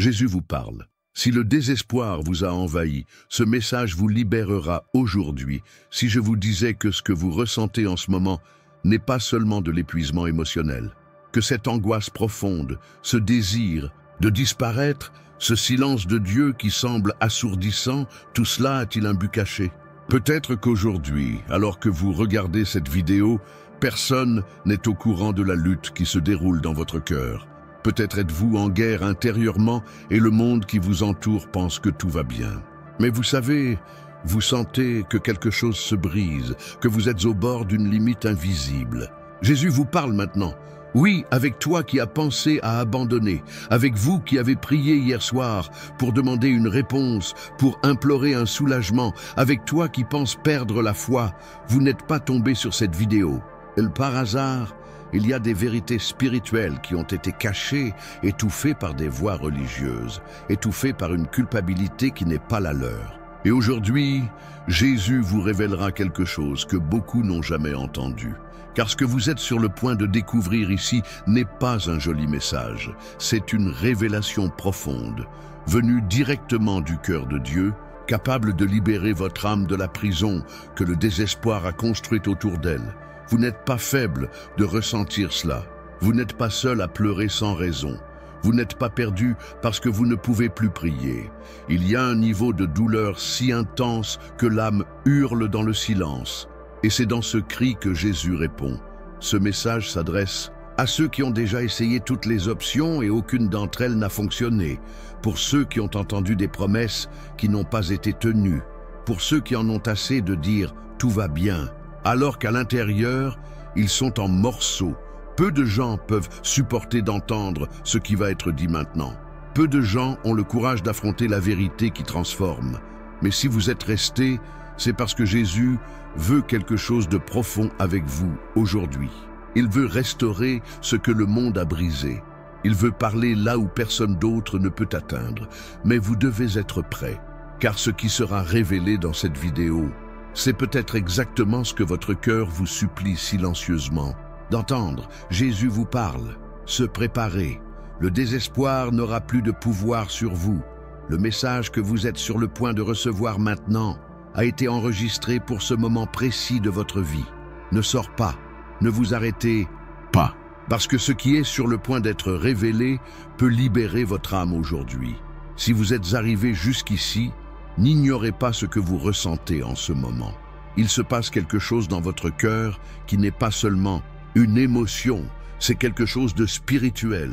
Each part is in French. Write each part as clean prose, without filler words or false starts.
Jésus vous parle. Si le désespoir vous a envahi, ce message vous libérera aujourd'hui. Si je vous disais que ce que vous ressentez en ce moment n'est pas seulement de l'épuisement émotionnel, que cette angoisse profonde, ce désir de disparaître, ce silence de Dieu qui semble assourdissant, tout cela a-t-il un but caché? Peut-être qu'aujourd'hui, alors que vous regardez cette vidéo, personne n'est au courant de la lutte qui se déroule dans votre cœur. Peut-être êtes-vous en guerre intérieurement et le monde qui vous entoure pense que tout va bien. Mais vous savez, vous sentez que quelque chose se brise, que vous êtes au bord d'une limite invisible. Jésus vous parle maintenant. Oui, avec toi qui as pensé à abandonner, avec vous qui avez prié hier soir pour demander une réponse, pour implorer un soulagement, avec toi qui penses perdre la foi, vous n'êtes pas tombé sur cette vidéo. Et par hasard, il y a des vérités spirituelles qui ont été cachées, étouffées par des voix religieuses, étouffées par une culpabilité qui n'est pas la leur. Et aujourd'hui, Jésus vous révélera quelque chose que beaucoup n'ont jamais entendu. Car ce que vous êtes sur le point de découvrir ici n'est pas un joli message, c'est une révélation profonde, venue directement du cœur de Dieu, capable de libérer votre âme de la prison que le désespoir a construite autour d'elle. Vous n'êtes pas faible de ressentir cela. Vous n'êtes pas seul à pleurer sans raison. Vous n'êtes pas perdu parce que vous ne pouvez plus prier. Il y a un niveau de douleur si intense que l'âme hurle dans le silence. Et c'est dans ce cri que Jésus répond. Ce message s'adresse à ceux qui ont déjà essayé toutes les options et aucune d'entre elles n'a fonctionné. Pour ceux qui ont entendu des promesses qui n'ont pas été tenues. Pour ceux qui en ont assez de dire « tout va bien », alors qu'à l'intérieur, ils sont en morceaux. Peu de gens peuvent supporter d'entendre ce qui va être dit maintenant. Peu de gens ont le courage d'affronter la vérité qui transforme. Mais si vous êtes restés, c'est parce que Jésus veut quelque chose de profond avec vous aujourd'hui. Il veut restaurer ce que le monde a brisé. Il veut parler là où personne d'autre ne peut atteindre. Mais vous devez être prêts, car ce qui sera révélé dans cette vidéo, c'est peut-être exactement ce que votre cœur vous supplie silencieusement d'entendre. Jésus vous parle. Se préparer. Le désespoir n'aura plus de pouvoir sur vous. Le message que vous êtes sur le point de recevoir maintenant a été enregistré pour ce moment précis de votre vie. Ne sort pas. Ne vous arrêtez pas. Parce que ce qui est sur le point d'être révélé peut libérer votre âme aujourd'hui. Si vous êtes arrivé jusqu'ici, n'ignorez pas ce que vous ressentez en ce moment. Il se passe quelque chose dans votre cœur qui n'est pas seulement une émotion, c'est quelque chose de spirituel.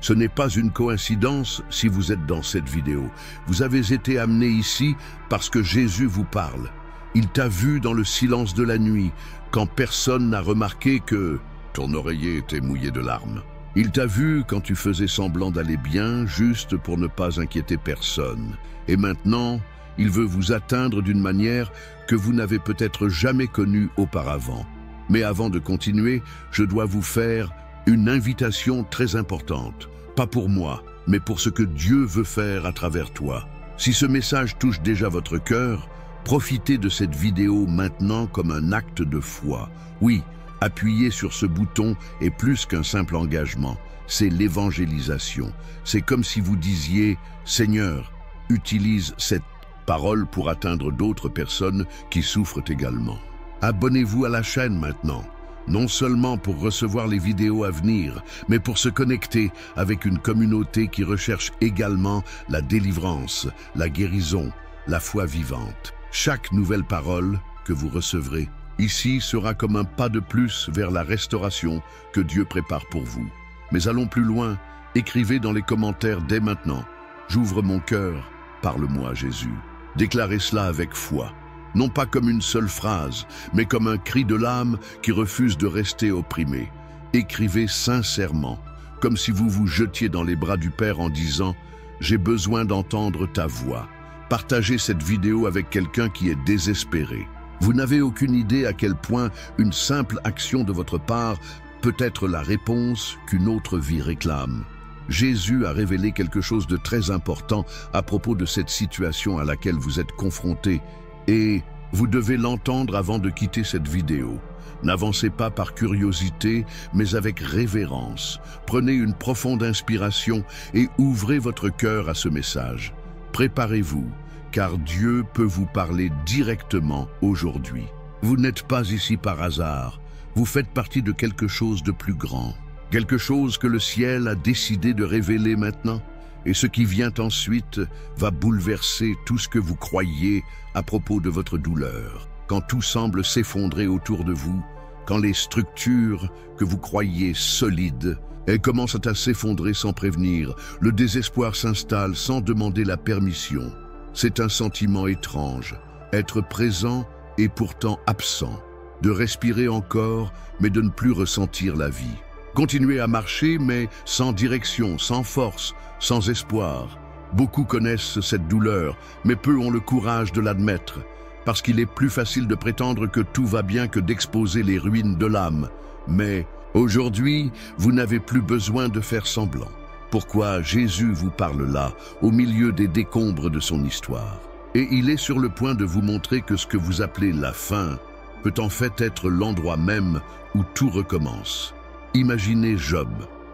Ce n'est pas une coïncidence si vous êtes dans cette vidéo. Vous avez été amené ici parce que Jésus vous parle. Il t'a vu dans le silence de la nuit, quand personne n'a remarqué que ton oreiller était mouillé de larmes. Il t'a vu quand tu faisais semblant d'aller bien, juste pour ne pas inquiéter personne. Et maintenant, il veut vous atteindre d'une manière que vous n'avez peut-être jamais connue auparavant. Mais avant de continuer, je dois vous faire une invitation très importante. Pas pour moi, mais pour ce que Dieu veut faire à travers toi. Si ce message touche déjà votre cœur, profitez de cette vidéo maintenant comme un acte de foi. Oui, appuyer sur ce bouton est plus qu'un simple engagement. C'est l'évangélisation. C'est comme si vous disiez « Seigneur, utilise cette parole pour atteindre d'autres personnes qui souffrent également. » Abonnez-vous à la chaîne maintenant, non seulement pour recevoir les vidéos à venir, mais pour se connecter avec une communauté qui recherche également la délivrance, la guérison, la foi vivante. Chaque nouvelle parole que vous recevrez ici sera comme un pas de plus vers la restauration que Dieu prépare pour vous. Mais allons plus loin, écrivez dans les commentaires dès maintenant « J'ouvre mon cœur, parle-moi Jésus ». Déclarez cela avec foi. Non pas comme une seule phrase, mais comme un cri de l'âme qui refuse de rester opprimé. Écrivez sincèrement, comme si vous vous jetiez dans les bras du Père en disant « J'ai besoin d'entendre ta voix ». Partagez cette vidéo avec quelqu'un qui est désespéré. Vous n'avez aucune idée à quel point une simple action de votre part peut être la réponse qu'une autre vie réclame. Jésus a révélé quelque chose de très important à propos de cette situation à laquelle vous êtes confrontés. Et vous devez l'entendre avant de quitter cette vidéo. N'avancez pas par curiosité, mais avec révérence. Prenez une profonde inspiration et ouvrez votre cœur à ce message. Préparez-vous, car Dieu peut vous parler directement aujourd'hui. Vous n'êtes pas ici par hasard. Vous faites partie de quelque chose de plus grand. Quelque chose que le ciel a décidé de révéler maintenant. Et ce qui vient ensuite va bouleverser tout ce que vous croyez à propos de votre douleur. Quand tout semble s'effondrer autour de vous, quand les structures que vous croyez solides, elles commencent à s'effondrer sans prévenir, le désespoir s'installe sans demander la permission. C'est un sentiment étrange, être présent et pourtant absent, de respirer encore mais de ne plus ressentir la vie. Continuer à marcher mais sans direction, sans force, sans espoir. Beaucoup connaissent cette douleur, mais peu ont le courage de l'admettre, parce qu'il est plus facile de prétendre que tout va bien que d'exposer les ruines de l'âme. Mais aujourd'hui, vous n'avez plus besoin de faire semblant. Pourquoi Jésus vous parle là, au milieu des décombres de son histoire. Et il est sur le point de vous montrer que ce que vous appelez la fin peut en fait être l'endroit même où tout recommence. Imaginez Job,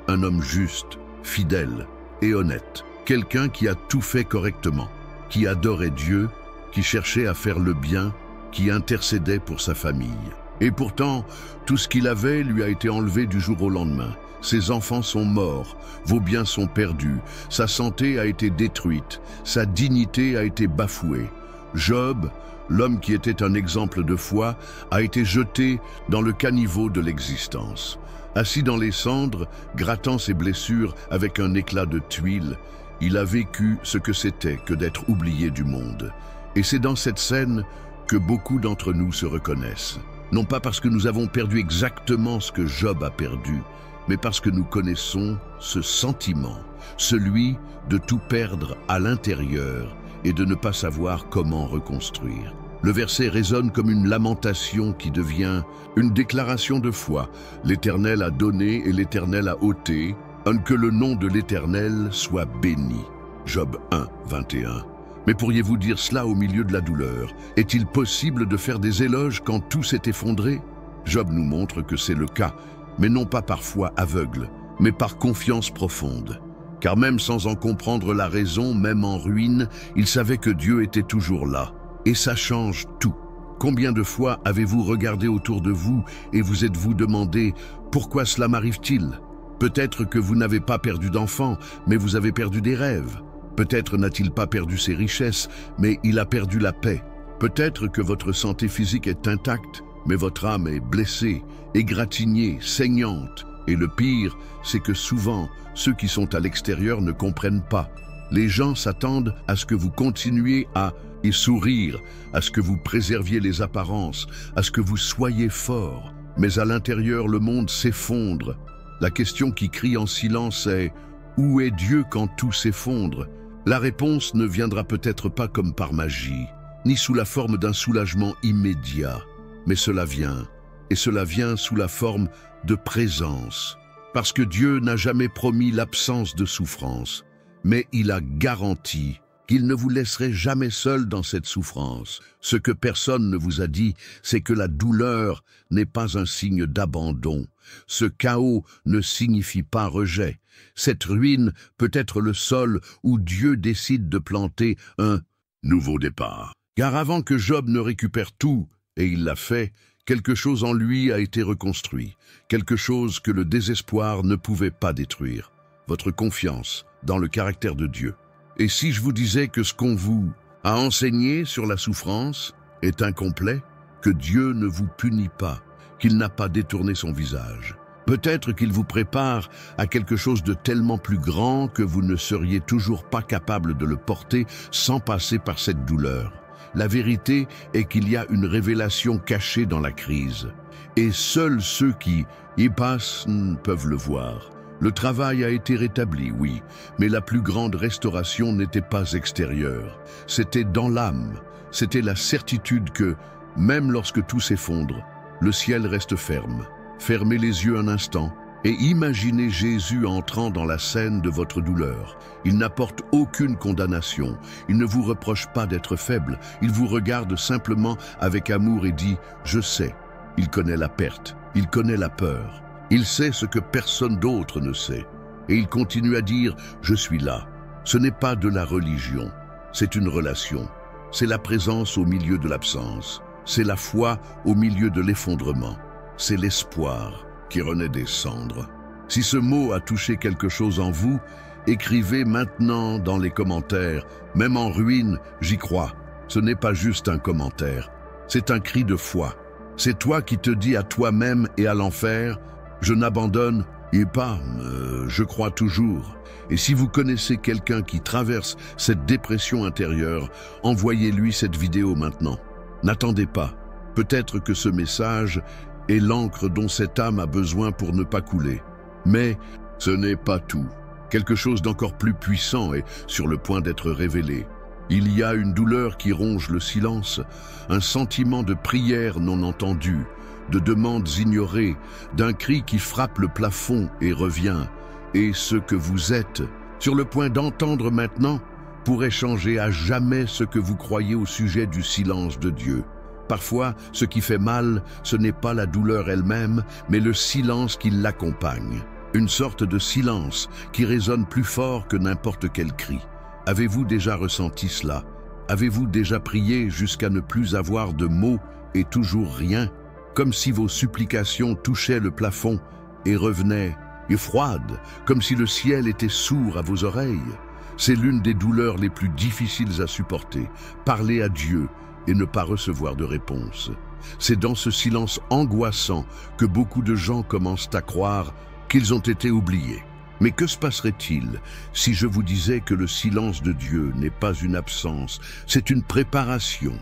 un homme juste, fidèle et honnête, quelqu'un qui a tout fait correctement, qui adorait Dieu, qui cherchait à faire le bien, qui intercédait pour sa famille. Et pourtant, tout ce qu'il avait lui a été enlevé du jour au lendemain. Ses enfants sont morts, vos biens sont perdus, sa santé a été détruite, sa dignité a été bafouée. Job, l'homme qui était un exemple de foi, a été jeté dans le caniveau de l'existence. Assis dans les cendres, grattant ses blessures avec un éclat de tuile, il a vécu ce que c'était que d'être oublié du monde. Et c'est dans cette scène que beaucoup d'entre nous se reconnaissent. Non pas parce que nous avons perdu exactement ce que Job a perdu, mais parce que nous connaissons ce sentiment, celui de tout perdre à l'intérieur et de ne pas savoir comment reconstruire. Le verset résonne comme une lamentation qui devient une déclaration de foi. L'Éternel a donné et l'Éternel a ôté, que le nom de l'Éternel soit béni. Job 1, 21. Mais pourriez-vous dire cela au milieu de la douleur? Est-il possible de faire des éloges quand tout s'est effondré? Job nous montre que c'est le cas, mais non pas par foi aveugle, mais par confiance profonde. Car même sans en comprendre la raison, même en ruine, il savait que Dieu était toujours là. Et ça change tout. Combien de fois avez-vous regardé autour de vous et vous êtes-vous demandé « Pourquoi cela m'arrive-t-il » Peut-être que vous n'avez pas perdu d'enfant, mais vous avez perdu des rêves. Peut-être n'a-t-il pas perdu ses richesses, mais il a perdu la paix. Peut-être que votre santé physique est intacte, mais votre âme est blessée, égratignée, saignante. Et le pire, c'est que souvent, ceux qui sont à l'extérieur ne comprennent pas. Les gens s'attendent à ce que vous continuiez à y sourire, à ce que vous préserviez les apparences, à ce que vous soyez fort. Mais à l'intérieur, le monde s'effondre. La question qui crie en silence est « Où est Dieu quand tout s'effondre ?» La réponse ne viendra peut-être pas comme par magie, ni sous la forme d'un soulagement immédiat, mais cela vient, et cela vient sous la forme de présence. Parce que Dieu n'a jamais promis l'absence de souffrance, mais il a garanti qu'il ne vous laisserait jamais seul dans cette souffrance. Ce que personne ne vous a dit, c'est que la douleur n'est pas un signe d'abandon. Ce chaos ne signifie pas rejet. Cette ruine peut être le sol où Dieu décide de planter un nouveau départ. Car avant que Job ne récupère tout, et il l'a fait, quelque chose en lui a été reconstruit, quelque chose que le désespoir ne pouvait pas détruire. Votre confiance dans le caractère de Dieu. Et si je vous disais que ce qu'on vous a enseigné sur la souffrance est incomplet, que Dieu ne vous punit pas, qu'il n'a pas détourné son visage. Peut-être qu'il vous prépare à quelque chose de tellement plus grand que vous ne seriez toujours pas capable de le porter sans passer par cette douleur. La vérité est qu'il y a une révélation cachée dans la crise. Et seuls ceux qui y passent peuvent le voir. Le travail a été rétabli, oui, mais la plus grande restauration n'était pas extérieure. C'était dans l'âme. C'était la certitude que, même lorsque tout s'effondre, le ciel reste ferme. Fermez les yeux un instant et imaginez Jésus entrant dans la scène de votre douleur. Il n'apporte aucune condamnation. Il ne vous reproche pas d'être faible. Il vous regarde simplement avec amour et dit « Je sais, Il connaît la perte, il connaît la peur. Il sait ce que personne d'autre ne sait. Et il continue à dire « Je suis là ». Ce n'est pas de la religion, c'est une relation. C'est la présence au milieu de l'absence. C'est la foi au milieu de l'effondrement. C'est l'espoir qui renaît des cendres. Si ce mot a touché quelque chose en vous, écrivez maintenant dans les commentaires « Même en ruine, j'y crois ». Ce n'est pas juste un commentaire, c'est un cri de foi. C'est toi qui te dis à toi-même et à l'enfer « Je n'abandonne et pas, je crois toujours ». Et si vous connaissez quelqu'un qui traverse cette dépression intérieure, envoyez-lui cette vidéo maintenant. N'attendez pas. Peut-être que ce message est l'encre dont cette âme a besoin pour ne pas couler. Mais ce n'est pas tout. Quelque chose d'encore plus puissant est sur le point d'être révélé. Il y a une douleur qui ronge le silence, un sentiment de prière non entendue, de demandes ignorées, d'un cri qui frappe le plafond et revient. Et ce que vous êtes, sur le point d'entendre maintenant, pourrait changer à jamais ce que vous croyez au sujet du silence de Dieu. Parfois, ce qui fait mal, ce n'est pas la douleur elle-même, mais le silence qui l'accompagne. Une sorte de silence qui résonne plus fort que n'importe quel cri. Avez-vous déjà ressenti cela? Avez-vous déjà prié jusqu'à ne plus avoir de mots et toujours rien? Comme si vos supplications touchaient le plafond et revenaient et froide, comme si le ciel était sourd à vos oreilles. C'est l'une des douleurs les plus difficiles à supporter, parler à Dieu et ne pas recevoir de réponse. C'est dans ce silence angoissant que beaucoup de gens commencent à croire qu'ils ont été oubliés. Mais que se passerait-il si je vous disais que le silence de Dieu n'est pas une absence, c'est une préparation,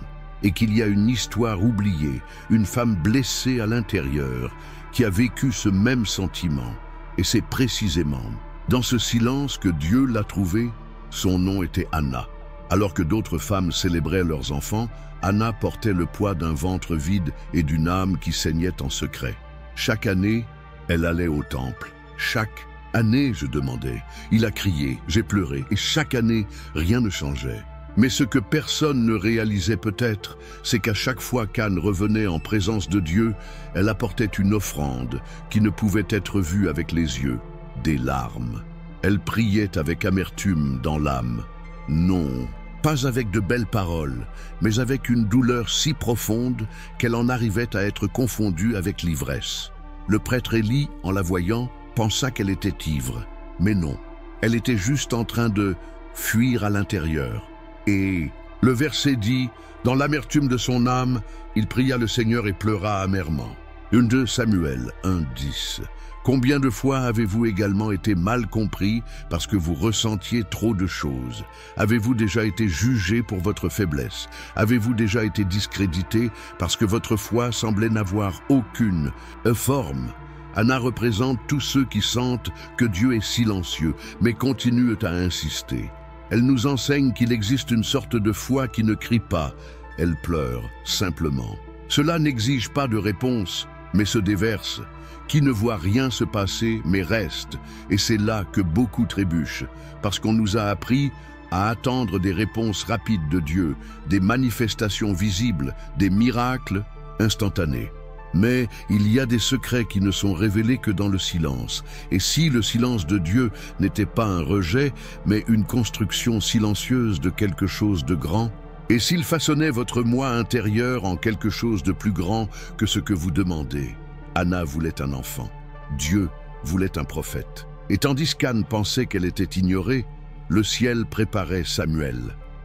et qu'il y a une histoire oubliée, une femme blessée à l'intérieur, qui a vécu ce même sentiment. Et c'est précisément dans ce silence que Dieu l'a trouvée. Son nom était Anna. Alors que d'autres femmes célébraient leurs enfants, Anna portait le poids d'un ventre vide et d'une âme qui saignait en secret. Chaque année, elle allait au temple. Chaque année, je demandais. Il a crié, j'ai pleuré, et chaque année, rien ne changeait. Mais ce que personne ne réalisait peut-être, c'est qu'à chaque fois qu'Anne revenait en présence de Dieu, elle apportait une offrande qui ne pouvait être vue avec les yeux, des larmes. Elle priait avec amertume dans l'âme. Non, pas avec de belles paroles, mais avec une douleur si profonde qu'elle en arrivait à être confondue avec l'ivresse. Le prêtre Élie, en la voyant, pensa qu'elle était ivre. Mais non, elle était juste en train de fuir à l'intérieur. Et le verset dit, dans l'amertume de son âme, il pria le Seigneur et pleura amèrement. 2 Samuel 1:10. Combien de fois avez-vous également été mal compris parce que vous ressentiez trop de choses? Avez-vous déjà été jugé pour votre faiblesse? Avez-vous déjà été discrédité parce que votre foi semblait n'avoir aucune forme? Anna représente tous ceux qui sentent que Dieu est silencieux, mais continuent à insister. Elle nous enseigne qu'il existe une sorte de foi qui ne crie pas, elle pleure simplement. Cela n'exige pas de réponse, mais se déverse, qui ne voit rien se passer, mais reste. Et c'est là que beaucoup trébuchent, parce qu'on nous a appris à attendre des réponses rapides de Dieu, des manifestations visibles, des miracles instantanés. Mais il y a des secrets qui ne sont révélés que dans le silence. Et si le silence de Dieu n'était pas un rejet, mais une construction silencieuse de quelque chose de grand, et s'il façonnait votre moi intérieur en quelque chose de plus grand que ce que vous demandez? Anna voulait un enfant. Dieu voulait un prophète. Et tandis qu'Anne pensait qu'elle était ignorée, le ciel préparait Samuel,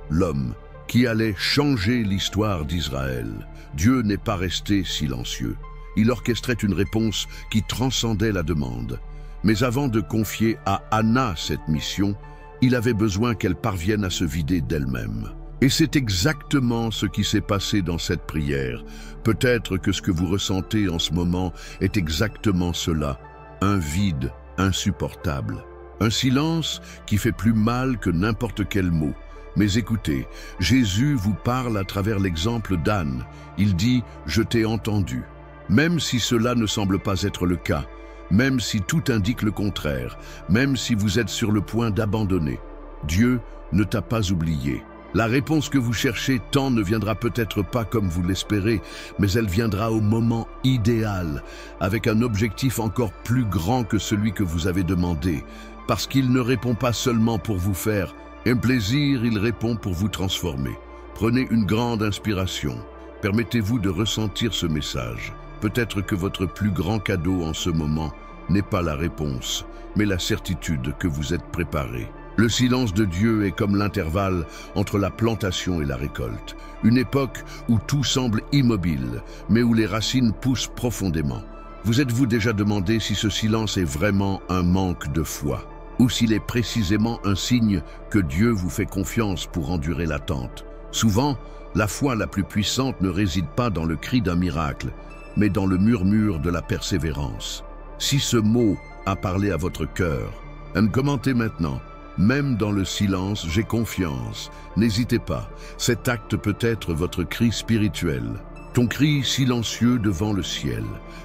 l'homme qui allait changer l'histoire d'Israël. Dieu n'est pas resté silencieux. Il orchestrait une réponse qui transcendait la demande. Mais avant de confier à Anna cette mission, il avait besoin qu'elle parvienne à se vider d'elle-même. Et c'est exactement ce qui s'est passé dans cette prière. Peut-être que ce que vous ressentez en ce moment est exactement cela, un vide insupportable. Un silence qui fait plus mal que n'importe quel mot. Mais écoutez, Jésus vous parle à travers l'exemple d'Anne. Il dit « Je t'ai entendu ». Même si cela ne semble pas être le cas, même si tout indique le contraire, même si vous êtes sur le point d'abandonner, Dieu ne t'a pas oublié. La réponse que vous cherchez tant ne viendra peut-être pas comme vous l'espérez, mais elle viendra au moment idéal, avec un objectif encore plus grand que celui que vous avez demandé, parce qu'il ne répond pas seulement pour vous faire un plaisir, il répond pour vous transformer. Prenez une grande inspiration. Permettez-vous de ressentir ce message. Peut-être que votre plus grand cadeau en ce moment n'est pas la réponse, mais la certitude que vous êtes préparé. Le silence de Dieu est comme l'intervalle entre la plantation et la récolte. Une époque où tout semble immobile, mais où les racines poussent profondément. Vous êtes-vous déjà demandé si ce silence est vraiment un manque de foi, ou s'il est précisément un signe que Dieu vous fait confiance pour endurer l'attente? Souvent, la foi la plus puissante ne réside pas dans le cri d'un miracle, mais dans le murmure de la persévérance. Si ce mot a parlé à votre cœur, commentez maintenant. Même dans le silence, j'ai confiance. N'hésitez pas, cet acte peut être votre cri spirituel. Ton cri silencieux devant le ciel.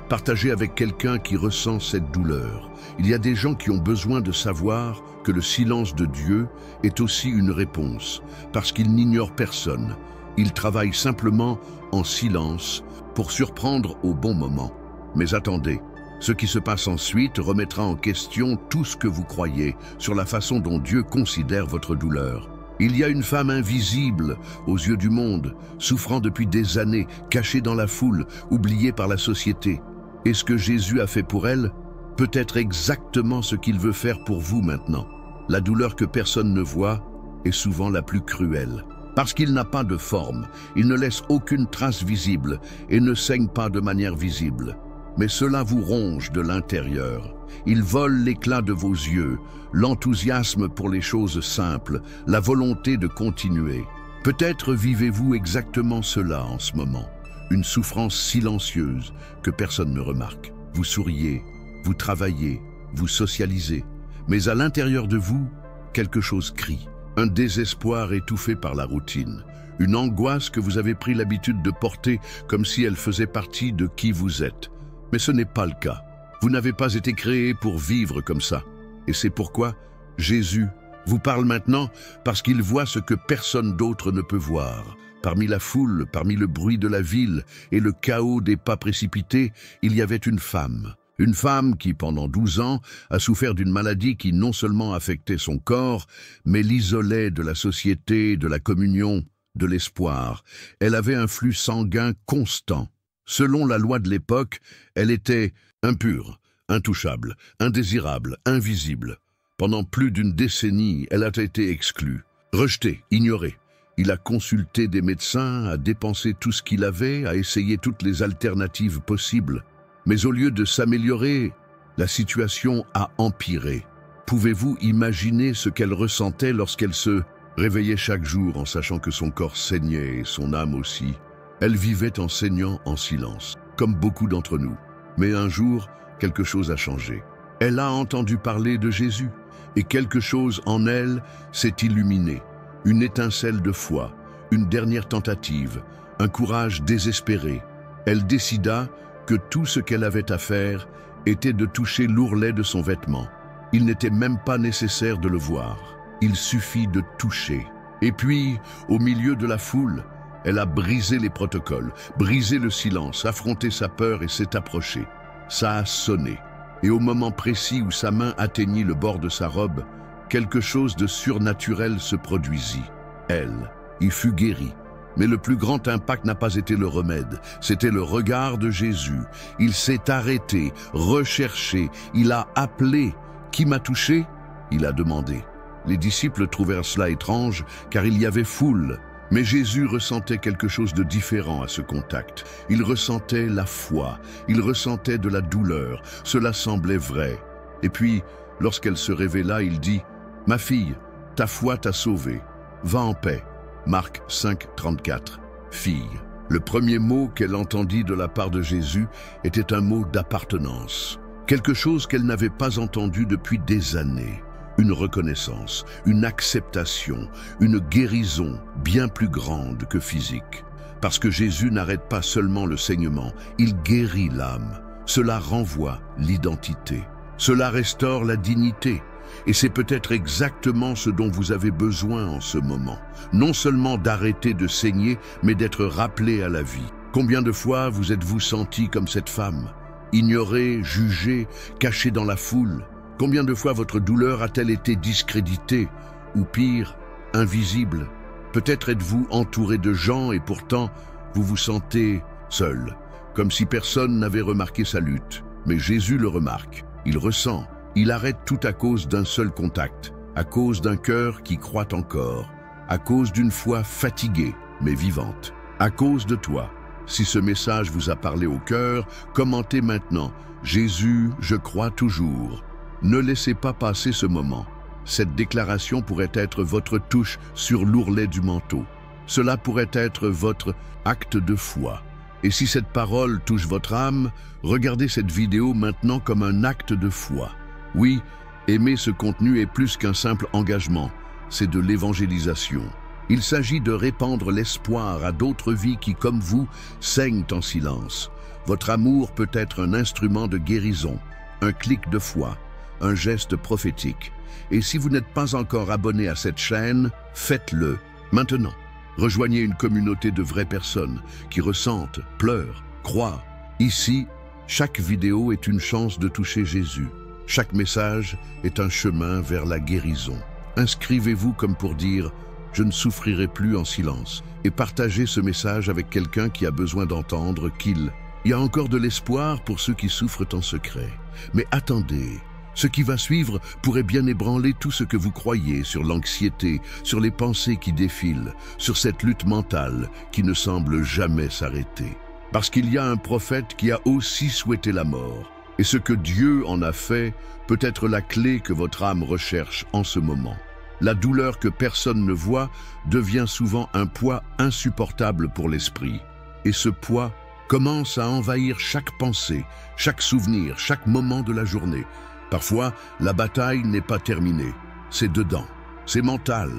Partagez avec quelqu'un qui ressent cette douleur. Il y a des gens qui ont besoin de savoir que le silence de Dieu est aussi une réponse, parce qu'il n'ignore personne. Il travaille simplement en silence pour surprendre au bon moment. Mais attendez. Ce qui se passe ensuite remettra en question tout ce que vous croyez sur la façon dont Dieu considère votre douleur. Il y a une femme invisible aux yeux du monde, souffrant depuis des années, cachée dans la foule, oubliée par la société. Et ce que Jésus a fait pour elle peut être exactement ce qu'il veut faire pour vous maintenant. La douleur que personne ne voit est souvent la plus cruelle. Parce qu'il n'a pas de forme, il ne laisse aucune trace visible et ne saigne pas de manière visible. Mais cela vous ronge de l'intérieur. Il vole l'éclat de vos yeux, l'enthousiasme pour les choses simples, la volonté de continuer. Peut-être vivez-vous exactement cela en ce moment, une souffrance silencieuse que personne ne remarque. Vous souriez, vous travaillez, vous socialisez, mais à l'intérieur de vous, quelque chose crie. Un désespoir étouffé par la routine, une angoisse que vous avez pris l'habitude de porter comme si elle faisait partie de qui vous êtes. Mais ce n'est pas le cas. Vous n'avez pas été créé pour vivre comme ça. Et c'est pourquoi Jésus vous parle maintenant, parce qu'il voit ce que personne d'autre ne peut voir. Parmi la foule, parmi le bruit de la ville et le chaos des pas précipités, il y avait une femme. Une femme qui, pendant 12 ans, a souffert d'une maladie qui non seulement affectait son corps, mais l'isolait de la société, de la communion, de l'espoir. Elle avait un flux sanguin constant. Selon la loi de l'époque, elle était impure, intouchable, indésirable, invisible. Pendant plus d'une décennie, elle a été exclue, rejetée, ignorée. Il a consulté des médecins, a dépensé tout ce qu'il avait, a essayé toutes les alternatives possibles. Mais au lieu de s'améliorer, la situation a empiré. Pouvez-vous imaginer ce qu'elle ressentait lorsqu'elle se réveillait chaque jour en sachant que son corps saignait et son âme aussi? Elle vivait en saignant en silence, comme beaucoup d'entre nous. Mais un jour, quelque chose a changé. Elle a entendu parler de Jésus, et quelque chose en elle s'est illuminé. Une étincelle de foi, une dernière tentative, un courage désespéré. Elle décida que tout ce qu'elle avait à faire était de toucher l'ourlet de son vêtement. Il n'était même pas nécessaire de le voir. Il suffit de toucher. Et puis, au milieu de la foule, elle a brisé les protocoles, brisé le silence, affronté sa peur et s'est approchée. Ça a sonné. Et au moment précis où sa main atteignit le bord de sa robe, quelque chose de surnaturel se produisit. Elle y fut guérie. Mais le plus grand impact n'a pas été le remède, c'était le regard de Jésus. Il s'est arrêté, recherché, il a appelé. Qui m'a touché? Il a demandé. Les disciples trouvèrent cela étrange, car il y avait foule. Mais Jésus ressentait quelque chose de différent à ce contact. Il ressentait la foi, il ressentait de la douleur, cela semblait vrai. Et puis, lorsqu'elle se révéla, il dit « Ma fille, ta foi t'a sauvée, va en paix ». Marc 5, 34. Fille. Le premier mot qu'elle entendit de la part de Jésus était un mot d'appartenance. Quelque chose qu'elle n'avait pas entendu depuis des années. Une reconnaissance, une acceptation, une guérison bien plus grande que physique. Parce que Jésus n'arrête pas seulement le saignement, il guérit l'âme. Cela renvoie l'identité. Cela restaure la dignité. Et c'est peut-être exactement ce dont vous avez besoin en ce moment. Non seulement d'arrêter de saigner, mais d'être rappelé à la vie. Combien de fois vous êtes-vous senti comme cette femme? Ignorée, jugée, cachée dans la foule? Combien de fois votre douleur a-t-elle été discréditée? Ou pire, invisible? Peut-être êtes-vous entouré de gens et pourtant vous vous sentez seul, comme si personne n'avait remarqué sa lutte. Mais Jésus le remarque, il ressent, il arrête tout à cause d'un seul contact, à cause d'un cœur qui croit encore, à cause d'une foi fatiguée mais vivante, à cause de toi. Si ce message vous a parlé au cœur, commentez maintenant « Jésus, je crois toujours ». Ne laissez pas passer ce moment. Cette déclaration pourrait être votre touche sur l'ourlet du manteau. Cela pourrait être votre acte de foi. Et si cette parole touche votre âme, regardez cette vidéo maintenant comme un acte de foi. Oui, aimer ce contenu est plus qu'un simple engagement, c'est de l'évangélisation. Il s'agit de répandre l'espoir à d'autres vies qui, comme vous, saignent en silence. Votre amour peut être un instrument de guérison, un clic de foi, un geste prophétique. Et si vous n'êtes pas encore abonné à cette chaîne, faites-le maintenant. Rejoignez une communauté de vraies personnes qui ressentent, pleurent, croient. Ici, chaque vidéo est une chance de toucher Jésus. Chaque message est un chemin vers la guérison. Inscrivez-vous comme pour dire « Je ne souffrirai plus en silence » et partagez ce message avec quelqu'un qui a besoin d'entendre qu'il y a encore de l'espoir pour ceux qui souffrent en secret. Mais attendez, ce qui va suivre pourrait bien ébranler tout ce que vous croyez sur l'anxiété, sur les pensées qui défilent, sur cette lutte mentale qui ne semble jamais s'arrêter. Parce qu'il y a un prophète qui a aussi souhaité la mort. Et ce que Dieu en a fait peut être la clé que votre âme recherche en ce moment. La douleur que personne ne voit devient souvent un poids insupportable pour l'esprit. Et ce poids commence à envahir chaque pensée, chaque souvenir, chaque moment de la journée. Parfois, la bataille n'est pas terminée. C'est dedans, c'est mental,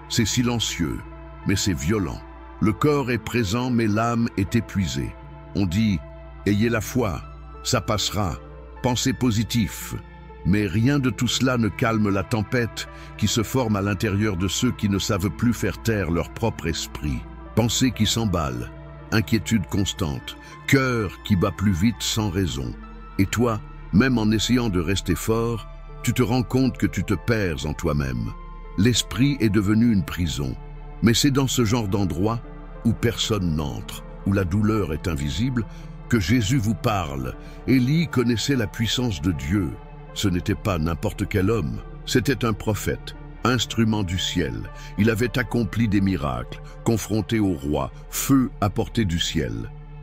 c'est silencieux, mais c'est violent. Le corps est présent, mais l'âme est épuisée. On dit « Ayez la foi, ça passera, pensez positif ». Mais rien de tout cela ne calme la tempête qui se forme à l'intérieur de ceux qui ne savent plus faire taire leur propre esprit. Pensées qui s'emballent, inquiétude constante, cœur qui bat plus vite sans raison. Et toi, même en essayant de rester fort, tu te rends compte que tu te perds en toi-même. L'esprit est devenu une prison. Mais c'est dans ce genre d'endroit où personne n'entre, où la douleur est invisible, que Jésus vous parle. Élie connaissait la puissance de Dieu. Ce n'était pas n'importe quel homme, c'était un prophète, instrument du ciel. Il avait accompli des miracles, confronté au roi, feu apporté du ciel.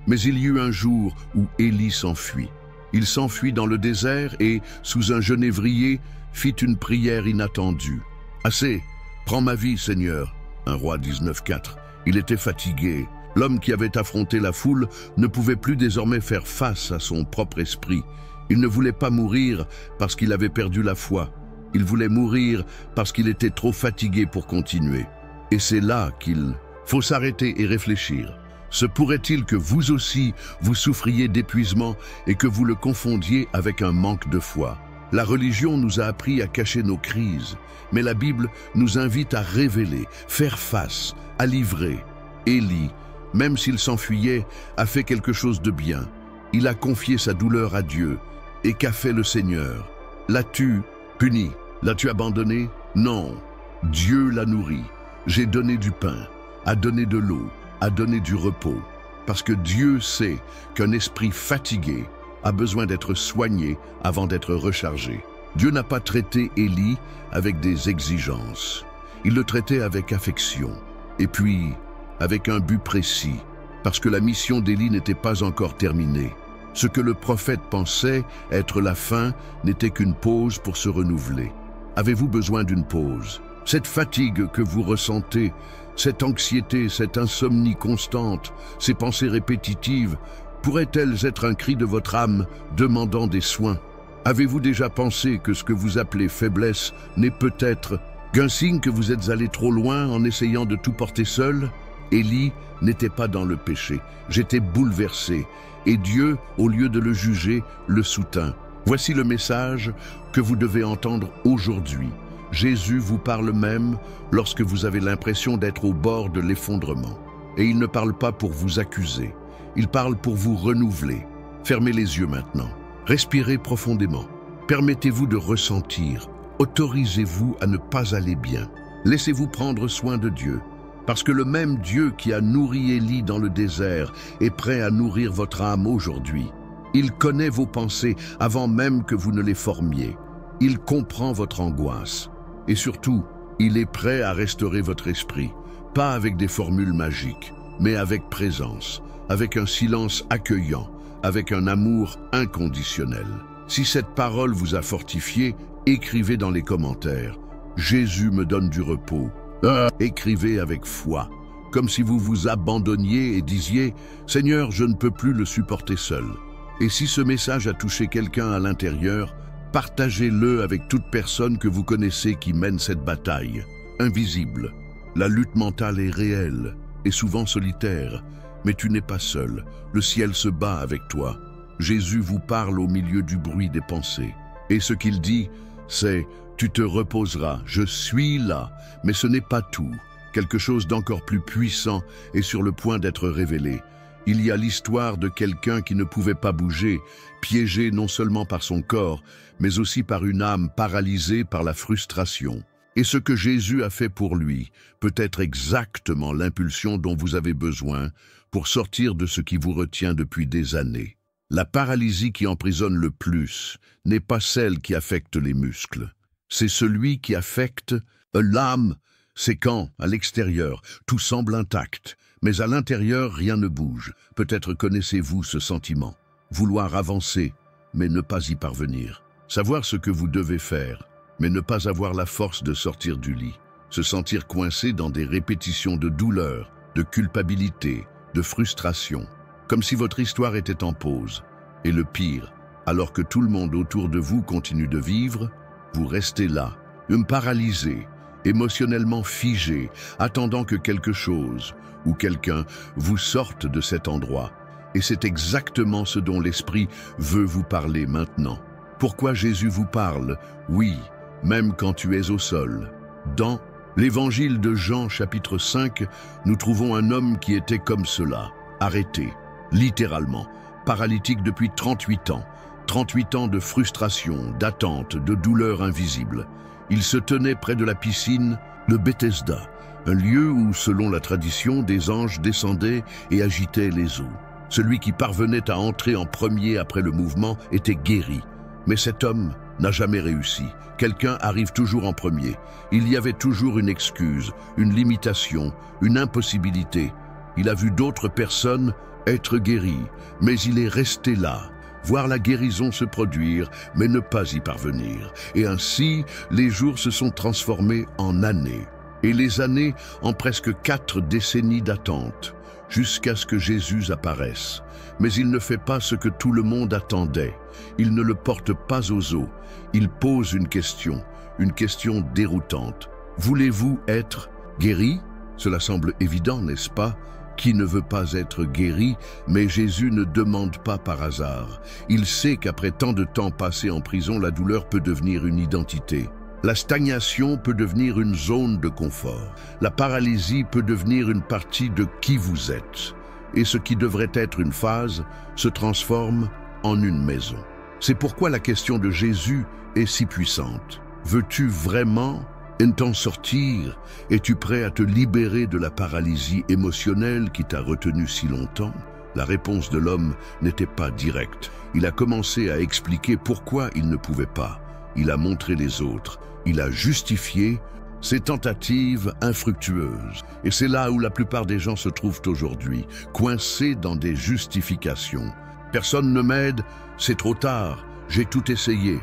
Mais il y eut un jour où Élie s'enfuit. Il s'enfuit dans le désert et, sous un genévrier, fit une prière inattendue. « Assez, prends ma vie, Seigneur !» 1 Roi 19,4. Il était fatigué. L'homme qui avait affronté la foule ne pouvait plus désormais faire face à son propre esprit. Il ne voulait pas mourir parce qu'il avait perdu la foi. Il voulait mourir parce qu'il était trop fatigué pour continuer. Et c'est là qu'il faut s'arrêter et réfléchir. Se pourrait-il que vous aussi, vous souffriez d'épuisement et que vous le confondiez avec un manque de foi? La religion nous a appris à cacher nos crises, mais la Bible nous invite à révéler, faire face, à livrer. Élie, même s'il s'enfuyait, a fait quelque chose de bien. Il a confié sa douleur à Dieu. Et qu'a fait le Seigneur? L'as-tu puni? L'as-tu abandonné? Non. Dieu l'a nourri. J'ai donné du pain, a donné de l'eau, a donné du repos. Parce que Dieu sait qu'un esprit fatigué a besoin d'être soigné avant d'être rechargé. Dieu n'a pas traité Élie avec des exigences. Il le traitait avec affection. Et puis, avec un but précis. Parce que la mission d'Élie n'était pas encore terminée. Ce que le prophète pensait être la fin n'était qu'une pause pour se renouveler. Avez-vous besoin d'une pause? Cette fatigue que vous ressentez, cette anxiété, cette insomnie constante, ces pensées répétitives, pourraient-elles être un cri de votre âme demandant des soins? Avez-vous déjà pensé que ce que vous appelez faiblesse n'est peut-être qu'un signe que vous êtes allé trop loin en essayant de tout porter seul? Élie n'était pas dans le péché. J'étais bouleversé. Et Dieu, au lieu de le juger, le soutint. Voici le message que vous devez entendre aujourd'hui. Jésus vous parle même lorsque vous avez l'impression d'être au bord de l'effondrement. Et il ne parle pas pour vous accuser, il parle pour vous renouveler. Fermez les yeux maintenant, respirez profondément, permettez-vous de ressentir, autorisez-vous à ne pas aller bien. Laissez-vous prendre soin de Dieu, parce que le même Dieu qui a nourri Élie dans le désert est prêt à nourrir votre âme aujourd'hui. Il connaît vos pensées avant même que vous ne les formiez. Il comprend votre angoisse. Et surtout, il est prêt à restaurer votre esprit, pas avec des formules magiques, mais avec présence, avec un silence accueillant, avec un amour inconditionnel. Si cette parole vous a fortifié, écrivez dans les commentaires « Jésus me donne du repos ». Écrivez avec foi, comme si vous vous abandonniez et disiez « Seigneur, je ne peux plus le supporter seul ». Et si ce message a touché quelqu'un à l'intérieur, partagez-le avec toute personne que vous connaissez qui mène cette bataille. Invisible, la lutte mentale est réelle et souvent solitaire, mais tu n'es pas seul, le ciel se bat avec toi. Jésus vous parle au milieu du bruit des pensées. Et ce qu'il dit, c'est « Tu te reposeras, je suis là ». Mais ce n'est pas tout. Quelque chose d'encore plus puissant est sur le point d'être révélé. Il y a l'histoire de quelqu'un qui ne pouvait pas bouger, piégé non seulement par son corps, mais aussi par une âme paralysée par la frustration. Et ce que Jésus a fait pour lui peut être exactement l'impulsion dont vous avez besoin pour sortir de ce qui vous retient depuis des années. La paralysie qui emprisonne le plus n'est pas celle qui affecte les muscles. C'est celui qui affecte l'âme. C'est quand, à l'extérieur, tout semble intact, mais à l'intérieur, rien ne bouge. Peut-être connaissez-vous ce sentiment. Vouloir avancer, mais ne pas y parvenir. Savoir ce que vous devez faire, mais ne pas avoir la force de sortir du lit. Se sentir coincé dans des répétitions de douleur, de culpabilité, de frustration. Comme si votre histoire était en pause. Et le pire, alors que tout le monde autour de vous continue de vivre, vous restez là, paralysé, émotionnellement figé, attendant que quelque chose ou quelqu'un vous sorte de cet endroit. Et c'est exactement ce dont l'Esprit veut vous parler maintenant. Pourquoi Jésus vous parle? Oui, même quand tu es au sol. Dans l'Évangile de Jean, chapitre 5, nous trouvons un homme qui était comme cela, arrêté, littéralement, paralytique depuis 38 ans. 38 ans de frustration, d'attente, de douleur invisible. Il se tenait près de la piscine de Bethesda, un lieu où, selon la tradition, des anges descendaient et agitaient les eaux. Celui qui parvenait à entrer en premier après le mouvement était guéri. Mais cet homme n'a jamais réussi. Quelqu'un arrive toujours en premier. Il y avait toujours une excuse, une limitation, une impossibilité. Il a vu d'autres personnes être guéries, mais il est resté là. Voir la guérison se produire, mais ne pas y parvenir. Et ainsi, les jours se sont transformés en années. Et les années en presque 4 décennies d'attente, jusqu'à ce que Jésus apparaisse. Mais il ne fait pas ce que tout le monde attendait. Il ne le porte pas aux eaux. Il pose une question déroutante. Voulez-vous être guéri? Cela semble évident, n'est-ce pas? Qui ne veut pas être guéri, mais Jésus ne demande pas par hasard. Il sait qu'après tant de temps passé en prison, la douleur peut devenir une identité. La stagnation peut devenir une zone de confort. La paralysie peut devenir une partie de qui vous êtes. Et ce qui devrait être une phase se transforme en une maison. C'est pourquoi la question de Jésus est si puissante. Veux-tu vraiment t'en sortir? Es-tu prêt à te libérer de la paralysie émotionnelle qui t'a retenu si longtemps? La réponse de l'homme n'était pas directe. Il a commencé à expliquer pourquoi il ne pouvait pas. Il a montré les autres. Il a justifié ses tentatives infructueuses. Et c'est là où la plupart des gens se trouvent aujourd'hui, coincés dans des justifications. Personne ne m'aide, c'est trop tard, j'ai tout essayé.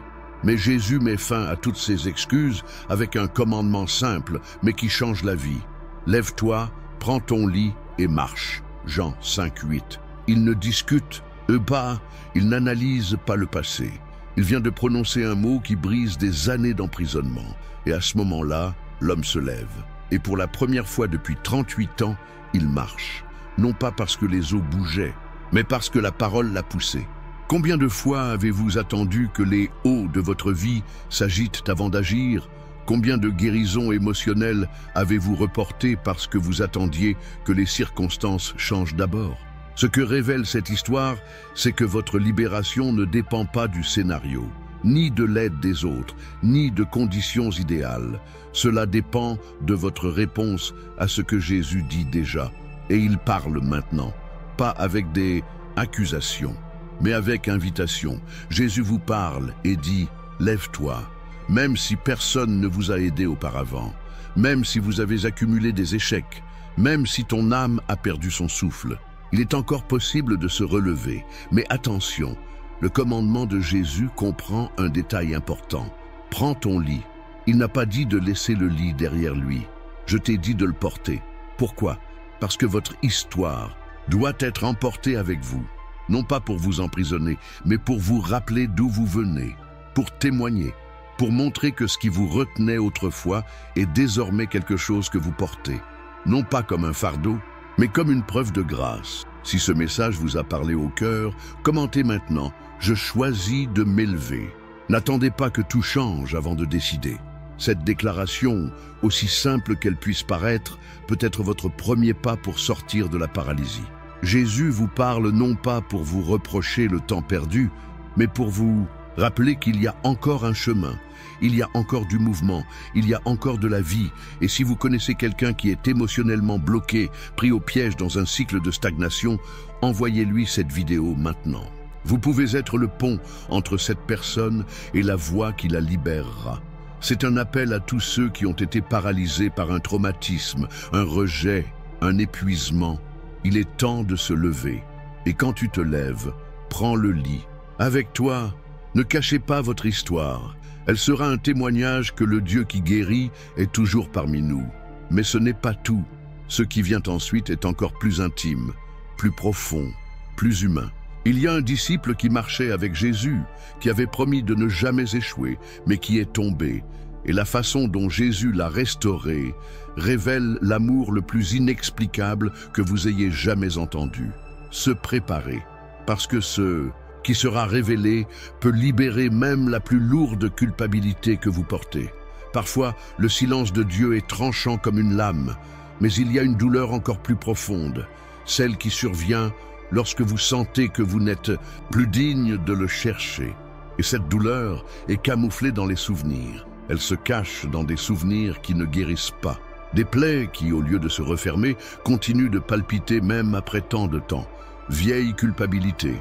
Mais Jésus met fin à toutes ces excuses avec un commandement simple, mais qui change la vie. Lève-toi, prends ton lit et marche. Jean 5:8. Il ne discute pas, il n'analyse pas le passé. Il vient de prononcer un mot qui brise des années d'emprisonnement. Et à ce moment-là, l'homme se lève. Et pour la première fois depuis 38 ans, il marche. Non pas parce que les eaux bougeaient, mais parce que la parole l'a poussé. Combien de fois avez-vous attendu que les hauts de votre vie s'agitent avant d'agir? Combien de guérisons émotionnelles avez-vous reportées parce que vous attendiez que les circonstances changent d'abord? Ce que révèle cette histoire, c'est que votre libération ne dépend pas du scénario, ni de l'aide des autres, ni de conditions idéales. Cela dépend de votre réponse à ce que Jésus dit déjà. Et il parle maintenant, pas avec des accusations, mais avec invitation. Jésus vous parle et dit « Lève-toi », même si personne ne vous a aidé auparavant, même si vous avez accumulé des échecs, même si ton âme a perdu son souffle. Il est encore possible de se relever, mais attention, le commandement de Jésus comprend un détail important. Prends ton lit. Il n'a pas dit de laisser le lit derrière lui. Je t'ai dit de le porter. Pourquoi? Parce que votre histoire doit être emportée avec vous. Non pas pour vous emprisonner, mais pour vous rappeler d'où vous venez, pour témoigner, pour montrer que ce qui vous retenait autrefois est désormais quelque chose que vous portez. Non pas comme un fardeau, mais comme une preuve de grâce. Si ce message vous a parlé au cœur, commentez maintenant « Je choisis de m'élever ». N'attendez pas que tout change avant de décider. Cette déclaration, aussi simple qu'elle puisse paraître, peut être votre premier pas pour sortir de la paralysie. Jésus vous parle non pas pour vous reprocher le temps perdu, mais pour vous rappeler qu'il y a encore un chemin, il y a encore du mouvement, il y a encore de la vie. Et si vous connaissez quelqu'un qui est émotionnellement bloqué, pris au piège dans un cycle de stagnation, envoyez-lui cette vidéo maintenant. Vous pouvez être le pont entre cette personne et la voix qui la libérera. C'est un appel à tous ceux qui ont été paralysés par un traumatisme, un rejet, un épuisement. Il est temps de se lever. Et quand tu te lèves, prends le lit. Avec toi, ne cachez pas votre histoire. Elle sera un témoignage que le Dieu qui guérit est toujours parmi nous. Mais ce n'est pas tout. Ce qui vient ensuite est encore plus intime, plus profond, plus humain. Il y a un disciple qui marchait avec Jésus, qui avait promis de ne jamais échouer, mais qui est tombé. Et la façon dont Jésus l'a restauré révèle l'amour le plus inexplicable que vous ayez jamais entendu. Se préparer, parce que ce qui sera révélé peut libérer même la plus lourde culpabilité que vous portez. Parfois, le silence de Dieu est tranchant comme une lame, mais il y a une douleur encore plus profonde, celle qui survient lorsque vous sentez que vous n'êtes plus digne de le chercher. Et cette douleur est camouflée dans les souvenirs. Elle se cache dans des souvenirs qui ne guérissent pas. Des plaies qui, au lieu de se refermer, continuent de palpiter même après tant de temps. Vieille culpabilité,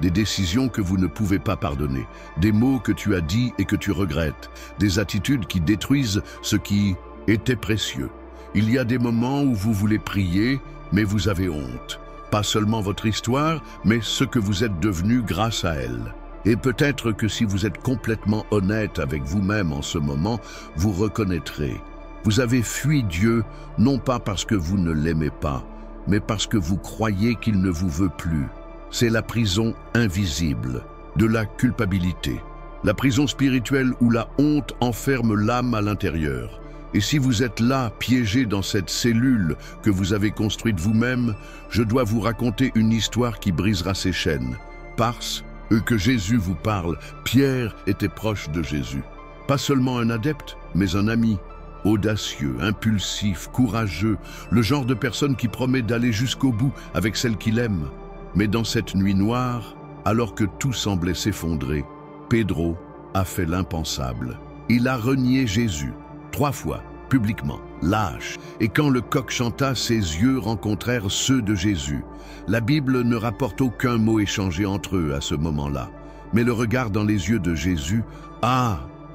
des décisions que vous ne pouvez pas pardonner, des mots que tu as dit et que tu regrettes, des attitudes qui détruisent ce qui était précieux. Il y a des moments où vous voulez prier, mais vous avez honte. Pas seulement votre histoire, mais ce que vous êtes devenu grâce à elle. Et peut-être que si vous êtes complètement honnête avec vous-même en ce moment, vous reconnaîtrez. Vous avez fui Dieu, non pas parce que vous ne l'aimez pas, mais parce que vous croyez qu'il ne vous veut plus. C'est la prison invisible de la culpabilité. La prison spirituelle où la honte enferme l'âme à l'intérieur. Et si vous êtes là, piégé dans cette cellule que vous avez construite vous-même, je dois vous raconter une histoire qui brisera ces chaînes. Parce que Jésus vous parle, Pierre était proche de Jésus. Pas seulement un adepte, mais un ami. Audacieux, impulsif, courageux, le genre de personne qui promet d'aller jusqu'au bout avec celle qu'il aime. Mais dans cette nuit noire, alors que tout semblait s'effondrer, Pedro a fait l'impensable. Il a renié Jésus. 3 fois, publiquement, lâche. Et quand le coq chanta, ses yeux rencontrèrent ceux de Jésus. La Bible ne rapporte aucun mot échangé entre eux à ce moment-là. Mais le regard dans les yeux de Jésus,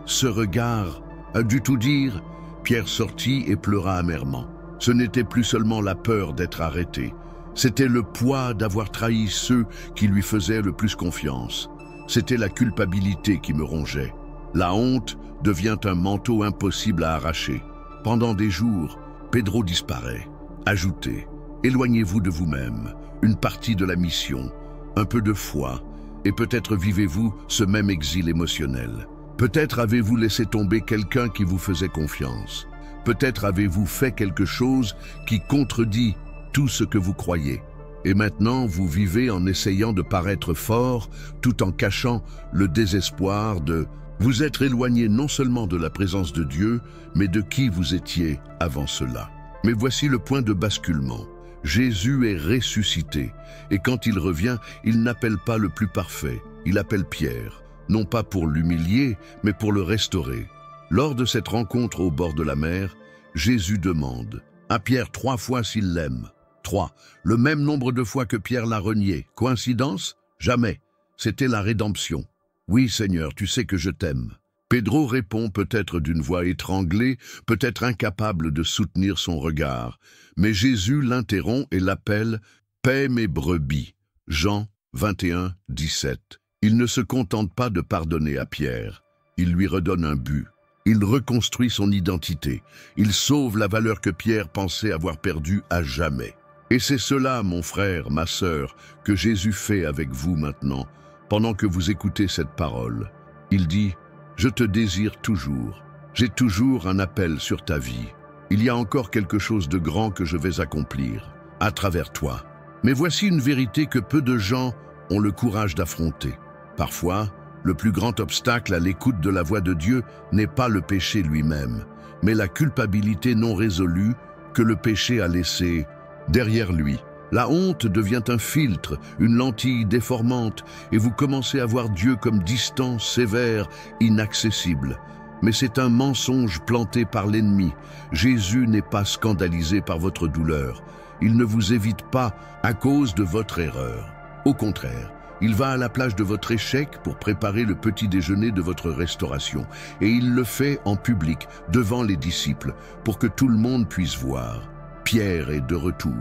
ce regard a dû tout dire. Pierre sortit et pleura amèrement. Ce n'était plus seulement la peur d'être arrêté. C'était le poids d'avoir trahi ceux qui lui faisaient le plus confiance. C'était la culpabilité qui me rongeait. La honte devient un manteau impossible à arracher. Pendant des jours, Pedro disparaît. Ajoutez, éloignez-vous de vous-même, une partie de la mission, un peu de foi, et peut-être vivez-vous ce même exil émotionnel. Peut-être avez-vous laissé tomber quelqu'un qui vous faisait confiance. Peut-être avez-vous fait quelque chose qui contredit tout ce que vous croyez. Et maintenant, vous vivez en essayant de paraître fort, tout en cachant le désespoir de vous être éloigné non seulement de la présence de Dieu, mais de qui vous étiez avant cela. Mais voici le point de basculement. Jésus est ressuscité, et quand il revient, il n'appelle pas le plus parfait, il appelle Pierre, non pas pour l'humilier, mais pour le restaurer. Lors de cette rencontre au bord de la mer, Jésus demande à Pierre 3 fois s'il l'aime. 3, le même nombre de fois que Pierre l'a renié. Coïncidence? Jamais. C'était la rédemption. Oui, Seigneur, tu sais que je t'aime. Pedro répond peut-être d'une voix étranglée, peut-être incapable de soutenir son regard. Mais Jésus l'interrompt et l'appelle « Paix mes brebis ». Jean 21, 17. Il ne se contente pas de pardonner à Pierre. Il lui redonne un but. Il reconstruit son identité. Il sauve la valeur que Pierre pensait avoir perdue à jamais. Et c'est cela, mon frère, ma sœur, que Jésus fait avec vous maintenant, pendant que vous écoutez cette parole. Il dit « Je te désire toujours. J'ai toujours un appel sur ta vie. Il y a encore quelque chose de grand que je vais accomplir, à travers toi. Mais voici une vérité que peu de gens ont le courage d'affronter. Parfois, le plus grand obstacle à l'écoute de la voix de Dieu n'est pas le péché lui-même, mais la culpabilité non résolue que le péché a laissée derrière lui. La honte devient un filtre, une lentille déformante, et vous commencez à voir Dieu comme distant, sévère, inaccessible. Mais c'est un mensonge planté par l'ennemi. Jésus n'est pas scandalisé par votre douleur. Il ne vous évite pas à cause de votre erreur. Au contraire, il va à la plage de votre échec pour préparer le petit déjeuner de votre restauration. Et il le fait en public, devant les disciples, pour que tout le monde puisse voir. Pierre est de retour.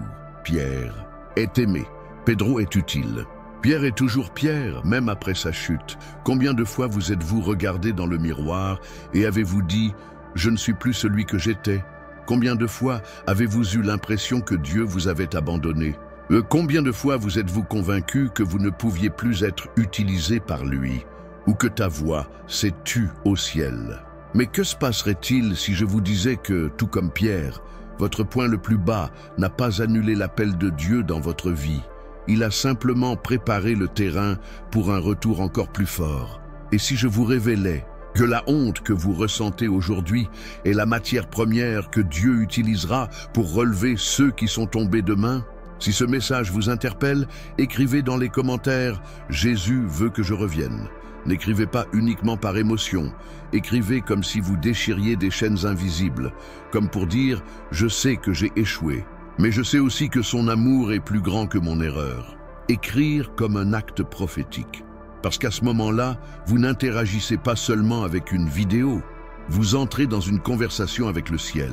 Pierre est aimé. Pedro est utile. Pierre est toujours Pierre, même après sa chute. Combien de fois vous êtes-vous regardé dans le miroir et avez-vous dit « Je ne suis plus celui que j'étais » ? Combien de fois avez-vous eu l'impression que Dieu vous avait abandonné ? Combien de fois vous êtes-vous convaincu que vous ne pouviez plus être utilisé par lui ou que ta voix s'est tue au ciel ? Mais que se passerait-il si je vous disais que, tout comme Pierre, votre point le plus bas n'a pas annulé l'appel de Dieu dans votre vie? Il a simplement préparé le terrain pour un retour encore plus fort. Et si je vous révélais que la honte que vous ressentez aujourd'hui est la matière première que Dieu utilisera pour relever ceux qui sont tombés demain? Si ce message vous interpelle, écrivez dans les commentaires « Jésus veut que je revienne ». N'écrivez pas uniquement par émotion, écrivez comme si vous déchiriez des chaînes invisibles, comme pour dire « Je sais que j'ai échoué, mais je sais aussi que son amour est plus grand que mon erreur ». Écrire comme un acte prophétique. Parce qu'à ce moment-là, vous n'interagissez pas seulement avec une vidéo, vous entrez dans une conversation avec le ciel.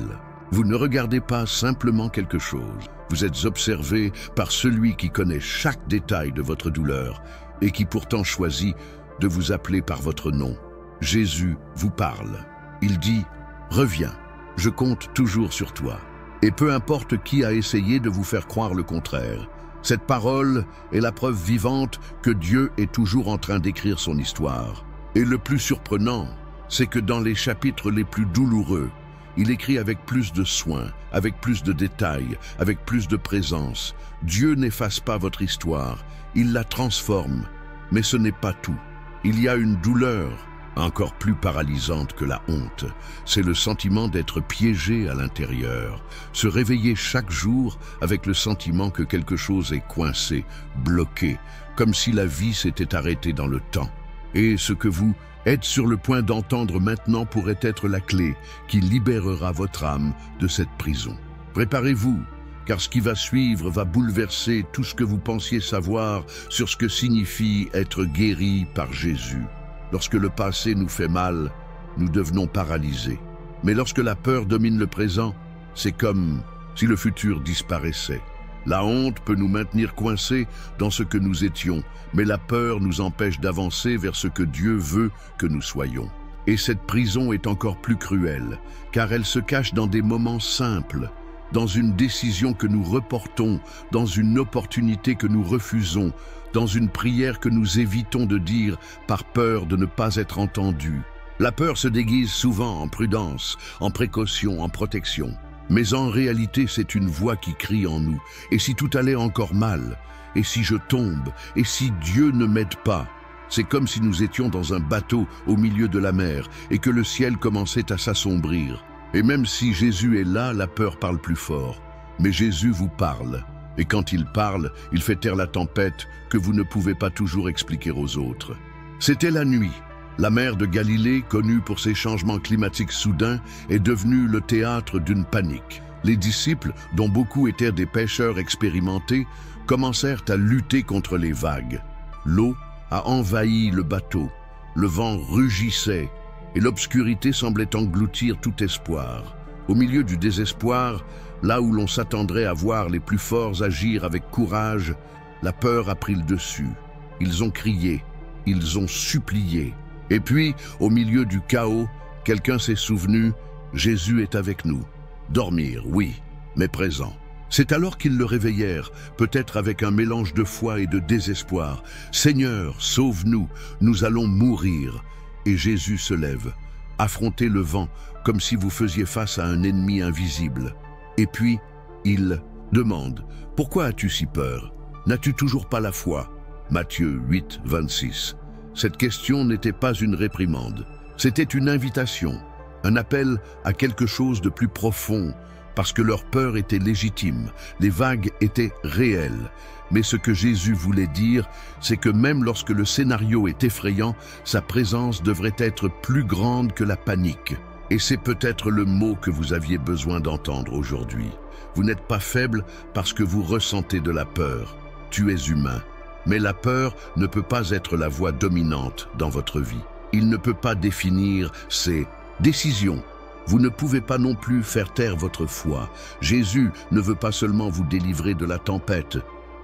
Vous ne regardez pas simplement quelque chose. Vous êtes observé par celui qui connaît chaque détail de votre douleur et qui pourtant choisit de vous appeler par votre nom. Jésus vous parle. Il dit « Reviens, je compte toujours sur toi ». Et peu importe qui a essayé de vous faire croire le contraire, cette parole est la preuve vivante que Dieu est toujours en train d'écrire son histoire. Et le plus surprenant, c'est que dans les chapitres les plus douloureux, il écrit avec plus de soin, avec plus de détails, avec plus de présence. Dieu n'efface pas votre histoire, il la transforme. Mais ce n'est pas tout. Il y a une douleur encore plus paralysante que la honte. C'est le sentiment d'être piégé à l'intérieur. Se réveiller chaque jour avec le sentiment que quelque chose est coincé, bloqué, comme si la vie s'était arrêtée dans le temps. Et ce que vous êtes sur le point d'entendre maintenant pourrait être la clé qui libérera votre âme de cette prison. Préparez-vous, car ce qui va suivre va bouleverser tout ce que vous pensiez savoir sur ce que signifie être guéri par Jésus. Lorsque le passé nous fait mal, nous devenons paralysés. Mais lorsque la peur domine le présent, c'est comme si le futur disparaissait. La honte peut nous maintenir coincés dans ce que nous étions, mais la peur nous empêche d'avancer vers ce que Dieu veut que nous soyons. Et cette prison est encore plus cruelle, car elle se cache dans des moments simples, dans une décision que nous reportons, dans une opportunité que nous refusons, dans une prière que nous évitons de dire par peur de ne pas être entendus. La peur se déguise souvent en prudence, en précaution, en protection. Mais en réalité, c'est une voix qui crie en nous. Et si tout allait encore mal? Et si je tombe? Et si Dieu ne m'aide pas? C'est comme si nous étions dans un bateau au milieu de la mer et que le ciel commençait à s'assombrir. Et même si Jésus est là, la peur parle plus fort. Mais Jésus vous parle. Et quand il parle, il fait taire la tempête que vous ne pouvez pas toujours expliquer aux autres. C'était la nuit. La mer de Galilée, connue pour ses changements climatiques soudains, est devenue le théâtre d'une panique. Les disciples, dont beaucoup étaient des pêcheurs expérimentés, commencèrent à lutter contre les vagues. L'eau a envahi le bateau, le vent rugissait et l'obscurité semblait engloutir tout espoir. Au milieu du désespoir, là où l'on s'attendrait à voir les plus forts agir avec courage, la peur a pris le dessus. Ils ont crié, ils ont supplié. Et puis, au milieu du chaos, quelqu'un s'est souvenu, Jésus est avec nous. Dormir, oui, mais présent. C'est alors qu'ils le réveillèrent, peut-être avec un mélange de foi et de désespoir. « Seigneur, sauve-nous, nous allons mourir !» Et Jésus se lève. Affrontez le vent, comme si vous faisiez face à un ennemi invisible. Et puis, il demande, « Pourquoi as-tu si peur? N'as-tu toujours pas la foi ?» Matthieu 8, 26. Cette question n'était pas une réprimande. C'était une invitation, un appel à quelque chose de plus profond, parce que leur peur était légitime, les vagues étaient réelles. Mais ce que Jésus voulait dire, c'est que même lorsque le scénario est effrayant, sa présence devrait être plus grande que la panique. Et c'est peut-être le mot que vous aviez besoin d'entendre aujourd'hui. Vous n'êtes pas faible parce que vous ressentez de la peur. Tu es humain. Mais la peur ne peut pas être la voix dominante dans votre vie. Il ne peut pas définir ses décisions. Vous ne pouvez pas non plus faire taire votre foi. Jésus ne veut pas seulement vous délivrer de la tempête,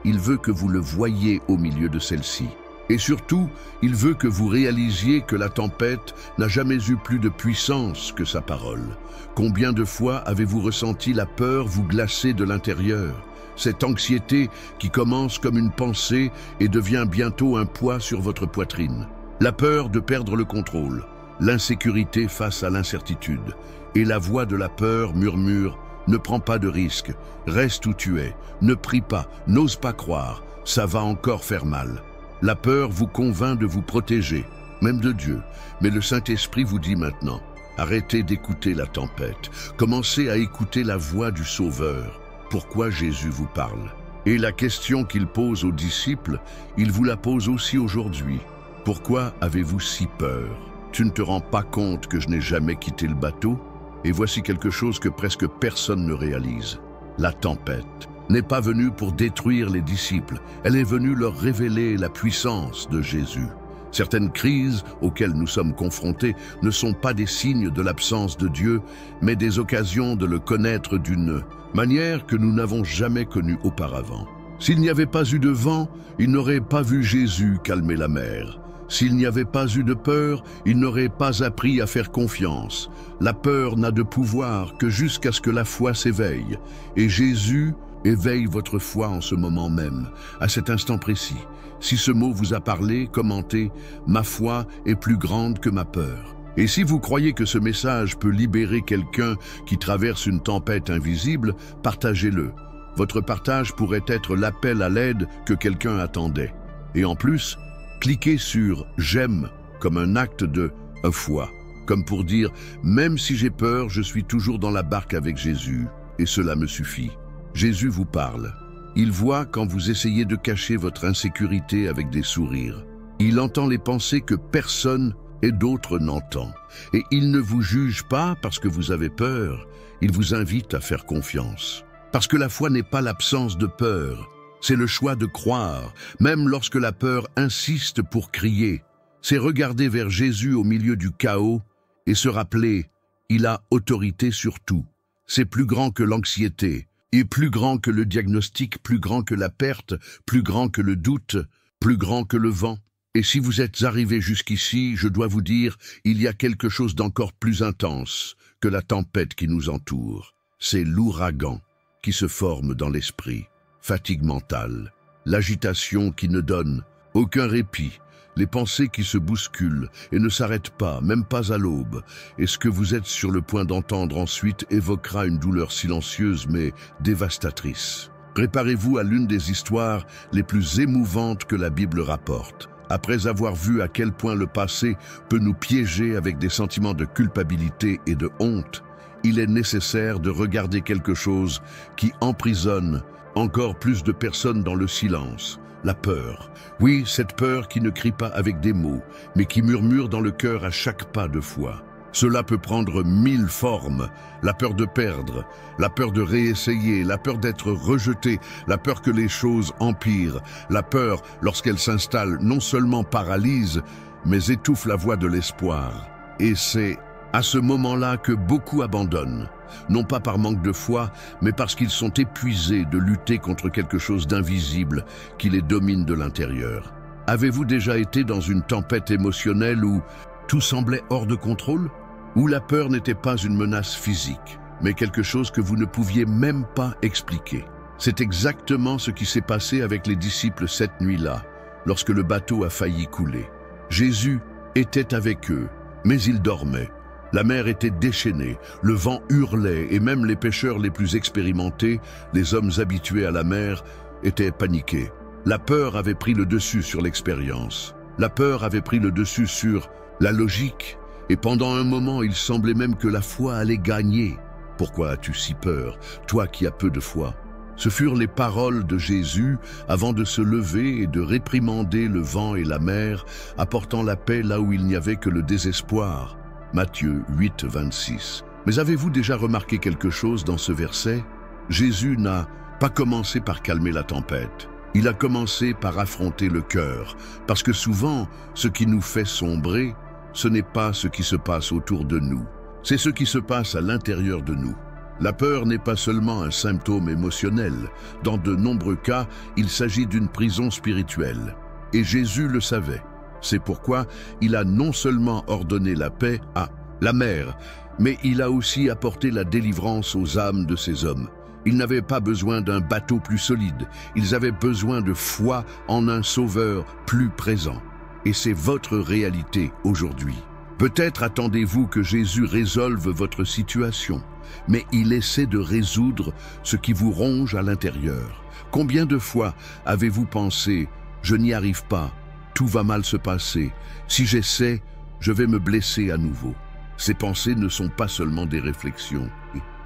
il veut que vous le voyiez au milieu de celle-ci. Et surtout, il veut que vous réalisiez que la tempête n'a jamais eu plus de puissance que sa parole. Combien de fois avez-vous ressenti la peur vous glacer de l'intérieur? Cette anxiété qui commence comme une pensée et devient bientôt un poids sur votre poitrine. La peur de perdre le contrôle. L'insécurité face à l'incertitude. Et la voix de la peur murmure « Ne prends pas de risques, reste où tu es, ne prie pas, n'ose pas croire, ça va encore faire mal. » La peur vous convainc de vous protéger, même de Dieu. Mais le Saint-Esprit vous dit maintenant « Arrêtez d'écouter la tempête, commencez à écouter la voix du Sauveur. » Pourquoi Jésus vous parle? Et la question qu'il pose aux disciples, il vous la pose aussi aujourd'hui. Pourquoi avez-vous si peur? Tu ne te rends pas compte que je n'ai jamais quitté le bateau? Et voici quelque chose que presque personne ne réalise. La tempête n'est pas venue pour détruire les disciples, elle est venue leur révéler la puissance de Jésus. Certaines crises auxquelles nous sommes confrontés ne sont pas des signes de l'absence de Dieu, mais des occasions de le connaître d'une manière que nous n'avons jamais connue auparavant. S'il n'y avait pas eu de vent, ils n'auraient pas vu Jésus calmer la mer. S'il n'y avait pas eu de peur, il n'aurait pas appris à faire confiance. La peur n'a de pouvoir que jusqu'à ce que la foi s'éveille. Et Jésus éveille votre foi en ce moment même, à cet instant précis. Si ce mot vous a parlé, commentez « Ma foi est plus grande que ma peur ». Et si vous croyez que ce message peut libérer quelqu'un qui traverse une tempête invisible, partagez-le. Votre partage pourrait être l'appel à l'aide que quelqu'un attendait. Et en plus, cliquez sur « J'aime » comme un acte de foi, comme pour dire « Même si j'ai peur, je suis toujours dans la barque avec Jésus, et cela me suffit. » Jésus vous parle. Il voit quand vous essayez de cacher votre insécurité avec des sourires. Il entend les pensées que personne et d'autres n'entend. Et il ne vous juge pas parce que vous avez peur, il vous invite à faire confiance. Parce que la foi n'est pas l'absence de peur, c'est le choix de croire, même lorsque la peur insiste pour crier. C'est regarder vers Jésus au milieu du chaos et se rappeler, il a autorité sur tout. C'est plus grand que l'anxiété, et plus grand que le diagnostic, plus grand que la perte, plus grand que le doute, plus grand que le vent. Et si vous êtes arrivé jusqu'ici, je dois vous dire, il y a quelque chose d'encore plus intense que la tempête qui nous entoure. C'est l'ouragan qui se forme dans l'esprit, fatigue mentale, l'agitation qui ne donne aucun répit, les pensées qui se bousculent et ne s'arrêtent pas, même pas à l'aube, et ce que vous êtes sur le point d'entendre ensuite évoquera une douleur silencieuse mais dévastatrice. Préparez-vous à l'une des histoires les plus émouvantes que la Bible rapporte. Après avoir vu à quel point le passé peut nous piéger avec des sentiments de culpabilité et de honte, il est nécessaire de regarder quelque chose qui emprisonne encore plus de personnes dans le silence. La peur. Oui, cette peur qui ne crie pas avec des mots, mais qui murmure dans le cœur à chaque pas de foi. Cela peut prendre 1000 formes. La peur de perdre, la peur de réessayer, la peur d'être rejeté, la peur que les choses empirent, la peur, lorsqu'elle s'installe, non seulement paralyse, mais étouffe la voix de l'espoir. Et c'est à ce moment-là que beaucoup abandonnent, non pas par manque de foi, mais parce qu'ils sont épuisés de lutter contre quelque chose d'invisible qui les domine de l'intérieur. Avez-vous déjà été dans une tempête émotionnelle où tout semblait hors de contrôle? Où la peur n'était pas une menace physique, mais quelque chose que vous ne pouviez même pas expliquer? C'est exactement ce qui s'est passé avec les disciples cette nuit-là, lorsque le bateau a failli couler. Jésus était avec eux, mais ils dormaient. La mer était déchaînée, le vent hurlait et même les pêcheurs les plus expérimentés, les hommes habitués à la mer, étaient paniqués. La peur avait pris le dessus sur l'expérience. La peur avait pris le dessus sur la logique et pendant un moment, il semblait même que la foi allait gagner. Pourquoi as-tu si peur, toi qui as peu de foi? Ce furent les paroles de Jésus avant de se lever et de réprimander le vent et la mer, apportant la paix là où il n'y avait que le désespoir. Matthieu 8, 26. Mais avez-vous déjà remarqué quelque chose dans ce verset? Jésus n'a pas commencé par calmer la tempête. Il a commencé par affronter le cœur, parce que souvent, ce qui nous fait sombrer, ce n'est pas ce qui se passe autour de nous, c'est ce qui se passe à l'intérieur de nous. La peur n'est pas seulement un symptôme émotionnel. Dans de nombreux cas, il s'agit d'une prison spirituelle. Et Jésus le savait. C'est pourquoi il a non seulement ordonné la paix à la mer, mais il a aussi apporté la délivrance aux âmes de ces hommes. Ils n'avaient pas besoin d'un bateau plus solide, ils avaient besoin de foi en un sauveur plus présent. Et c'est votre réalité aujourd'hui. Peut-être attendez-vous que Jésus résolve votre situation, mais il essaie de résoudre ce qui vous ronge à l'intérieur. Combien de fois avez-vous pensé « je n'y arrive pas », tout va mal se passer. Si j'essaie, je vais me blesser à nouveau. Ces pensées ne sont pas seulement des réflexions.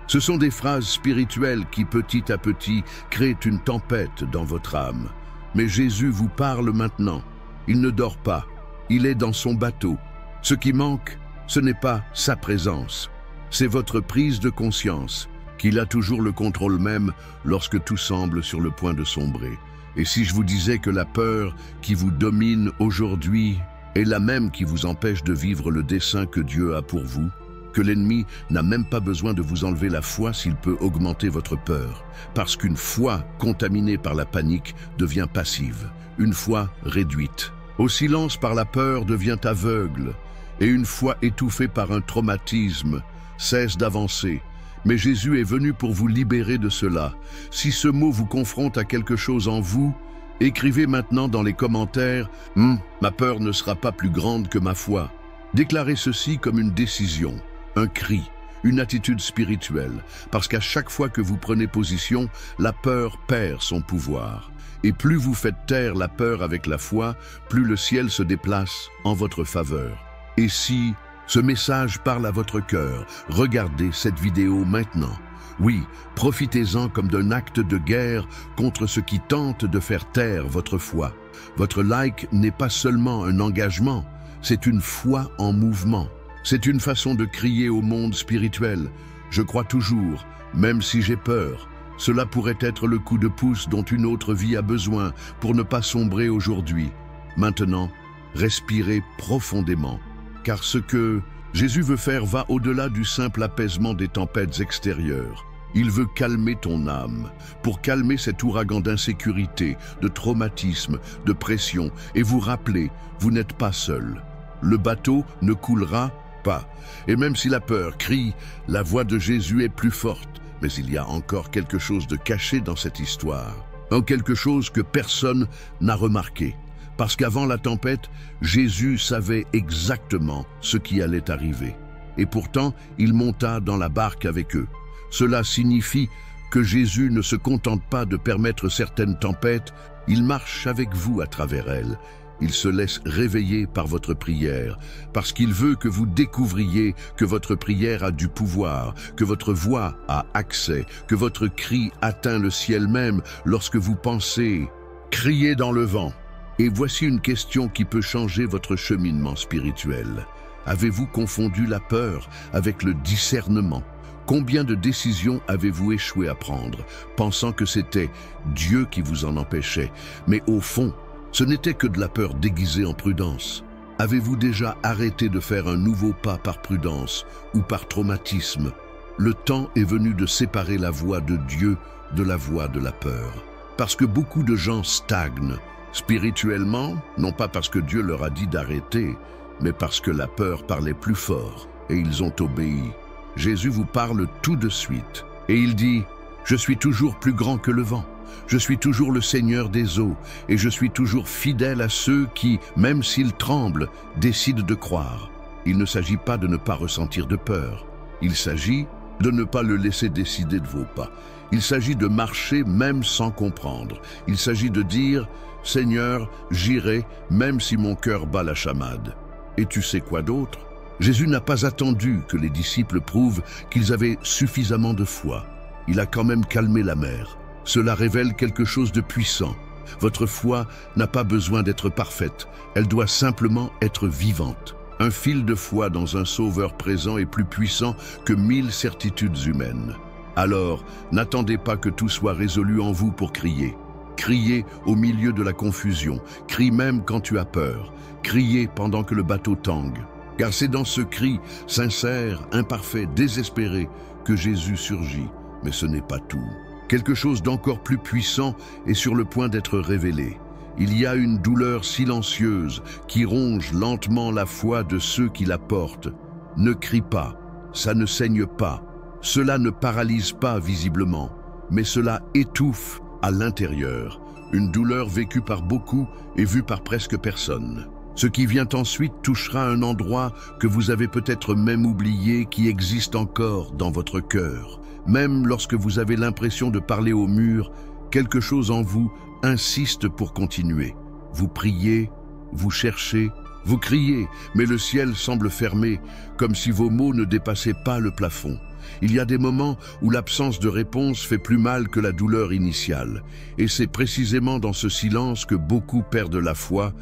Ce sont des phrases spirituelles qui, petit à petit, créent une tempête dans votre âme. Mais Jésus vous parle maintenant. Il ne dort pas. Il est dans son bateau. Ce qui manque, ce n'est pas sa présence. C'est votre prise de conscience qu'il a toujours le contrôle même lorsque tout semble sur le point de sombrer. Et si je vous disais que la peur qui vous domine aujourd'hui est la même qui vous empêche de vivre le dessein que Dieu a pour vous, que l'ennemi n'a même pas besoin de vous enlever la foi s'il peut augmenter votre peur, parce qu'une foi contaminée par la panique devient passive, une foi réduite. Au silence par la peur devient aveugle, et une foi étouffée par un traumatisme cesse d'avancer. Mais Jésus est venu pour vous libérer de cela. Si ce mot vous confronte à quelque chose en vous, écrivez maintenant dans les commentaires « Ma peur ne sera pas plus grande que ma foi ». Déclarez ceci comme une décision, un cri, une attitude spirituelle, parce qu'à chaque fois que vous prenez position, la peur perd son pouvoir. Et plus vous faites taire la peur avec la foi, plus le ciel se déplace en votre faveur. Et si ce message parle à votre cœur, regardez cette vidéo maintenant. Oui, profitez-en comme d'un acte de guerre contre ce qui tente de faire taire votre foi. Votre like n'est pas seulement un engagement, c'est une foi en mouvement. C'est une façon de crier au monde spirituel. Je crois toujours, même si j'ai peur. Cela pourrait être le coup de pouce dont une autre vie a besoin pour ne pas sombrer aujourd'hui. Maintenant, respirez profondément, car ce que Jésus veut faire va au-delà du simple apaisement des tempêtes extérieures. Il veut calmer ton âme, pour calmer cet ouragan d'insécurité, de traumatisme, de pression, et vous rappeler, vous n'êtes pas seul. Le bateau ne coulera pas. Et même si la peur crie, la voix de Jésus est plus forte. Mais il y a encore quelque chose de caché dans cette histoire. Quelque chose que personne n'a remarqué. Parce qu'avant la tempête, Jésus savait exactement ce qui allait arriver. Et pourtant, il monta dans la barque avec eux. Cela signifie que Jésus ne se contente pas de permettre certaines tempêtes, il marche avec vous à travers elles. Il se laisse réveiller par votre prière, parce qu'il veut que vous découvriez que votre prière a du pouvoir, que votre voix a accès, que votre cri atteint le ciel même lorsque vous pensez crier dans le vent. Et voici une question qui peut changer votre cheminement spirituel. Avez-vous confondu la peur avec le discernement? Combien de décisions avez-vous échoué à prendre, pensant que c'était Dieu qui vous en empêchait, mais au fond, ce n'était que de la peur déguisée en prudence? Avez-vous déjà arrêté de faire un nouveau pas par prudence ou par traumatisme? Le temps est venu de séparer la voix de Dieu de la voix de la peur. Parce que beaucoup de gens stagnent spirituellement, non pas parce que Dieu leur a dit d'arrêter, mais parce que la peur parlait plus fort et ils ont obéi. Jésus vous parle tout de suite et il dit « Je suis toujours plus grand que le vent. Je suis toujours le Seigneur des eaux et je suis toujours fidèle à ceux qui, même s'ils tremblent, décident de croire. » Il ne s'agit pas de ne pas ressentir de peur. Il s'agit de ne pas le laisser décider de vos pas. Il s'agit de marcher même sans comprendre. Il s'agit de dire « Seigneur, j'irai même si mon cœur bat la chamade. » Et tu sais quoi d'autre? Jésus n'a pas attendu que les disciples prouvent qu'ils avaient suffisamment de foi. Il a quand même calmé la mer. Cela révèle quelque chose de puissant. Votre foi n'a pas besoin d'être parfaite, elle doit simplement être vivante. Un fil de foi dans un sauveur présent est plus puissant que 1000 certitudes humaines. Alors, n'attendez pas que tout soit résolu en vous pour crier. Criez au milieu de la confusion, crie même quand tu as peur, criez pendant que le bateau tangue. Car c'est dans ce cri, sincère, imparfait, désespéré, que Jésus surgit. Mais ce n'est pas tout. Quelque chose d'encore plus puissant est sur le point d'être révélé. Il y a une douleur silencieuse qui ronge lentement la foi de ceux qui la portent. Ne crie pas, ça ne saigne pas, cela ne paralyse pas visiblement, mais cela étouffe à l'intérieur. Une douleur vécue par beaucoup et vue par presque personne. Ce qui vient ensuite touchera un endroit que vous avez peut-être même oublié qui existe encore dans votre cœur. Même lorsque vous avez l'impression de parler au mur, quelque chose en vous insiste pour continuer. Vous priez, vous cherchez, vous criez, mais le ciel semble fermé, comme si vos mots ne dépassaient pas le plafond. Il y a des moments où l'absence de réponse fait plus mal que la douleur initiale. Et c'est précisément dans ce silence que beaucoup perdent la foi,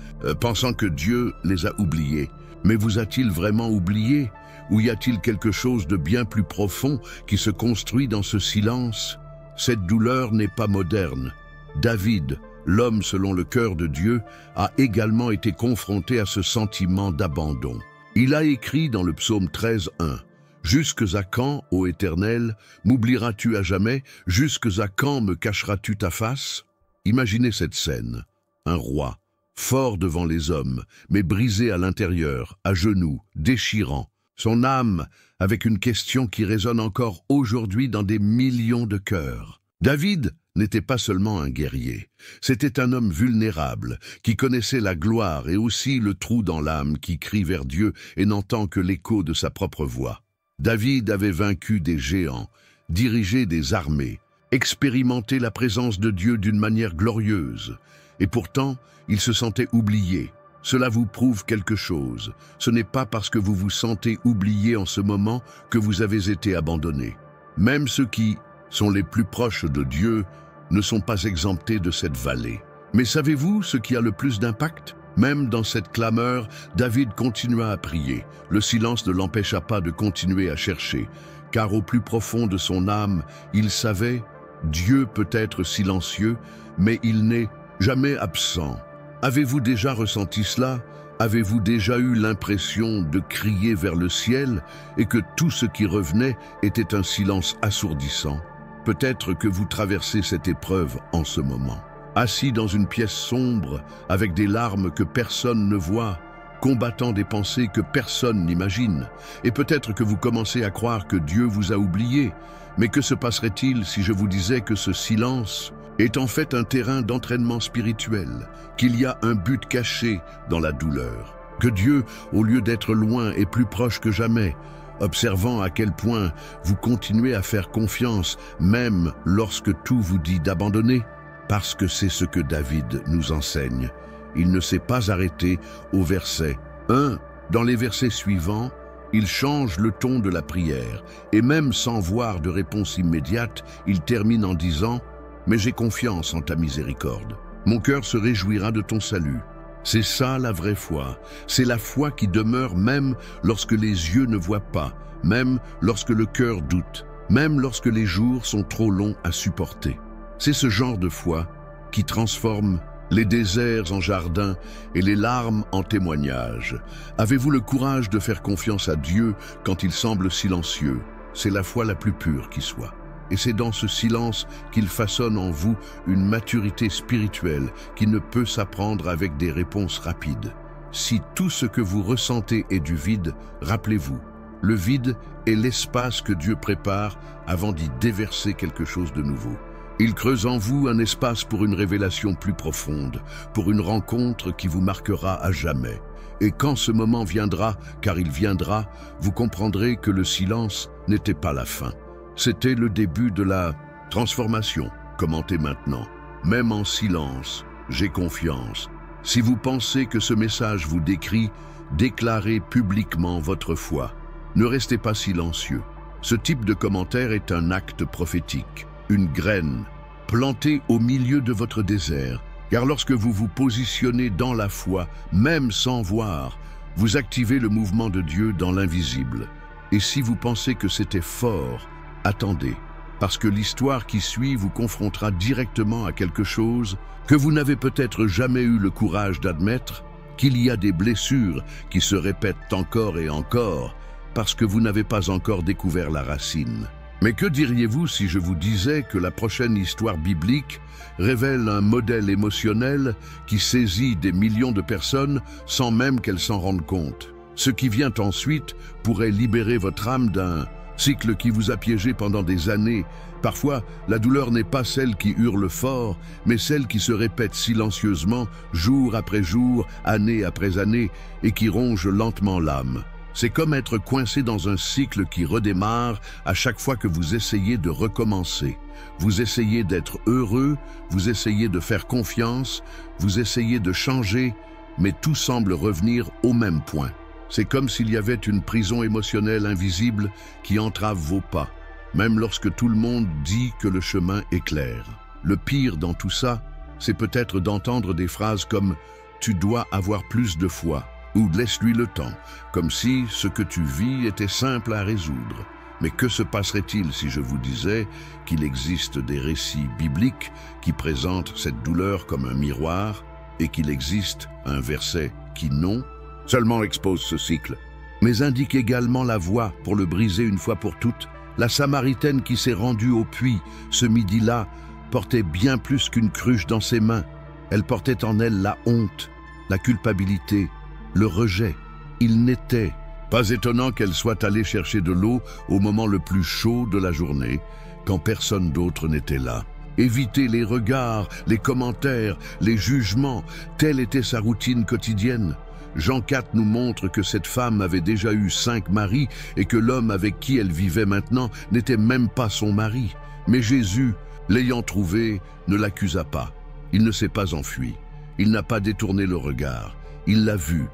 pensant que Dieu les a oubliés. Mais vous a-t-il vraiment oubliés? Ou y a-t-il quelque chose de bien plus profond qui se construit dans ce silence? Cette douleur n'est pas moderne. David, l'homme selon le cœur de Dieu, a également été confronté à ce sentiment d'abandon. Il a écrit dans le psaume 13:1 « Jusques à quand, ô Éternel, m'oublieras-tu à jamais? Jusques à quand me cacheras-tu ta face ?» Imaginez cette scène. Un roi, fort devant les hommes, mais brisé à l'intérieur, à genoux, déchirant. Son âme avec une question qui résonne encore aujourd'hui dans des millions de cœurs. David n'était pas seulement un guerrier, c'était un homme vulnérable, qui connaissait la gloire et aussi le trou dans l'âme qui crie vers Dieu et n'entend que l'écho de sa propre voix. David avait vaincu des géants, dirigé des armées, expérimenté la présence de Dieu d'une manière glorieuse, et pourtant, il se sentait oublié. Cela vous prouve quelque chose. Ce n'est pas parce que vous vous sentez oublié en ce moment que vous avez été abandonné. Même ceux qui sont les plus proches de Dieu ne sont pas exemptés de cette vallée. Mais savez-vous ce qui a le plus d'impact? Même dans cette clameur, David continua à prier. Le silence ne l'empêcha pas de continuer à chercher, car au plus profond de son âme, il savait, Dieu peut être silencieux, mais il n'est jamais absent. Avez-vous déjà ressenti cela? Avez-vous déjà eu l'impression de crier vers le ciel et que tout ce qui revenait était un silence assourdissant? Peut-être que vous traversez cette épreuve en ce moment. Assis dans une pièce sombre, avec des larmes que personne ne voit, combattant des pensées que personne n'imagine. Et peut-être que vous commencez à croire que Dieu vous a oublié. Mais que se passerait-il si je vous disais que ce silence est en fait un terrain d'entraînement spirituel, qu'il y a un but caché dans la douleur, que Dieu, au lieu d'être loin, est plus proche que jamais, observant à quel point vous continuez à faire confiance, même lorsque tout vous dit d'abandonner, parce que c'est ce que David nous enseigne. Il ne s'est pas arrêté au verset 1. Dans les versets suivants, il change le ton de la prière, et même sans voir de réponse immédiate, il termine en disant « Mais j'ai confiance en ta miséricorde. Mon cœur se réjouira de ton salut. » C'est ça la vraie foi. C'est la foi qui demeure même lorsque les yeux ne voient pas, même lorsque le cœur doute, même lorsque les jours sont trop longs à supporter. C'est ce genre de foi qui transforme les déserts en jardins et les larmes en témoignages. Avez-vous le courage de faire confiance à Dieu quand il semble silencieux? C'est la foi la plus pure qui soit. Et c'est dans ce silence qu'il façonne en vous une maturité spirituelle qui ne peut s'apprendre avec des réponses rapides. Si tout ce que vous ressentez est du vide, rappelez-vous, le vide est l'espace que Dieu prépare avant d'y déverser quelque chose de nouveau. Il creuse en vous un espace pour une révélation plus profonde, pour une rencontre qui vous marquera à jamais. Et quand ce moment viendra, car il viendra, vous comprendrez que le silence n'était pas la fin. C'était le début de la transformation. Commentez maintenant. Même en silence, j'ai confiance. Si vous pensez que ce message vous décrit, déclarez publiquement votre foi. Ne restez pas silencieux. Ce type de commentaire est un acte prophétique. Une graine plantée au milieu de votre désert, car lorsque vous vous positionnez dans la foi, même sans voir, vous activez le mouvement de Dieu dans l'invisible. Et si vous pensez que c'était fort, attendez, parce que l'histoire qui suit vous confrontera directement à quelque chose que vous n'avez peut-être jamais eu le courage d'admettre, qu'il y a des blessures qui se répètent encore et encore, parce que vous n'avez pas encore découvert la racine. Mais que diriez-vous si je vous disais que la prochaine histoire biblique révèle un modèle émotionnel qui saisit des millions de personnes sans même qu'elles s'en rendent compte? Ce qui vient ensuite pourrait libérer votre âme d'un cycle qui vous a piégé pendant des années. Parfois, la douleur n'est pas celle qui hurle fort, mais celle qui se répète silencieusement, jour après jour, année après année, et qui ronge lentement l'âme. C'est comme être coincé dans un cycle qui redémarre à chaque fois que vous essayez de recommencer. Vous essayez d'être heureux, vous essayez de faire confiance, vous essayez de changer, mais tout semble revenir au même point. C'est comme s'il y avait une prison émotionnelle invisible qui entrave vos pas, même lorsque tout le monde dit que le chemin est clair. Le pire dans tout ça, c'est peut-être d'entendre des phrases comme « tu dois avoir plus de foi » ou « laisse-lui le temps », comme si ce que tu vis était simple à résoudre. Mais que se passerait-il si je vous disais qu'il existe des récits bibliques qui présentent cette douleur comme un miroir et qu'il existe un verset qui non seulement expose ce cycle, mais indique également la voie pour le briser une fois pour toutes? La Samaritaine qui s'est rendue au puits ce midi-là portait bien plus qu'une cruche dans ses mains. Elle portait en elle la honte, la culpabilité, le rejet. Il n'était pas étonnant qu'elle soit allée chercher de l'eau au moment le plus chaud de la journée, quand personne d'autre n'était là. Éviter les regards, les commentaires, les jugements, telle était sa routine quotidienne. Jean 4 nous montre que cette femme avait déjà eu 5 maris et que l'homme avec qui elle vivait maintenant n'était même pas son mari. Mais Jésus, l'ayant trouvé, ne l'accusa pas. Il ne s'est pas enfui. Il n'a pas détourné le regard. Il l'a vu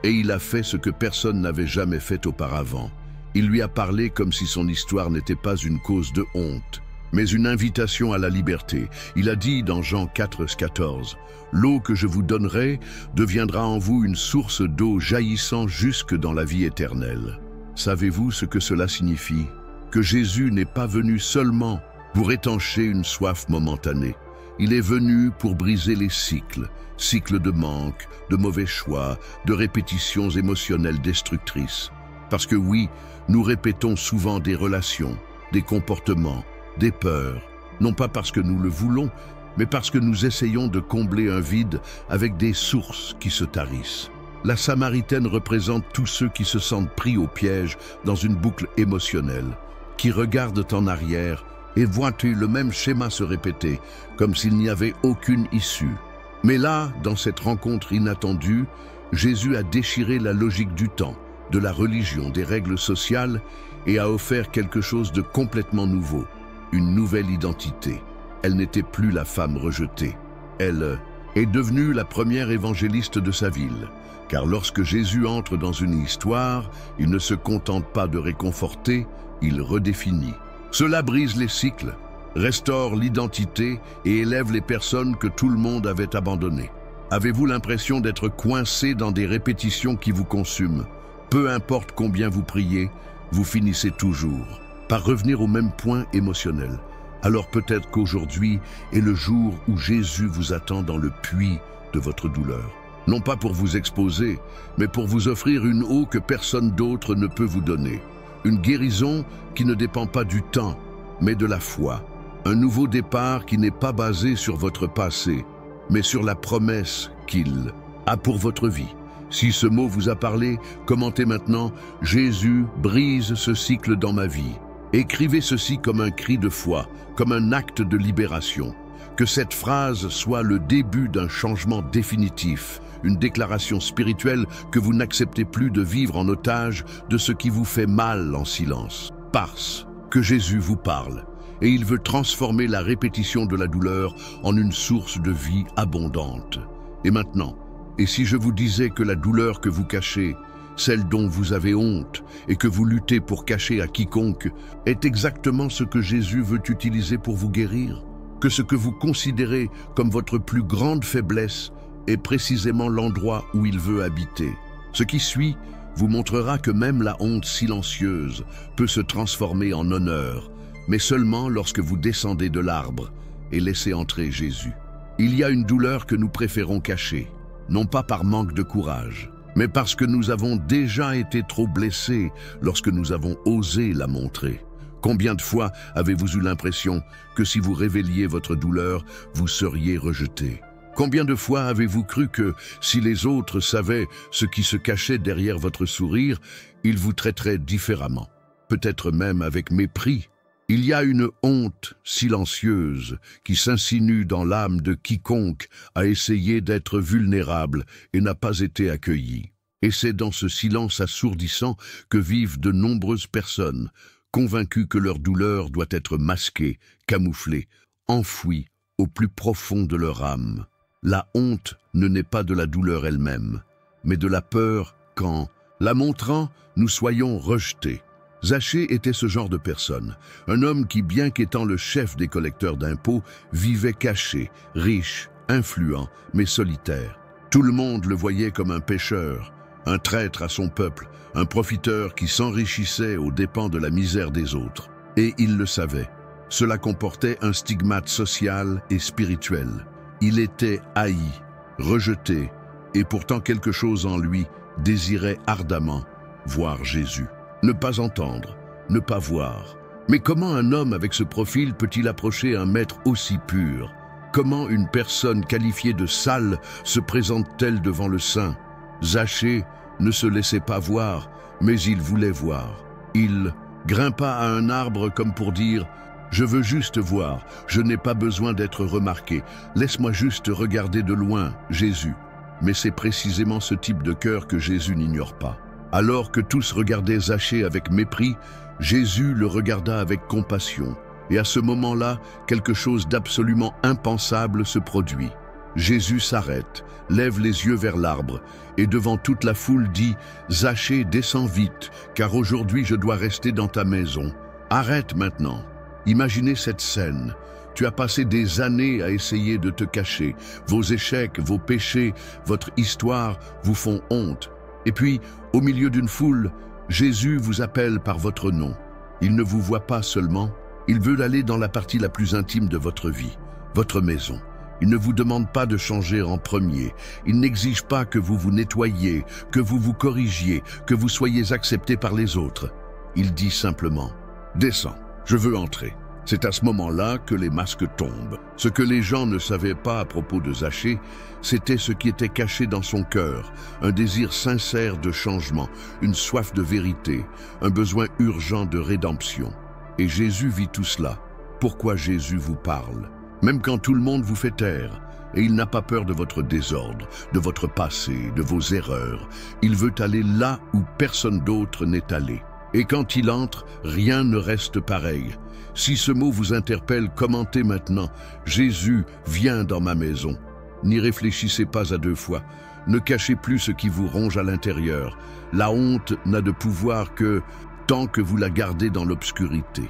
et il a fait ce que personne n'avait jamais fait auparavant. Il lui a parlé comme si son histoire n'était pas une cause de honte, mais une invitation à la liberté. Il a dit dans Jean 4,14 « L'eau que je vous donnerai deviendra en vous une source d'eau jaillissant jusque dans la vie éternelle. » Savez-vous ce que cela signifie? Que Jésus n'est pas venu seulement pour étancher une soif momentanée. Il est venu pour briser les cycles de manque, de mauvais choix, de répétitions émotionnelles destructrices. Parce que oui, nous répétons souvent des relations, des comportements, des peurs, non pas parce que nous le voulons, mais parce que nous essayons de combler un vide avec des sources qui se tarissent. La Samaritaine représente tous ceux qui se sentent pris au piège dans une boucle émotionnelle, qui regardent en arrière Et vois-tu le même schéma se répéter, comme s'il n'y avait aucune issue. Mais là, dans cette rencontre inattendue, Jésus a déchiré la logique du temps, de la religion, des règles sociales, et a offert quelque chose de complètement nouveau, une nouvelle identité. Elle n'était plus la femme rejetée. Elle est devenue la première évangéliste de sa ville. Car lorsque Jésus entre dans une histoire, il ne se contente pas de réconforter, il redéfinit. Cela brise les cycles, restaure l'identité et élève les personnes que tout le monde avait abandonnées. Avez-vous l'impression d'être coincé dans des répétitions qui vous consument? Peu importe combien vous priez, vous finissez toujours par revenir au même point émotionnel. Alors peut-être qu'aujourd'hui est le jour où Jésus vous attend dans le puits de votre douleur. Non pas pour vous exposer, mais pour vous offrir une eau que personne d'autre ne peut vous donner. Une guérison qui ne dépend pas du temps, mais de la foi. Un nouveau départ qui n'est pas basé sur votre passé, mais sur la promesse qu'il a pour votre vie. Si ce mot vous a parlé, commentez maintenant « Jésus brise ce cycle dans ma vie ». Écrivez ceci comme un cri de foi, comme un acte de libération. Que cette phrase soit le début d'un changement définitif, une déclaration spirituelle que vous n'acceptez plus de vivre en otage de ce qui vous fait mal en silence. Parce que Jésus vous parle, et il veut transformer la répétition de la douleur en une source de vie abondante. Et maintenant, et si je vous disais que la douleur que vous cachez, celle dont vous avez honte et que vous luttez pour cacher à quiconque, est exactement ce que Jésus veut utiliser pour vous guérir? Que ce que vous considérez comme votre plus grande faiblesse est précisément l'endroit où il veut habiter. Ce qui suit vous montrera que même la honte silencieuse peut se transformer en honneur, mais seulement lorsque vous descendez de l'arbre et laissez entrer Jésus. Il y a une douleur que nous préférons cacher, non pas par manque de courage, mais parce que nous avons déjà été trop blessés lorsque nous avons osé la montrer. Combien de fois avez-vous eu l'impression que si vous révéliez votre douleur, vous seriez rejeté? Combien de fois avez-vous cru que si les autres savaient ce qui se cachait derrière votre sourire, ils vous traiteraient différemment, peut-être même avec mépris? Il y a une honte silencieuse qui s'insinue dans l'âme de quiconque a essayé d'être vulnérable et n'a pas été accueilli. Et c'est dans ce silence assourdissant que vivent de nombreuses personnes, convaincus que leur douleur doit être masquée, camouflée, enfouie au plus profond de leur âme. La honte ne naît pas de la douleur elle-même, mais de la peur qu'en la montrant, nous soyons rejetés. Zachée était ce genre de personne, un homme qui, bien qu'étant le chef des collecteurs d'impôts, vivait caché, riche, influent, mais solitaire. Tout le monde le voyait comme un pécheur, un traître à son peuple, un profiteur qui s'enrichissait aux dépens de la misère des autres. Et il le savait. Cela comportait un stigmate social et spirituel. Il était haï, rejeté, et pourtant quelque chose en lui désirait ardemment voir Jésus. Ne pas entendre, ne pas voir. Mais comment un homme avec ce profil peut-il approcher un maître aussi pur? Comment une personne qualifiée de sale se présente-t-elle devant le saint? Zachée ne se laissait pas voir, mais il voulait voir. Il grimpa à un arbre comme pour dire « Je veux juste voir, je n'ai pas besoin d'être remarqué. Laisse-moi juste regarder de loin, Jésus. » Mais c'est précisément ce type de cœur que Jésus n'ignore pas. Alors que tous regardaient Zachée avec mépris, Jésus le regarda avec compassion. Et à ce moment-là, quelque chose d'absolument impensable se produit. Jésus s'arrête, lève les yeux vers l'arbre, et devant toute la foule dit « Zachée, descends vite, car aujourd'hui je dois rester dans ta maison. Arrête maintenant. » Imaginez cette scène. Tu as passé des années à essayer de te cacher. Vos échecs, vos péchés, votre histoire vous font honte. Et puis, au milieu d'une foule, Jésus vous appelle par votre nom. Il ne vous voit pas seulement, il veut aller dans la partie la plus intime de votre vie, votre maison. Il ne vous demande pas de changer en premier. Il n'exige pas que vous vous nettoyiez, que vous vous corrigiez, que vous soyez accepté par les autres. Il dit simplement « Descends, je veux entrer ». C'est à ce moment-là que les masques tombent. Ce que les gens ne savaient pas à propos de Zachée, c'était ce qui était caché dans son cœur, un désir sincère de changement, une soif de vérité, un besoin urgent de rédemption. Et Jésus vit tout cela. pourquoi Jésus vous parle. Même quand tout le monde vous fait taire, et il n'a pas peur de votre désordre, de votre passé, de vos erreurs. Il veut aller là où personne d'autre n'est allé. Et quand il entre, rien ne reste pareil. Si ce mot vous interpelle, commentez maintenant « Jésus vient dans ma maison ». N'y réfléchissez pas à deux fois. Ne cachez plus ce qui vous ronge à l'intérieur. La honte n'a de pouvoir que tant que vous la gardez dans l'obscurité.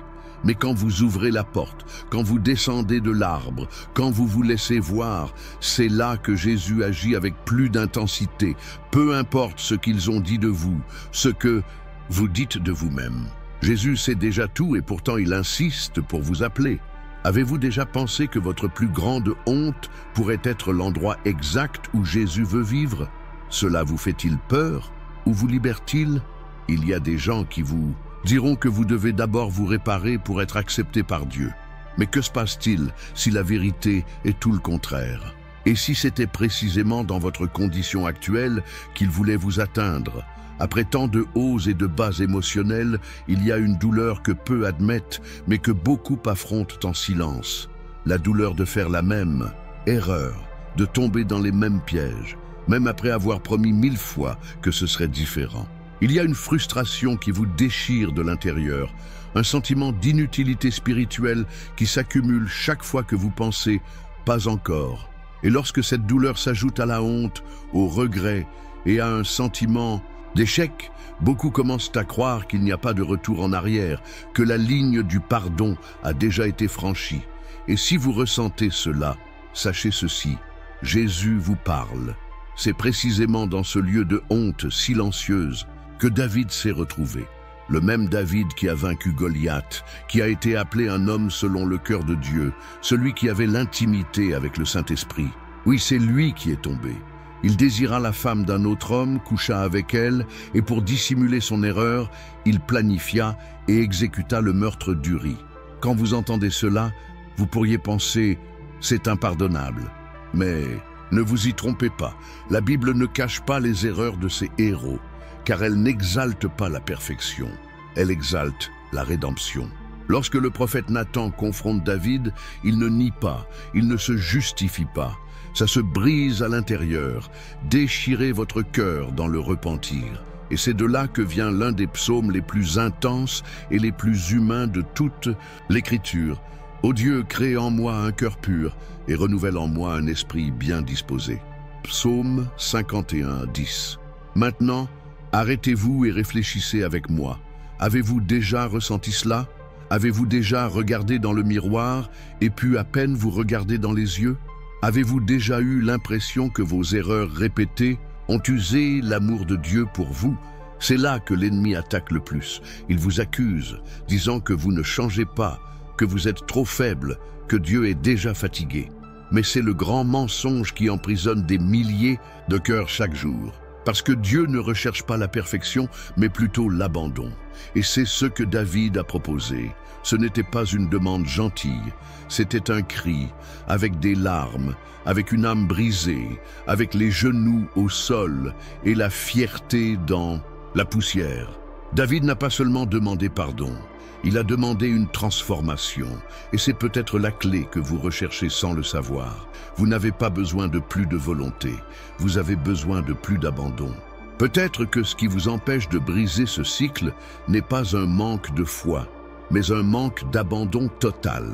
Mais quand vous ouvrez la porte, quand vous descendez de l'arbre, quand vous vous laissez voir, c'est là que Jésus agit avec plus d'intensité. Peu importe ce qu'ils ont dit de vous, ce que vous dites de vous-même. Jésus sait déjà tout et pourtant il insiste pour vous appeler. Avez-vous déjà pensé que votre plus grande honte pourrait être l'endroit exact où Jésus veut vivre? Cela vous fait-il peur ou vous libère-t-il? Il y a des gens qui vous diront que vous devez d'abord vous réparer pour être accepté par Dieu. Mais que se passe-t-il si la vérité est tout le contraire? Et si c'était précisément dans votre condition actuelle qu'il voulait vous atteindre? Après tant de hauts et de bas émotionnels, il y a une douleur que peu admettent, mais que beaucoup affrontent en silence. La douleur de faire la même erreur, de tomber dans les mêmes pièges, même après avoir promis 1000 fois que ce serait différent. Il y a une frustration qui vous déchire de l'intérieur, un sentiment d'inutilité spirituelle qui s'accumule chaque fois que vous pensez « pas encore ». Et lorsque cette douleur s'ajoute à la honte, au regret et à un sentiment d'échec, beaucoup commencent à croire qu'il n'y a pas de retour en arrière, que la ligne du pardon a déjà été franchie. Et si vous ressentez cela, sachez ceci, Jésus vous parle. C'est précisément dans ce lieu de honte silencieuse que David s'est retrouvé. Le même David qui a vaincu Goliath, qui a été appelé un homme selon le cœur de Dieu, celui qui avait l'intimité avec le Saint-Esprit. Oui, c'est lui qui est tombé. Il désira la femme d'un autre homme, coucha avec elle, et pour dissimuler son erreur, il planifia et exécuta le meurtre d'Uri. Quand vous entendez cela, vous pourriez penser « c'est impardonnable ». Mais ne vous y trompez pas, la Bible ne cache pas les erreurs de ses héros, car elle n'exalte pas la perfection, elle exalte la rédemption. Lorsque le prophète Nathan confronte David, il ne nie pas, il ne se justifie pas. Ça se brise à l'intérieur. Déchirez votre cœur dans le repentir. Et c'est de là que vient l'un des psaumes les plus intenses et les plus humains de toute l'Écriture. Ô Dieu, crée en moi un cœur pur et renouvelle en moi un esprit bien disposé. Psaume 51, 10. Maintenant, arrêtez-vous et réfléchissez avec moi. Avez-vous déjà ressenti cela? Avez-vous déjà regardé dans le miroir et pu à peine vous regarder dans les yeux? Avez-vous déjà eu l'impression que vos erreurs répétées ont usé l'amour de Dieu pour vous? C'est là que l'ennemi attaque le plus. Il vous accuse, disant que vous ne changez pas, que vous êtes trop faible, que Dieu est déjà fatigué. Mais c'est le grand mensonge qui emprisonne des milliers de cœurs chaque jour. Parce que Dieu ne recherche pas la perfection, mais plutôt l'abandon. Et c'est ce que David a proposé. Ce n'était pas une demande gentille, c'était un cri, avec des larmes, avec une âme brisée, avec les genoux au sol et la fierté dans la poussière. David n'a pas seulement demandé pardon, il a demandé une transformation. Et c'est peut-être la clé que vous recherchez sans le savoir. Vous n'avez pas besoin de plus de volonté, vous avez besoin de plus d'abandon. Peut-être que ce qui vous empêche de briser ce cycle n'est pas un manque de foi, mais un manque d'abandon total.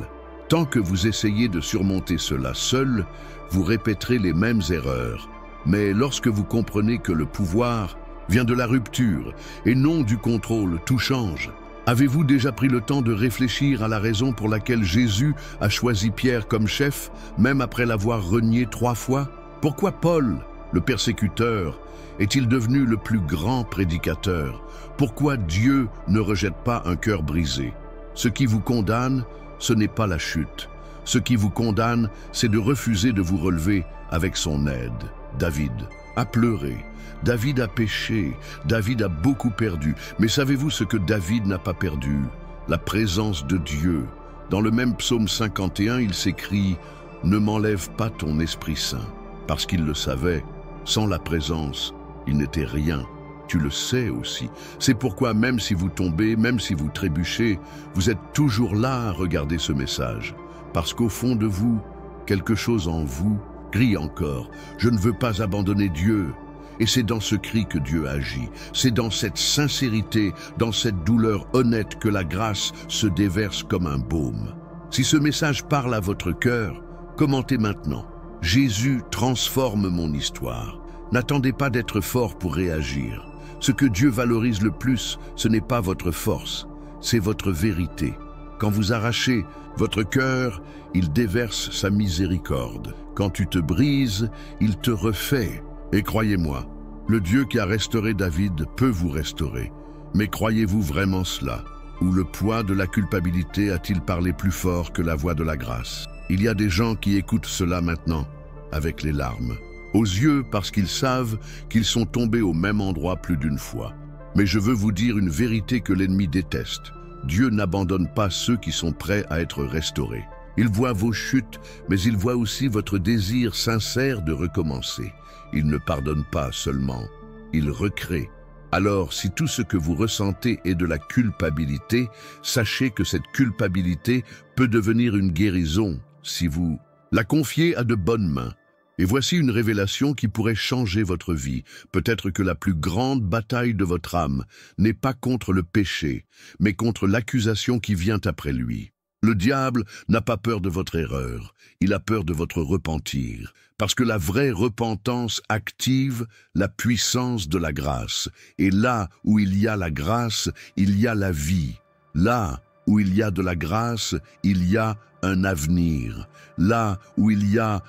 Tant que vous essayez de surmonter cela seul, vous répéterez les mêmes erreurs. Mais lorsque vous comprenez que le pouvoir vient de la rupture et non du contrôle, tout change. Avez-vous déjà pris le temps de réfléchir à la raison pour laquelle Jésus a choisi Pierre comme chef, même après l'avoir renié 3 fois? Pourquoi Paul, le persécuteur, est-il devenu le plus grand prédicateur? Pourquoi Dieu ne rejette pas un cœur brisé? Ce qui vous condamne, ce n'est pas la chute. Ce qui vous condamne, c'est de refuser de vous relever avec son aide. David a pleuré, David a péché, David a beaucoup perdu. Mais savez-vous ce que David n'a pas perdu? La présence de Dieu. Dans le même psaume 51, il s'écrit « Ne m'enlève pas ton Esprit Saint ». Parce qu'il le savait, sans la présence, il n'était rien. Tu le sais aussi. C'est pourquoi même si vous tombez, même si vous trébuchez, vous êtes toujours là à regarder ce message. Parce qu'au fond de vous, quelque chose en vous crie encore « Je ne veux pas abandonner Dieu ». Et c'est dans ce cri que Dieu agit. C'est dans cette sincérité, dans cette douleur honnête que la grâce se déverse comme un baume. Si ce message parle à votre cœur, commentez maintenant. Jésus transforme mon histoire. N'attendez pas d'être fort pour réagir. Ce que Dieu valorise le plus, ce n'est pas votre force, c'est votre vérité. Quand vous arrachez votre cœur, il déverse sa miséricorde. Quand tu te brises, il te refait. Et croyez-moi, le Dieu qui a restauré David peut vous restaurer. Mais croyez-vous vraiment cela? Ou le poids de la culpabilité a-t-il parlé plus fort que la voix de la grâce? Il y a des gens qui écoutent cela maintenant, avec les larmes. Aux yeux parce qu'ils savent qu'ils sont tombés au même endroit plus d'une fois. Mais je veux vous dire une vérité que l'ennemi déteste. Dieu n'abandonne pas ceux qui sont prêts à être restaurés. Il voit vos chutes, mais il voit aussi votre désir sincère de recommencer. Il ne pardonne pas seulement, il recrée. Alors, si tout ce que vous ressentez est de la culpabilité, sachez que cette culpabilité peut devenir une guérison si vous la confiez à de bonnes mains. Et voici une révélation qui pourrait changer votre vie. Peut-être que la plus grande bataille de votre âme n'est pas contre le péché, mais contre l'accusation qui vient après lui. Le diable n'a pas peur de votre erreur, il a peur de votre repentir, parce que la vraie repentance active la puissance de la grâce. Et là où il y a la grâce, il y a la vie. Là où il y a de la grâce, il y a un avenir. Là où il y a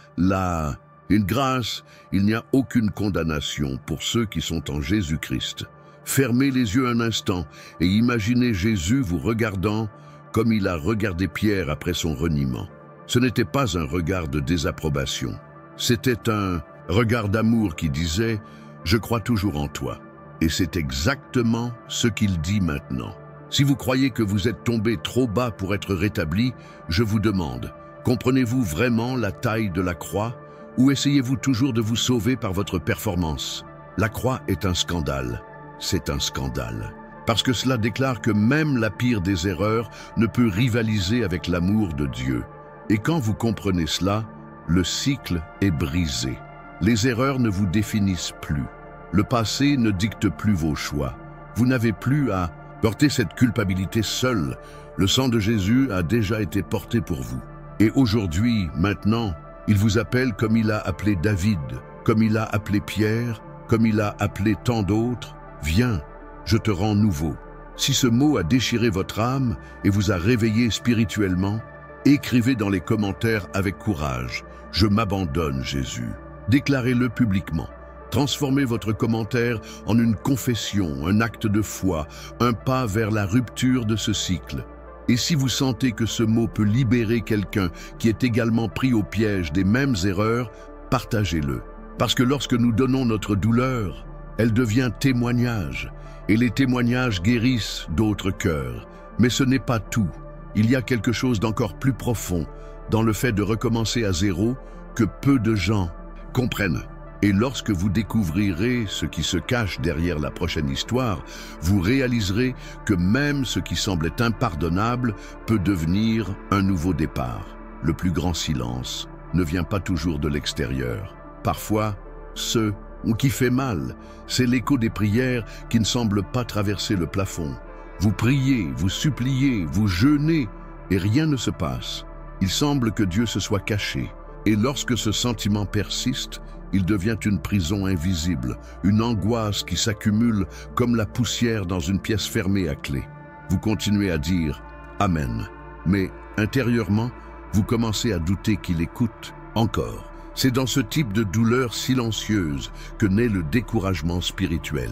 une grâce, il n'y a aucune condamnation pour ceux qui sont en Jésus-Christ. Fermez les yeux un instant et imaginez Jésus vous regardant comme il a regardé Pierre après son reniement. Ce n'était pas un regard de désapprobation. C'était un regard d'amour qui disait « Je crois toujours en toi ». Et c'est exactement ce qu'il dit maintenant. Si vous croyez que vous êtes tombé trop bas pour être rétabli, je vous demande, comprenez-vous vraiment la taille de la croix ou essayez-vous toujours de vous sauver par votre performance? La croix est un scandale. C'est un scandale. Parce que cela déclare que même la pire des erreurs ne peut rivaliser avec l'amour de Dieu. Et quand vous comprenez cela, le cycle est brisé. Les erreurs ne vous définissent plus. Le passé ne dicte plus vos choix. Vous n'avez plus à porter cette culpabilité seul. Le sang de Jésus a déjà été porté pour vous. Et aujourd'hui, maintenant, il vous appelle comme il a appelé David, comme il a appelé Pierre, comme il a appelé tant d'autres. Viens, je te rends nouveau. Si ce mot a déchiré votre âme et vous a réveillé spirituellement, écrivez dans les commentaires avec courage « Je m'abandonne, Jésus ». Déclarez-le publiquement. Transformez votre commentaire en une confession, un acte de foi, un pas vers la rupture de ce cycle. Et si vous sentez que ce mot peut libérer quelqu'un qui est également pris au piège des mêmes erreurs, partagez-le. Parce que lorsque nous donnons notre douleur, elle devient témoignage. Et les témoignages guérissent d'autres cœurs. Mais ce n'est pas tout. Il y a quelque chose d'encore plus profond dans le fait de recommencer à zéro que peu de gens comprennent. Et lorsque vous découvrirez ce qui se cache derrière la prochaine histoire, vous réaliserez que même ce qui semblait impardonnable peut devenir un nouveau départ. Le plus grand silence ne vient pas toujours de l'extérieur. Parfois, ce qui fait mal, c'est l'écho des prières qui ne semblent pas traverser le plafond. Vous priez, vous suppliez, vous jeûnez, et rien ne se passe. Il semble que Dieu se soit caché. Et lorsque ce sentiment persiste, il devient une prison invisible, une angoisse qui s'accumule comme la poussière dans une pièce fermée à clé. Vous continuez à dire « Amen », mais intérieurement, vous commencez à douter qu'il écoute encore. C'est dans ce type de douleur silencieuse que naît le découragement spirituel.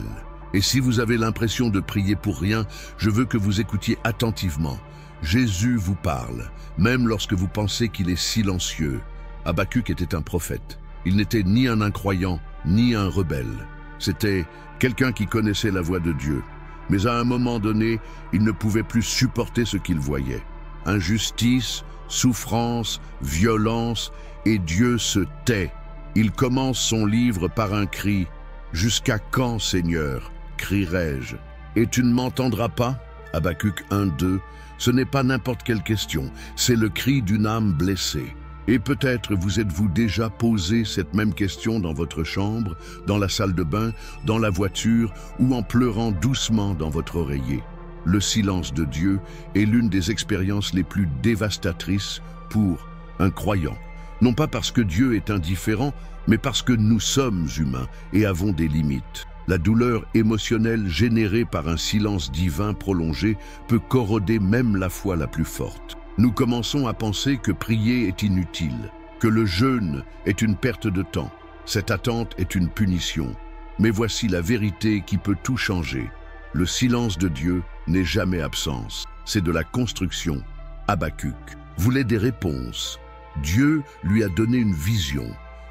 Et si vous avez l'impression de prier pour rien, je veux que vous écoutiez attentivement. Jésus vous parle, même lorsque vous pensez qu'il est silencieux. Habacuc était un prophète. Il n'était ni un incroyant, ni un rebelle. C'était quelqu'un qui connaissait la voix de Dieu. Mais à un moment donné, il ne pouvait plus supporter ce qu'il voyait. Injustice, souffrance, violence, et Dieu se tait. Il commence son livre par un cri « Jusqu'à quand, Seigneur, crierai-je. Et tu ne m'entendras pas? Habacuc 1:2. Ce n'est pas n'importe quelle question, c'est le cri d'une âme blessée. Et peut-être vous êtes-vous déjà posé cette même question dans votre chambre, dans la salle de bain, dans la voiture ou en pleurant doucement dans votre oreiller. Le silence de Dieu est l'une des expériences les plus dévastatrices pour un croyant. Non pas parce que Dieu est indifférent, mais parce que nous sommes humains et avons des limites. La douleur émotionnelle générée par un silence divin prolongé peut corroder même la foi la plus forte. Nous commençons à penser que prier est inutile, que le jeûne est une perte de temps. Cette attente est une punition. Mais voici la vérité qui peut tout changer. Le silence de Dieu n'est jamais absence. C'est de la construction. Habacuc voulait des réponses. Dieu lui a donné une vision.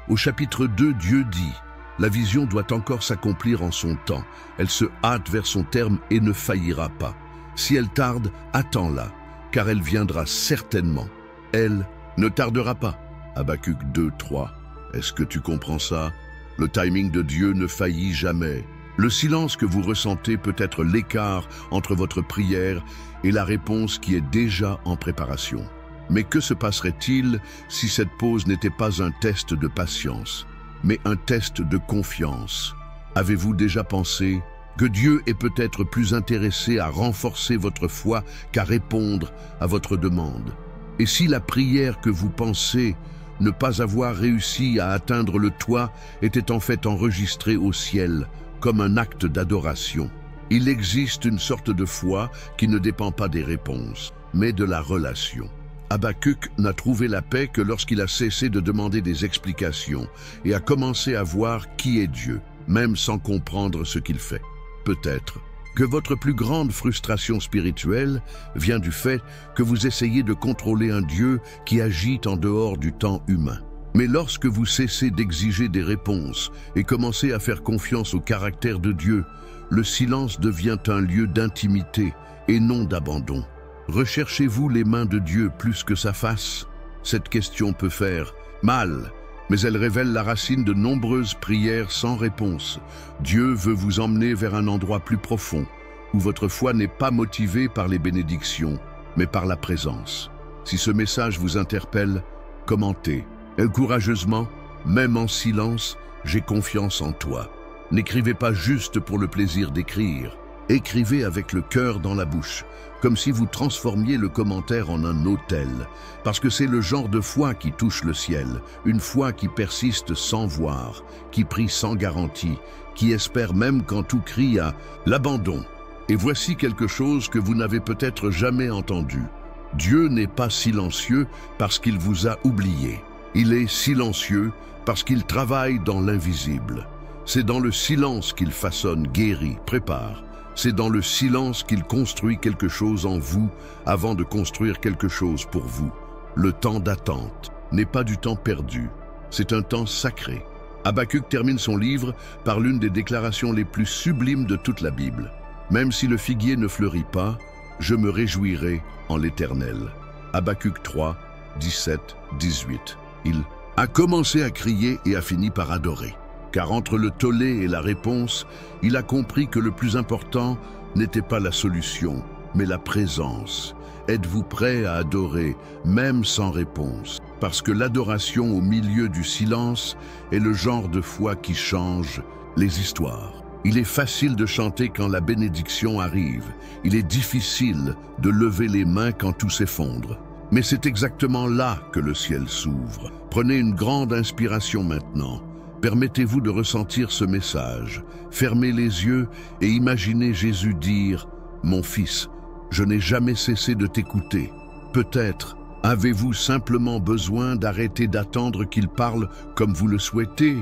Au chapitre 2, Dieu dit « La vision doit encore s'accomplir en son temps. Elle se hâte vers son terme et ne faillira pas. Si elle tarde, attends-la, car elle viendra certainement. Elle ne tardera pas. » Habacuc 2:3. Est-ce que tu comprends ça? Le timing de Dieu ne faillit jamais. Le silence que vous ressentez peut être l'écart entre votre prière et la réponse qui est déjà en préparation. Mais que se passerait-il si cette pause n'était pas un test de patience, mais un test de confiance? Avez-vous déjà pensé que Dieu est peut-être plus intéressé à renforcer votre foi qu'à répondre à votre demande? Et si la prière que vous pensez ne pas avoir réussi à atteindre le toit était en fait enregistrée au ciel comme un acte d'adoration? Il existe une sorte de foi qui ne dépend pas des réponses, mais de la relation. Habacuc n'a trouvé la paix que lorsqu'il a cessé de demander des explications et a commencé à voir qui est Dieu, même sans comprendre ce qu'il fait. Peut-être que votre plus grande frustration spirituelle vient du fait que vous essayez de contrôler un Dieu qui agit en dehors du temps humain. Mais lorsque vous cessez d'exiger des réponses et commencez à faire confiance au caractère de Dieu, le silence devient un lieu d'intimité et non d'abandon. Recherchez-vous les mains de Dieu plus que sa face? Cette question peut faire mal, mais elle révèle la racine de nombreuses prières sans réponse. Dieu veut vous emmener vers un endroit plus profond, où votre foi n'est pas motivée par les bénédictions, mais par la présence. Si ce message vous interpelle, commentez. Courageusement, même en silence, j'ai confiance en toi. N'écrivez pas juste pour le plaisir d'écrire. Écrivez avec le cœur dans la bouche, comme si vous transformiez le commentaire en un autel, parce que c'est le genre de foi qui touche le ciel, une foi qui persiste sans voir, qui prie sans garantie, qui espère même quand tout crie à l'abandon. Et voici quelque chose que vous n'avez peut-être jamais entendu. Dieu n'est pas silencieux parce qu'il vous a oublié. Il est silencieux parce qu'il travaille dans l'invisible. C'est dans le silence qu'il façonne, guérit, prépare. C'est dans le silence qu'il construit quelque chose en vous avant de construire quelque chose pour vous. Le temps d'attente n'est pas du temps perdu, c'est un temps sacré. Habacuc termine son livre par l'une des déclarations les plus sublimes de toute la Bible. Même si le figuier ne fleurit pas, je me réjouirai en l'Éternel. Habacuc 3, 17, 18. Il a commencé à crier et a fini par adorer. Car entre le tollé et la réponse, il a compris que le plus important n'était pas la solution, mais la présence. Êtes-vous prêt à adorer, même sans réponse? Parce que l'adoration au milieu du silence est le genre de foi qui change les histoires. Il est facile de chanter quand la bénédiction arrive. Il est difficile de lever les mains quand tout s'effondre. Mais c'est exactement là que le ciel s'ouvre. Prenez une grande inspiration maintenant. Permettez-vous de ressentir ce message. Fermez les yeux et imaginez Jésus dire « Mon fils, je n'ai jamais cessé de t'écouter. Peut-être avez-vous simplement besoin d'arrêter d'attendre qu'il parle comme vous le souhaitez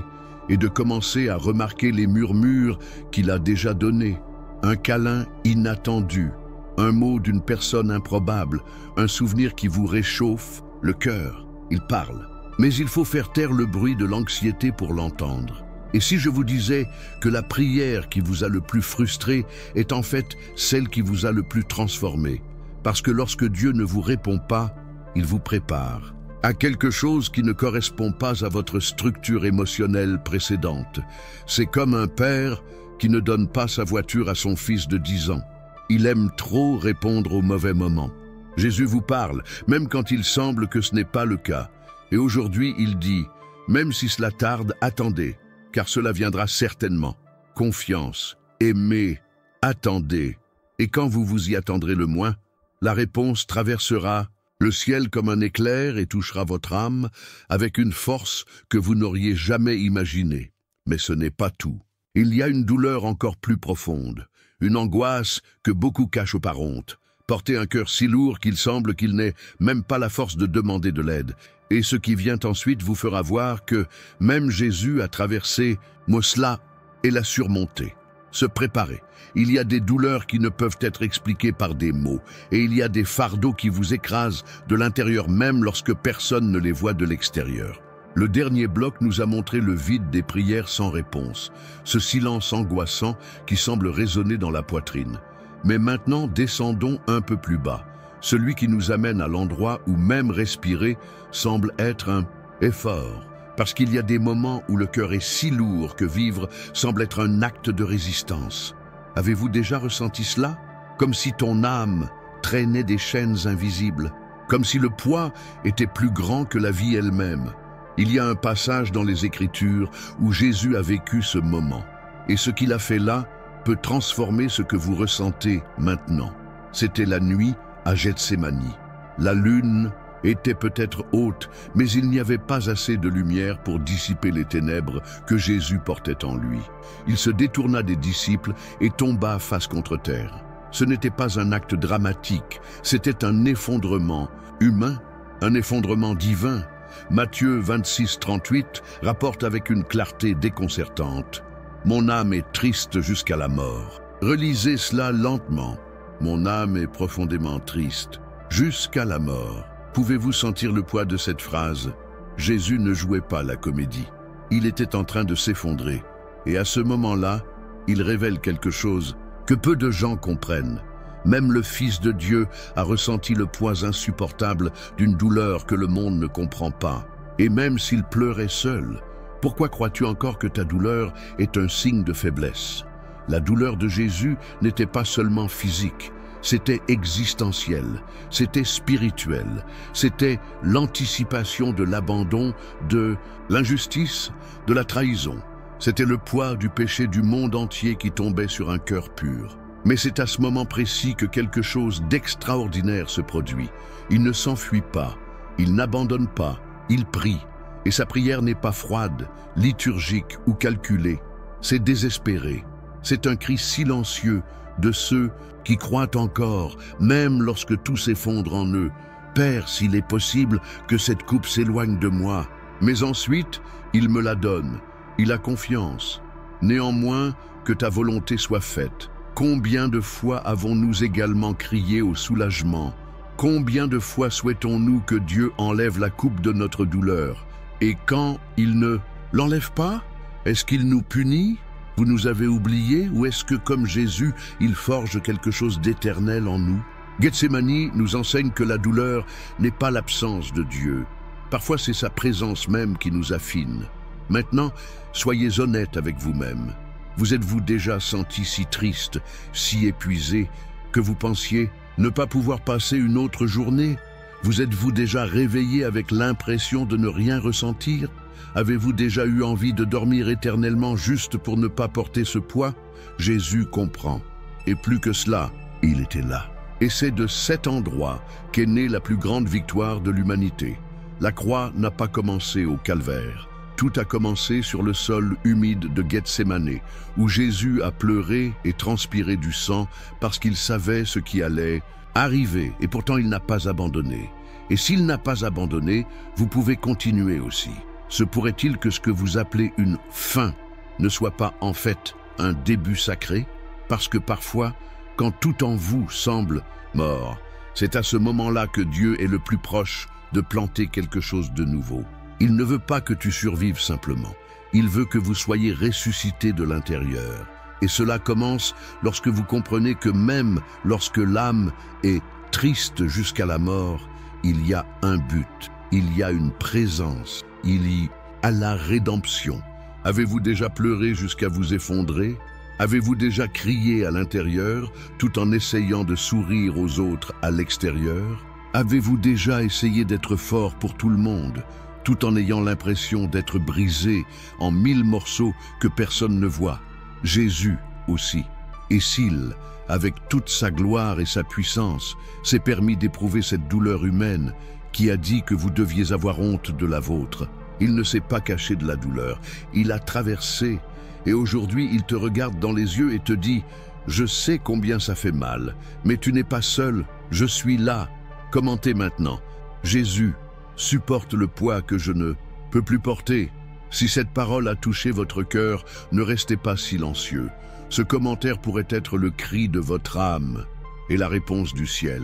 et de commencer à remarquer les murmures qu'il a déjà donnés. Un câlin inattendu, un mot d'une personne improbable, un souvenir qui vous réchauffe le cœur. Il parle. Mais il faut faire taire le bruit de l'anxiété pour l'entendre. Et si je vous disais que la prière qui vous a le plus frustré est en fait celle qui vous a le plus transformé, parce que lorsque Dieu ne vous répond pas, il vous prépare à quelque chose qui ne correspond pas à votre structure émotionnelle précédente. C'est comme un père qui ne donne pas sa voiture à son fils de 10 ans. Il aime trop répondre au mauvais moment. Jésus vous parle, même quand il semble que ce n'est pas le cas. Et aujourd'hui, il dit, même si cela tarde, attendez, car cela viendra certainement. Confiance, aimez, attendez. Et quand vous vous y attendrez le moins, la réponse traversera le ciel comme un éclair et touchera votre âme avec une force que vous n'auriez jamais imaginée. Mais ce n'est pas tout. Il y a une douleur encore plus profonde, une angoisse que beaucoup cachent par honte. Porter un cœur si lourd qu'il semble qu'il n'ait même pas la force de demander de l'aide. Et ce qui vient ensuite vous fera voir que même Jésus a traversé cela et l'a surmonté. Se préparer. Il y a des douleurs qui ne peuvent être expliquées par des mots, et il y a des fardeaux qui vous écrasent de l'intérieur même lorsque personne ne les voit de l'extérieur. Le dernier bloc nous a montré le vide des prières sans réponse, ce silence angoissant qui semble résonner dans la poitrine. Mais maintenant, descendons un peu plus bas, celui qui nous amène à l'endroit où même respirer semble être un effort. Parce qu'il y a des moments où le cœur est si lourd que vivre semble être un acte de résistance. Avez-vous déjà ressenti cela? Comme si ton âme traînait des chaînes invisibles, comme si le poids était plus grand que la vie elle-même. Il y a un passage dans les Écritures où Jésus a vécu ce moment, et ce qu'il a fait là peut transformer ce que vous ressentez maintenant. C'était la nuit à Gethsémani. La lune était peut-être haute, mais il n'y avait pas assez de lumière pour dissiper les ténèbres que Jésus portait en lui. Il se détourna des disciples et tomba face contre terre. Ce n'était pas un acte dramatique, c'était un effondrement humain, un effondrement divin. Matthieu 26, 38 rapporte avec une clarté déconcertante. « Mon âme est triste jusqu'à la mort. » Relisez cela lentement. « Mon âme est profondément triste, jusqu'à la mort. » Pouvez-vous sentir le poids de cette phrase? Jésus ne jouait pas la comédie. Il était en train de s'effondrer. Et à ce moment-là, il révèle quelque chose que peu de gens comprennent. Même le Fils de Dieu a ressenti le poids insupportable d'une douleur que le monde ne comprend pas. Et même s'il pleurait seul, pourquoi crois-tu encore que ta douleur est un signe de faiblesse? La douleur de Jésus n'était pas seulement physique. C'était existentiel, c'était spirituel, c'était l'anticipation de l'abandon, de l'injustice, de la trahison. C'était le poids du péché du monde entier qui tombait sur un cœur pur. Mais c'est à ce moment précis que quelque chose d'extraordinaire se produit. Il ne s'enfuit pas, il n'abandonne pas, il prie. Et sa prière n'est pas froide, liturgique ou calculée. C'est désespéré. C'est un cri silencieux de ceux qui croient encore, même lorsque tout s'effondre en eux. « Père, s'il est possible que cette coupe s'éloigne de moi. » Mais ensuite, il me la donne. Il a confiance. Néanmoins, que ta volonté soit faite. Combien de fois avons-nous également crié au soulagement? Combien de fois souhaitons-nous que Dieu enlève la coupe de notre douleur? Et quand il ne l'enlève pas, est-ce qu'il nous punit? Vous nous avez oubliés, ou est-ce que, comme Jésus, il forge quelque chose d'éternel en nous? Gethsémani nous enseigne que la douleur n'est pas l'absence de Dieu. Parfois, c'est sa présence même qui nous affine. Maintenant, soyez honnête avec vous-même. Vous êtes-vous déjà senti si triste, si épuisé, que vous pensiez ne pas pouvoir passer une autre journée? Vous êtes-vous déjà réveillé avec l'impression de ne rien ressentir? Avez-vous déjà eu envie de dormir éternellement juste pour ne pas porter ce poids? Jésus comprend. Et plus que cela, il était là. Et c'est de cet endroit qu'est née la plus grande victoire de l'humanité. La croix n'a pas commencé au calvaire. Tout a commencé sur le sol humide de Gethsémani, où Jésus a pleuré et transpiré du sang parce qu'il savait ce qui allait arriver, et pourtant il n'a pas abandonné. Et s'il n'a pas abandonné, vous pouvez continuer aussi. Se pourrait-il que ce que vous appelez une fin ne soit pas en fait un début sacré? Parce que parfois, quand tout en vous semble mort, c'est à ce moment-là que Dieu est le plus proche de planter quelque chose de nouveau. Il ne veut pas que tu survives simplement. Il veut que vous soyez ressuscité de l'intérieur. Et cela commence lorsque vous comprenez que même lorsque l'âme est triste jusqu'à la mort, il y a un but, il y a une présence, il y a la rédemption. Avez-vous déjà pleuré jusqu'à vous effondrer? Avez-vous déjà crié à l'intérieur tout en essayant de sourire aux autres à l'extérieur? Avez-vous déjà essayé d'être fort pour tout le monde, tout en ayant l'impression d'être brisé en 1000 morceaux que personne ne voit? Jésus aussi. Et s'il, avec toute sa gloire et sa puissance, s'est permis d'éprouver cette douleur humaine, qui a dit que vous deviez avoir honte de la vôtre, il ne s'est pas caché de la douleur, il a traversé. Et aujourd'hui, il te regarde dans les yeux et te dit « Je sais combien ça fait mal, mais tu n'es pas seul, je suis là. » Commentez maintenant. Jésus supporte le poids que je ne peux plus porter. Si cette parole a touché votre cœur, ne restez pas silencieux. Ce commentaire pourrait être le cri de votre âme et la réponse du ciel.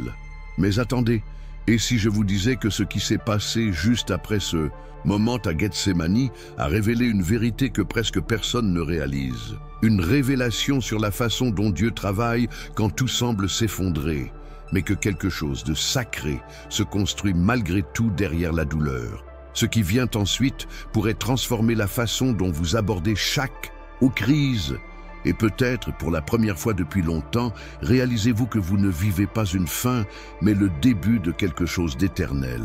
Mais attendez, et si je vous disais que ce qui s'est passé juste après ce moment à Gethsémani a révélé une vérité que presque personne ne réalise. Une révélation sur la façon dont Dieu travaille quand tout semble s'effondrer, mais que quelque chose de sacré se construit malgré tout derrière la douleur. Ce qui vient ensuite pourrait transformer la façon dont vous abordez chaque crise. Et peut-être, pour la première fois depuis longtemps, réalisez-vous que vous ne vivez pas une fin, mais le début de quelque chose d'éternel.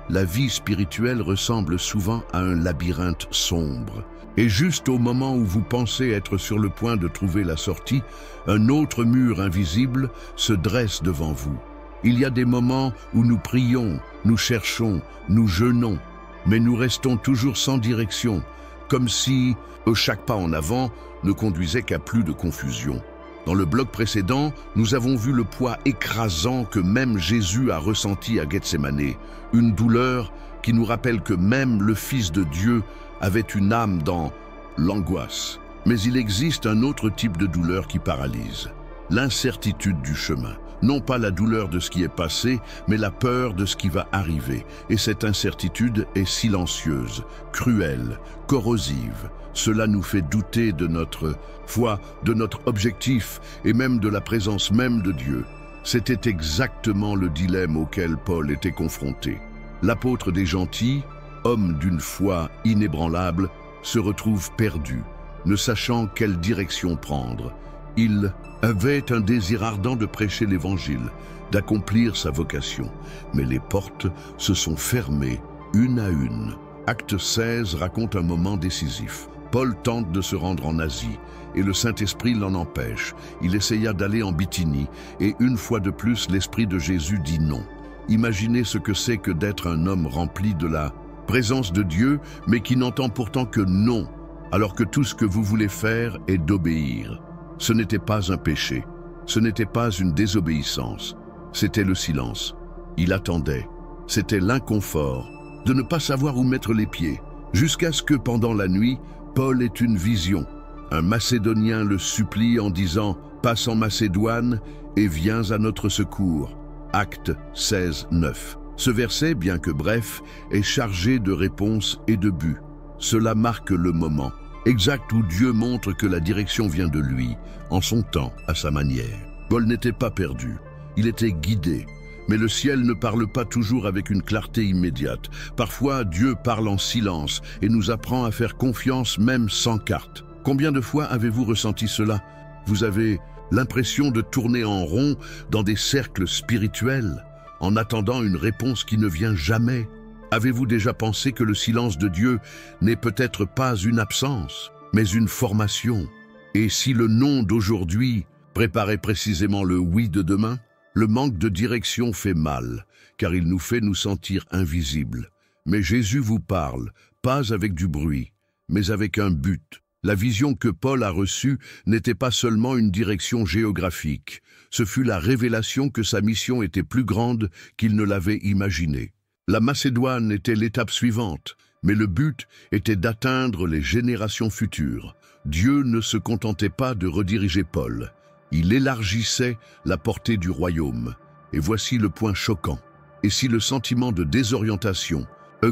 La vie spirituelle ressemble souvent à un labyrinthe sombre. Et juste au moment où vous pensez être sur le point de trouver la sortie, un autre mur invisible se dresse devant vous. Il y a des moments où nous prions, nous cherchons, nous jeûnons, mais nous restons toujours sans direction, comme si chaque pas en avant ne conduisait qu'à plus de confusion. Dans le bloc précédent, nous avons vu le poids écrasant que même Jésus a ressenti à Gethsémani, une douleur qui nous rappelle que même le Fils de Dieu avait une âme dans l'angoisse. Mais il existe un autre type de douleur qui paralyse, l'incertitude du chemin. Non pas la douleur de ce qui est passé, mais la peur de ce qui va arriver. Et cette incertitude est silencieuse, cruelle, corrosive. Cela nous fait douter de notre foi, de notre objectif et même de la présence même de Dieu. C'était exactement le dilemme auquel Paul était confronté. L'apôtre des gentils, homme d'une foi inébranlable, se retrouve perdu, ne sachant quelle direction prendre. Il avait un désir ardent de prêcher l'Évangile, d'accomplir sa vocation, mais les portes se sont fermées une à une. Acte 16 raconte un moment décisif. Paul tente de se rendre en Asie, et le Saint-Esprit l'en empêche. Il essaya d'aller en Bithynie, et une fois de plus, l'Esprit de Jésus dit non. Imaginez ce que c'est que d'être un homme rempli de la présence de Dieu, mais qui n'entend pourtant que non, alors que tout ce que vous voulez faire est d'obéir. Ce n'était pas un péché, ce n'était pas une désobéissance, c'était le silence. Il attendait, c'était l'inconfort, de ne pas savoir où mettre les pieds, jusqu'à ce que pendant la nuit, Paul ait une vision. Un Macédonien le supplie en disant « Passe en Macédoine et viens à notre secours ». Acte 16, 9. Ce verset, bien que bref, est chargé de réponses et de buts. Cela marque le moment exact où Dieu montre que la direction vient de lui, en son temps, à sa manière. Paul n'était pas perdu, il était guidé. Mais le ciel ne parle pas toujours avec une clarté immédiate. Parfois, Dieu parle en silence et nous apprend à faire confiance même sans carte. Combien de fois avez-vous ressenti cela? Vous avez l'impression de tourner en rond dans des cercles spirituels, en attendant une réponse qui ne vient jamais. Avez-vous déjà pensé que le silence de Dieu n'est peut-être pas une absence, mais une formation? Et si le non d'aujourd'hui préparait précisément le oui de demain? Le manque de direction fait mal, car il nous fait nous sentir invisibles. Mais Jésus vous parle, pas avec du bruit, mais avec un but. La vision que Paul a reçue n'était pas seulement une direction géographique, ce fut la révélation que sa mission était plus grande qu'il ne l'avait imaginé. La Macédoine était l'étape suivante, mais le but était d'atteindre les générations futures. Dieu ne se contentait pas de rediriger Paul, il élargissait la portée du royaume. Et voici le point choquant. Et si le sentiment de désorientation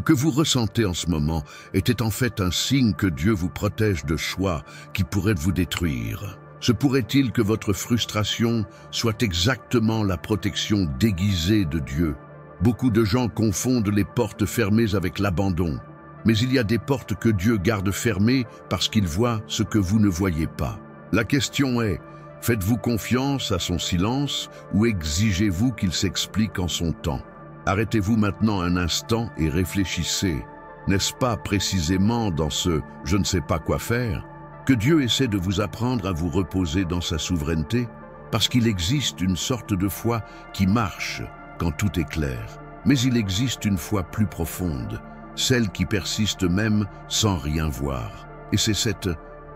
que vous ressentez en ce moment était en fait un signe que Dieu vous protège de choix qui pourraient vous détruire? Se pourrait-il que votre frustration soit exactement la protection déguisée de Dieu? Beaucoup de gens confondent les portes fermées avec l'abandon. Mais il y a des portes que Dieu garde fermées parce qu'il voit ce que vous ne voyez pas. La question est, faites-vous confiance à son silence ou exigez-vous qu'il s'explique en son temps? Arrêtez-vous maintenant un instant et réfléchissez. N'est-ce pas précisément dans ce « je ne sais pas quoi faire » que Dieu essaie de vous apprendre à vous reposer dans sa souveraineté? Parce qu'il existe une sorte de foi qui marche quand tout est clair. Mais il existe une foi plus profonde, celle qui persiste même sans rien voir. Et c'est cette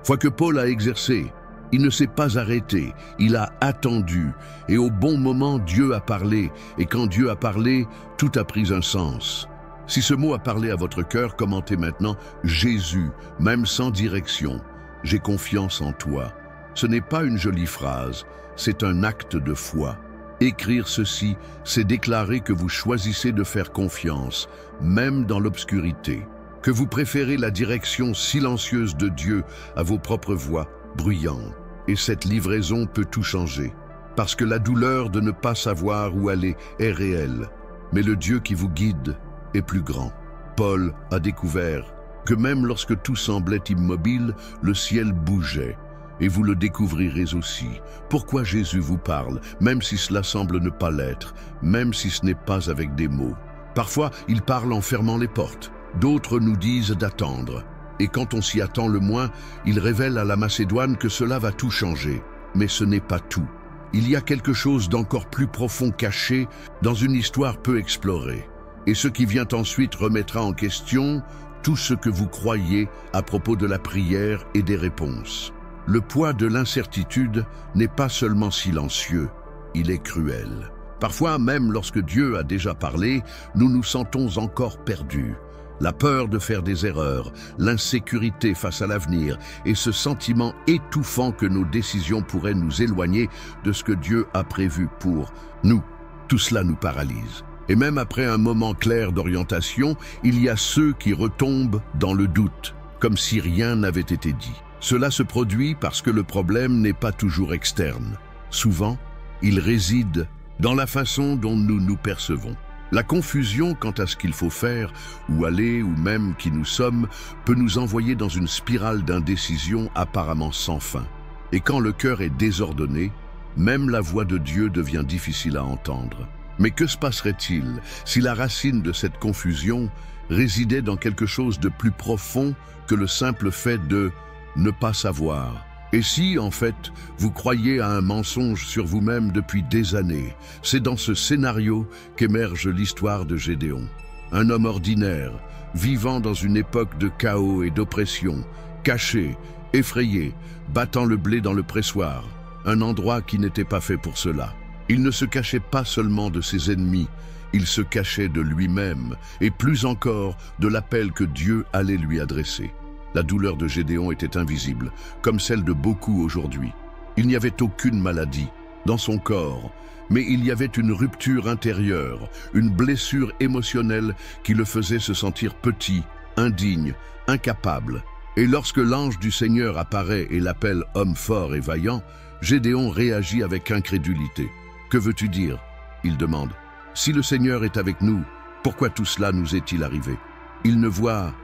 foi que Paul a exercée. Il ne s'est pas arrêté, il a attendu, et au bon moment, Dieu a parlé, et quand Dieu a parlé, tout a pris un sens. Si ce mot a parlé à votre cœur, commentez maintenant « Jésus, même sans direction, j'ai confiance en toi ». Ce n'est pas une jolie phrase, c'est un acte de foi. Écrire ceci, c'est déclarer que vous choisissez de faire confiance, même dans l'obscurité, que vous préférez la direction silencieuse de Dieu à vos propres voix bruyantes. Et cette livraison peut tout changer, parce que la douleur de ne pas savoir où aller est réelle, mais le Dieu qui vous guide est plus grand. Paul a découvert que même lorsque tout semblait immobile, le ciel bougeait, et vous le découvrirez aussi. Pourquoi Jésus vous parle, même si cela semble ne pas l'être, même si ce n'est pas avec des mots. Parfois, il parle en fermant les portes, d'autres nous disent d'attendre. Et quand on s'y attend le moins, il révèle à la Macédoine que cela va tout changer. Mais ce n'est pas tout. Il y a quelque chose d'encore plus profond caché dans une histoire peu explorée. Et ce qui vient ensuite remettra en question tout ce que vous croyez à propos de la prière et des réponses. Le poids de l'incertitude n'est pas seulement silencieux, il est cruel. Parfois, même lorsque Dieu a déjà parlé, nous nous sentons encore perdus. La peur de faire des erreurs, l'insécurité face à l'avenir et ce sentiment étouffant que nos décisions pourraient nous éloigner de ce que Dieu a prévu pour nous. Tout cela nous paralyse. Et même après un moment clair d'orientation, il y a ceux qui retombent dans le doute, comme si rien n'avait été dit. Cela se produit parce que le problème n'est pas toujours externe. Souvent, il réside dans la façon dont nous nous percevons. La confusion quant à ce qu'il faut faire, où aller, ou même qui nous sommes, peut nous envoyer dans une spirale d'indécision apparemment sans fin. Et quand le cœur est désordonné, même la voix de Dieu devient difficile à entendre. Mais que se passerait-il si la racine de cette confusion résidait dans quelque chose de plus profond que le simple fait de ne pas savoir? Et si, en fait, vous croyez à un mensonge sur vous-même depuis des années, c'est dans ce scénario qu'émerge l'histoire de Gédéon. Un homme ordinaire, vivant dans une époque de chaos et d'oppression, caché, effrayé, battant le blé dans le pressoir, un endroit qui n'était pas fait pour cela. Il ne se cachait pas seulement de ses ennemis, il se cachait de lui-même, et plus encore de l'appel que Dieu allait lui adresser. La douleur de Gédéon était invisible, comme celle de beaucoup aujourd'hui. Il n'y avait aucune maladie dans son corps, mais il y avait une rupture intérieure, une blessure émotionnelle qui le faisait se sentir petit, indigne, incapable. Et lorsque l'ange du Seigneur apparaît et l'appelle homme fort et vaillant, Gédéon réagit avec incrédulité. « Que veux-tu dire ?» il demande. « Si le Seigneur est avec nous, pourquoi tout cela nous est-il arrivé ?» Il ne voit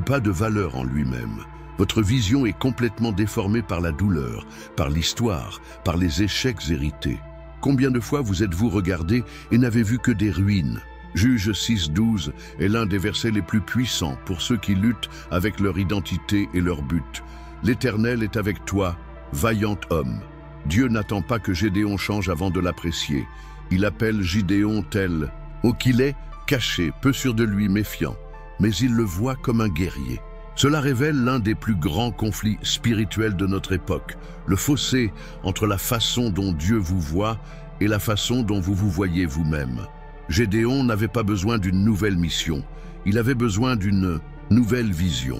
pas de valeur en lui-même. Votre vision est complètement déformée par la douleur, par l'histoire, par les échecs hérités. Combien de fois vous êtes-vous regardé et n'avez vu que des ruines? Juge 6:12 est l'un des versets les plus puissants pour ceux qui luttent avec leur identité et leur but. L'Éternel est avec toi, vaillant homme. Dieu n'attend pas que Gédéon change avant de l'apprécier. Il appelle Gédéon tel qu'il est, caché, peu sûr de lui, méfiant. Mais il le voit comme un guerrier. Cela révèle l'un des plus grands conflits spirituels de notre époque, le fossé entre la façon dont Dieu vous voit et la façon dont vous vous voyez vous-même. Gédéon n'avait pas besoin d'une nouvelle mission, il avait besoin d'une nouvelle vision.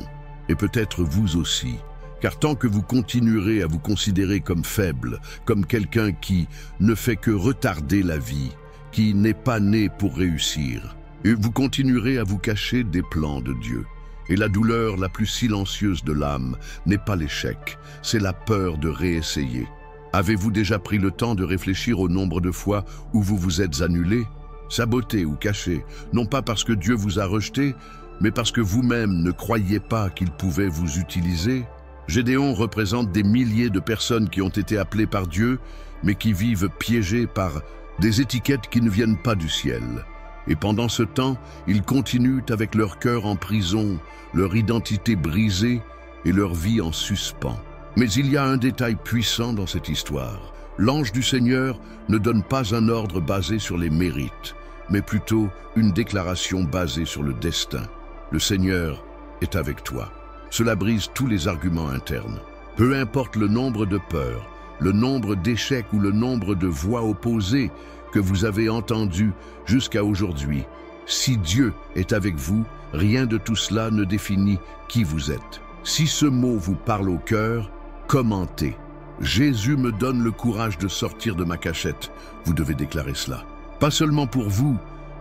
Et peut-être vous aussi, car tant que vous continuerez à vous considérer comme faible, comme quelqu'un qui ne fait que retarder la vie, qui n'est pas né pour réussir, et vous continuerez à vous cacher des plans de Dieu. Et la douleur la plus silencieuse de l'âme n'est pas l'échec, c'est la peur de réessayer. Avez-vous déjà pris le temps de réfléchir au nombre de fois où vous vous êtes annulé, saboté ou caché, non pas parce que Dieu vous a rejeté, mais parce que vous-même ne croyiez pas qu'il pouvait vous utiliser? Gédéon représente des milliers de personnes qui ont été appelées par Dieu, mais qui vivent piégées par des étiquettes qui ne viennent pas du ciel. Et pendant ce temps, ils continuent avec leur cœur en prison, leur identité brisée et leur vie en suspens. Mais il y a un détail puissant dans cette histoire. L'ange du Seigneur ne donne pas un ordre basé sur les mérites, mais plutôt une déclaration basée sur le destin. Le Seigneur est avec toi. Cela brise tous les arguments internes. Peu importe le nombre de peurs, le nombre d'échecs ou le nombre de voix opposées que vous avez entendues jusqu'à aujourd'hui, si Dieu est avec vous, rien de tout cela ne définit qui vous êtes. Si ce mot vous parle au cœur, commentez. Jésus me donne le courage de sortir de ma cachette. Vous devez déclarer cela. Pas seulement pour vous,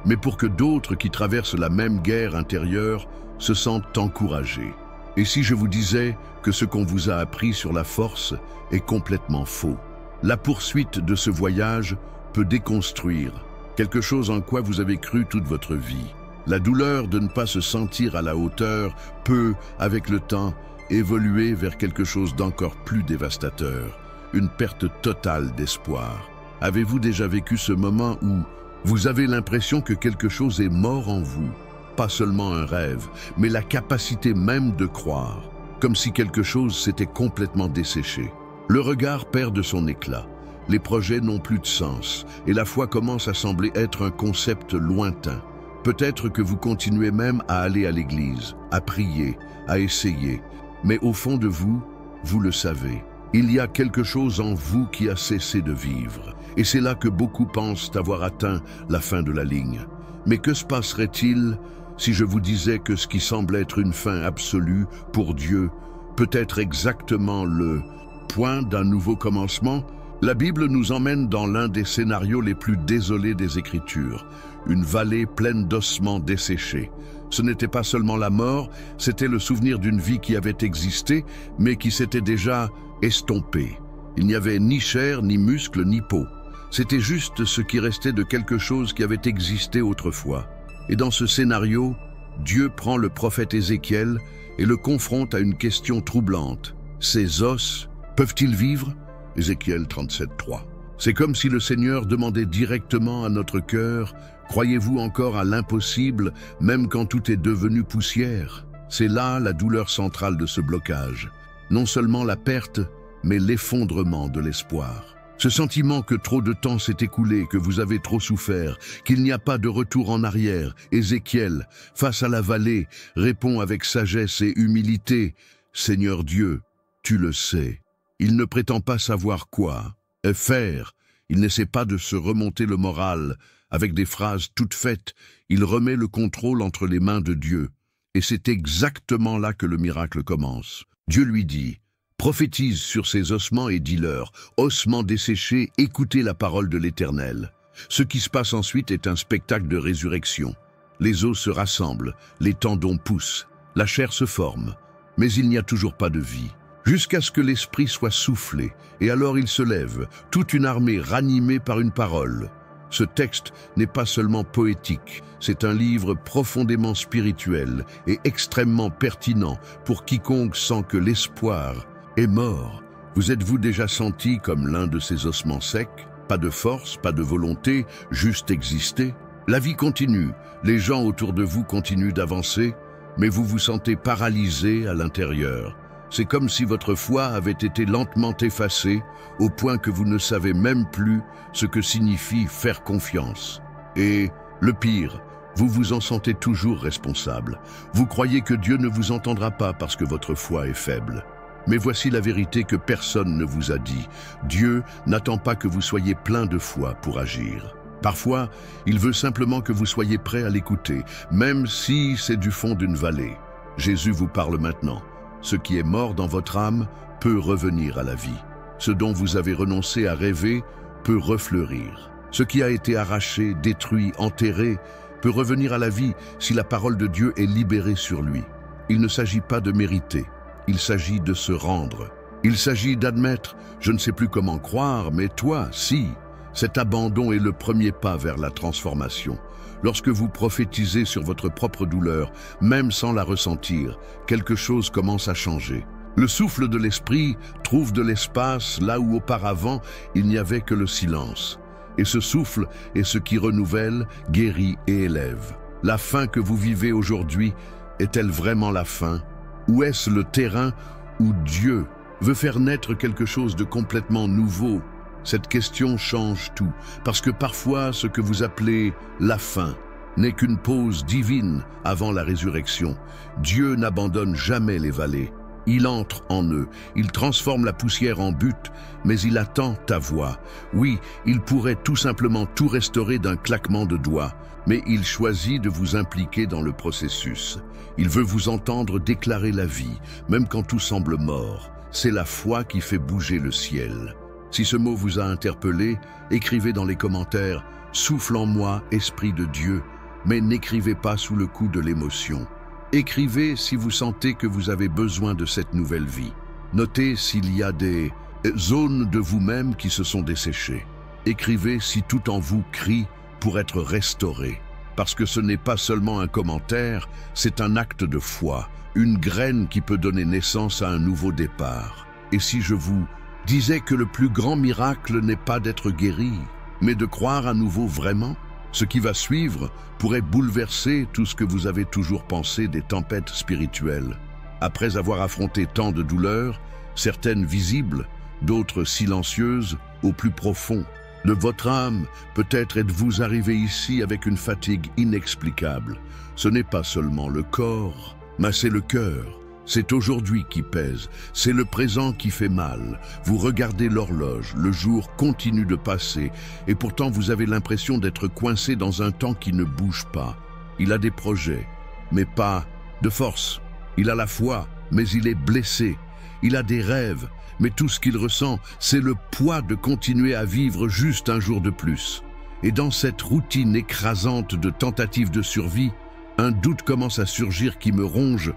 mais pour que d'autres qui traversent la même guerre intérieure se sentent encouragés. Et si je vous disais que ce qu'on vous a appris sur la force est complètement faux? La poursuite de ce voyage peut déconstruire quelque chose en quoi vous avez cru toute votre vie. La douleur de ne pas se sentir à la hauteur peut, avec le temps, évoluer vers quelque chose d'encore plus dévastateur, une perte totale d'espoir. Avez-vous déjà vécu ce moment où vous avez l'impression que quelque chose est mort en vous? Pas seulement un rêve, mais la capacité même de croire, comme si quelque chose s'était complètement desséché. Le regard perd de son éclat, les projets n'ont plus de sens, et la foi commence à sembler être un concept lointain. Peut-être que vous continuez même à aller à l'église, à prier, à essayer, mais au fond de vous, vous le savez. Il y a quelque chose en vous qui a cessé de vivre, et c'est là que beaucoup pensent avoir atteint la fin de la ligne. Mais que se passerait-il si je vous disais que ce qui semble être une fin absolue pour Dieu peut être exactement le point d'un nouveau commencement? La Bible nous emmène dans l'un des scénarios les plus désolés des Écritures, une vallée pleine d'ossements desséchés. Ce n'était pas seulement la mort, c'était le souvenir d'une vie qui avait existé, mais qui s'était déjà estompée. Il n'y avait ni chair, ni muscles, ni peau. C'était juste ce qui restait de quelque chose qui avait existé autrefois. Et dans ce scénario, Dieu prend le prophète Ézéchiel et le confronte à une question troublante. Ces os, peuvent-ils vivre? Ézéchiel 37:3. C'est comme si le Seigneur demandait directement à notre cœur, croyez-vous encore à l'impossible, même quand tout est devenu poussière? C'est là la douleur centrale de ce blocage. Non seulement la perte, mais l'effondrement de l'espoir. Ce sentiment que trop de temps s'est écoulé, que vous avez trop souffert, qu'il n'y a pas de retour en arrière. Ézéchiel, face à la vallée, répond avec sagesse et humilité, « Seigneur Dieu, tu le sais. » Il ne prétend pas savoir quoi faire. Il n'essaie pas de se remonter le moral. Avec des phrases toutes faites, il remet le contrôle entre les mains de Dieu. Et c'est exactement là que le miracle commence. Dieu lui dit, prophétise sur ces ossements et dis-leur, ossements desséchés, écoutez la parole de l'Éternel. Ce qui se passe ensuite est un spectacle de résurrection. Les os se rassemblent, les tendons poussent, la chair se forme, mais il n'y a toujours pas de vie. Jusqu'à ce que l'esprit soit soufflé, et alors il se lève, toute une armée ranimée par une parole. Ce texte n'est pas seulement poétique, c'est un livre profondément spirituel et extrêmement pertinent pour quiconque sent que l'espoir est mort. Vous êtes-vous déjà senti comme l'un de ces ossements secs? Pas de force, pas de volonté, juste exister? La vie continue, les gens autour de vous continuent d'avancer, mais vous vous sentez paralysé à l'intérieur. C'est comme si votre foi avait été lentement effacée, au point que vous ne savez même plus ce que signifie faire confiance. Et le pire, vous vous en sentez toujours responsable. Vous croyez que Dieu ne vous entendra pas parce que votre foi est faible. Mais voici la vérité que personne ne vous a dit. Dieu n'attend pas que vous soyez plein de foi pour agir. Parfois, il veut simplement que vous soyez prêt à l'écouter, même si c'est du fond d'une vallée. Jésus vous parle maintenant. Ce qui est mort dans votre âme peut revenir à la vie. Ce dont vous avez renoncé à rêver peut refleurir. Ce qui a été arraché, détruit, enterré peut revenir à la vie si la parole de Dieu est libérée sur lui. Il ne s'agit pas de mériter, il s'agit de se rendre. Il s'agit d'admettre, je ne sais plus comment croire, mais toi, si. Cet abandon est le premier pas vers la transformation. Lorsque vous prophétisez sur votre propre douleur, même sans la ressentir, quelque chose commence à changer. Le souffle de l'esprit trouve de l'espace là où auparavant il n'y avait que le silence. Et ce souffle est ce qui renouvelle, guérit et élève. La fin que vous vivez aujourd'hui est-elle vraiment la fin? Ou est-ce le terrain où Dieu veut faire naître quelque chose de complètement nouveau? Cette question change tout, parce que parfois ce que vous appelez la fin n'est qu'une pause divine avant la résurrection. Dieu n'abandonne jamais les vallées. Il entre en eux, il transforme la poussière en butte, mais il attend ta voix. Oui, il pourrait tout simplement tout restaurer d'un claquement de doigts, mais il choisit de vous impliquer dans le processus. Il veut vous entendre déclarer la vie, même quand tout semble mort. C'est la foi qui fait bouger le ciel. Si ce mot vous a interpellé, écrivez dans les commentaires « Souffle en moi, Esprit de Dieu », mais n'écrivez pas sous le coup de l'émotion. Écrivez si vous sentez que vous avez besoin de cette nouvelle vie. Notez s'il y a des zones de vous-même qui se sont desséchées. Écrivez si tout en vous crie pour être restauré. Parce que ce n'est pas seulement un commentaire, c'est un acte de foi, une graine qui peut donner naissance à un nouveau départ. Et si je vous disais que le plus grand miracle n'est pas d'être guéri, mais de croire à nouveau vraiment, ce qui va suivre pourrait bouleverser tout ce que vous avez toujours pensé des tempêtes spirituelles. Après avoir affronté tant de douleurs, certaines visibles, d'autres silencieuses, au plus profond de votre âme, peut-être êtes-vous arrivé ici avec une fatigue inexplicable. Ce n'est pas seulement le corps, mais c'est le cœur. C'est aujourd'hui qui pèse, c'est le présent qui fait mal. Vous regardez l'horloge, le jour continue de passer, et pourtant vous avez l'impression d'être coincé dans un temps qui ne bouge pas. Il a des projets, mais pas de force. Il a la foi, mais il est blessé. Il a des rêves, mais tout ce qu'il ressent, c'est le poids de continuer à vivre juste un jour de plus. Et dans cette routine écrasante de tentatives de survie, un doute commence à surgir qui me ronge.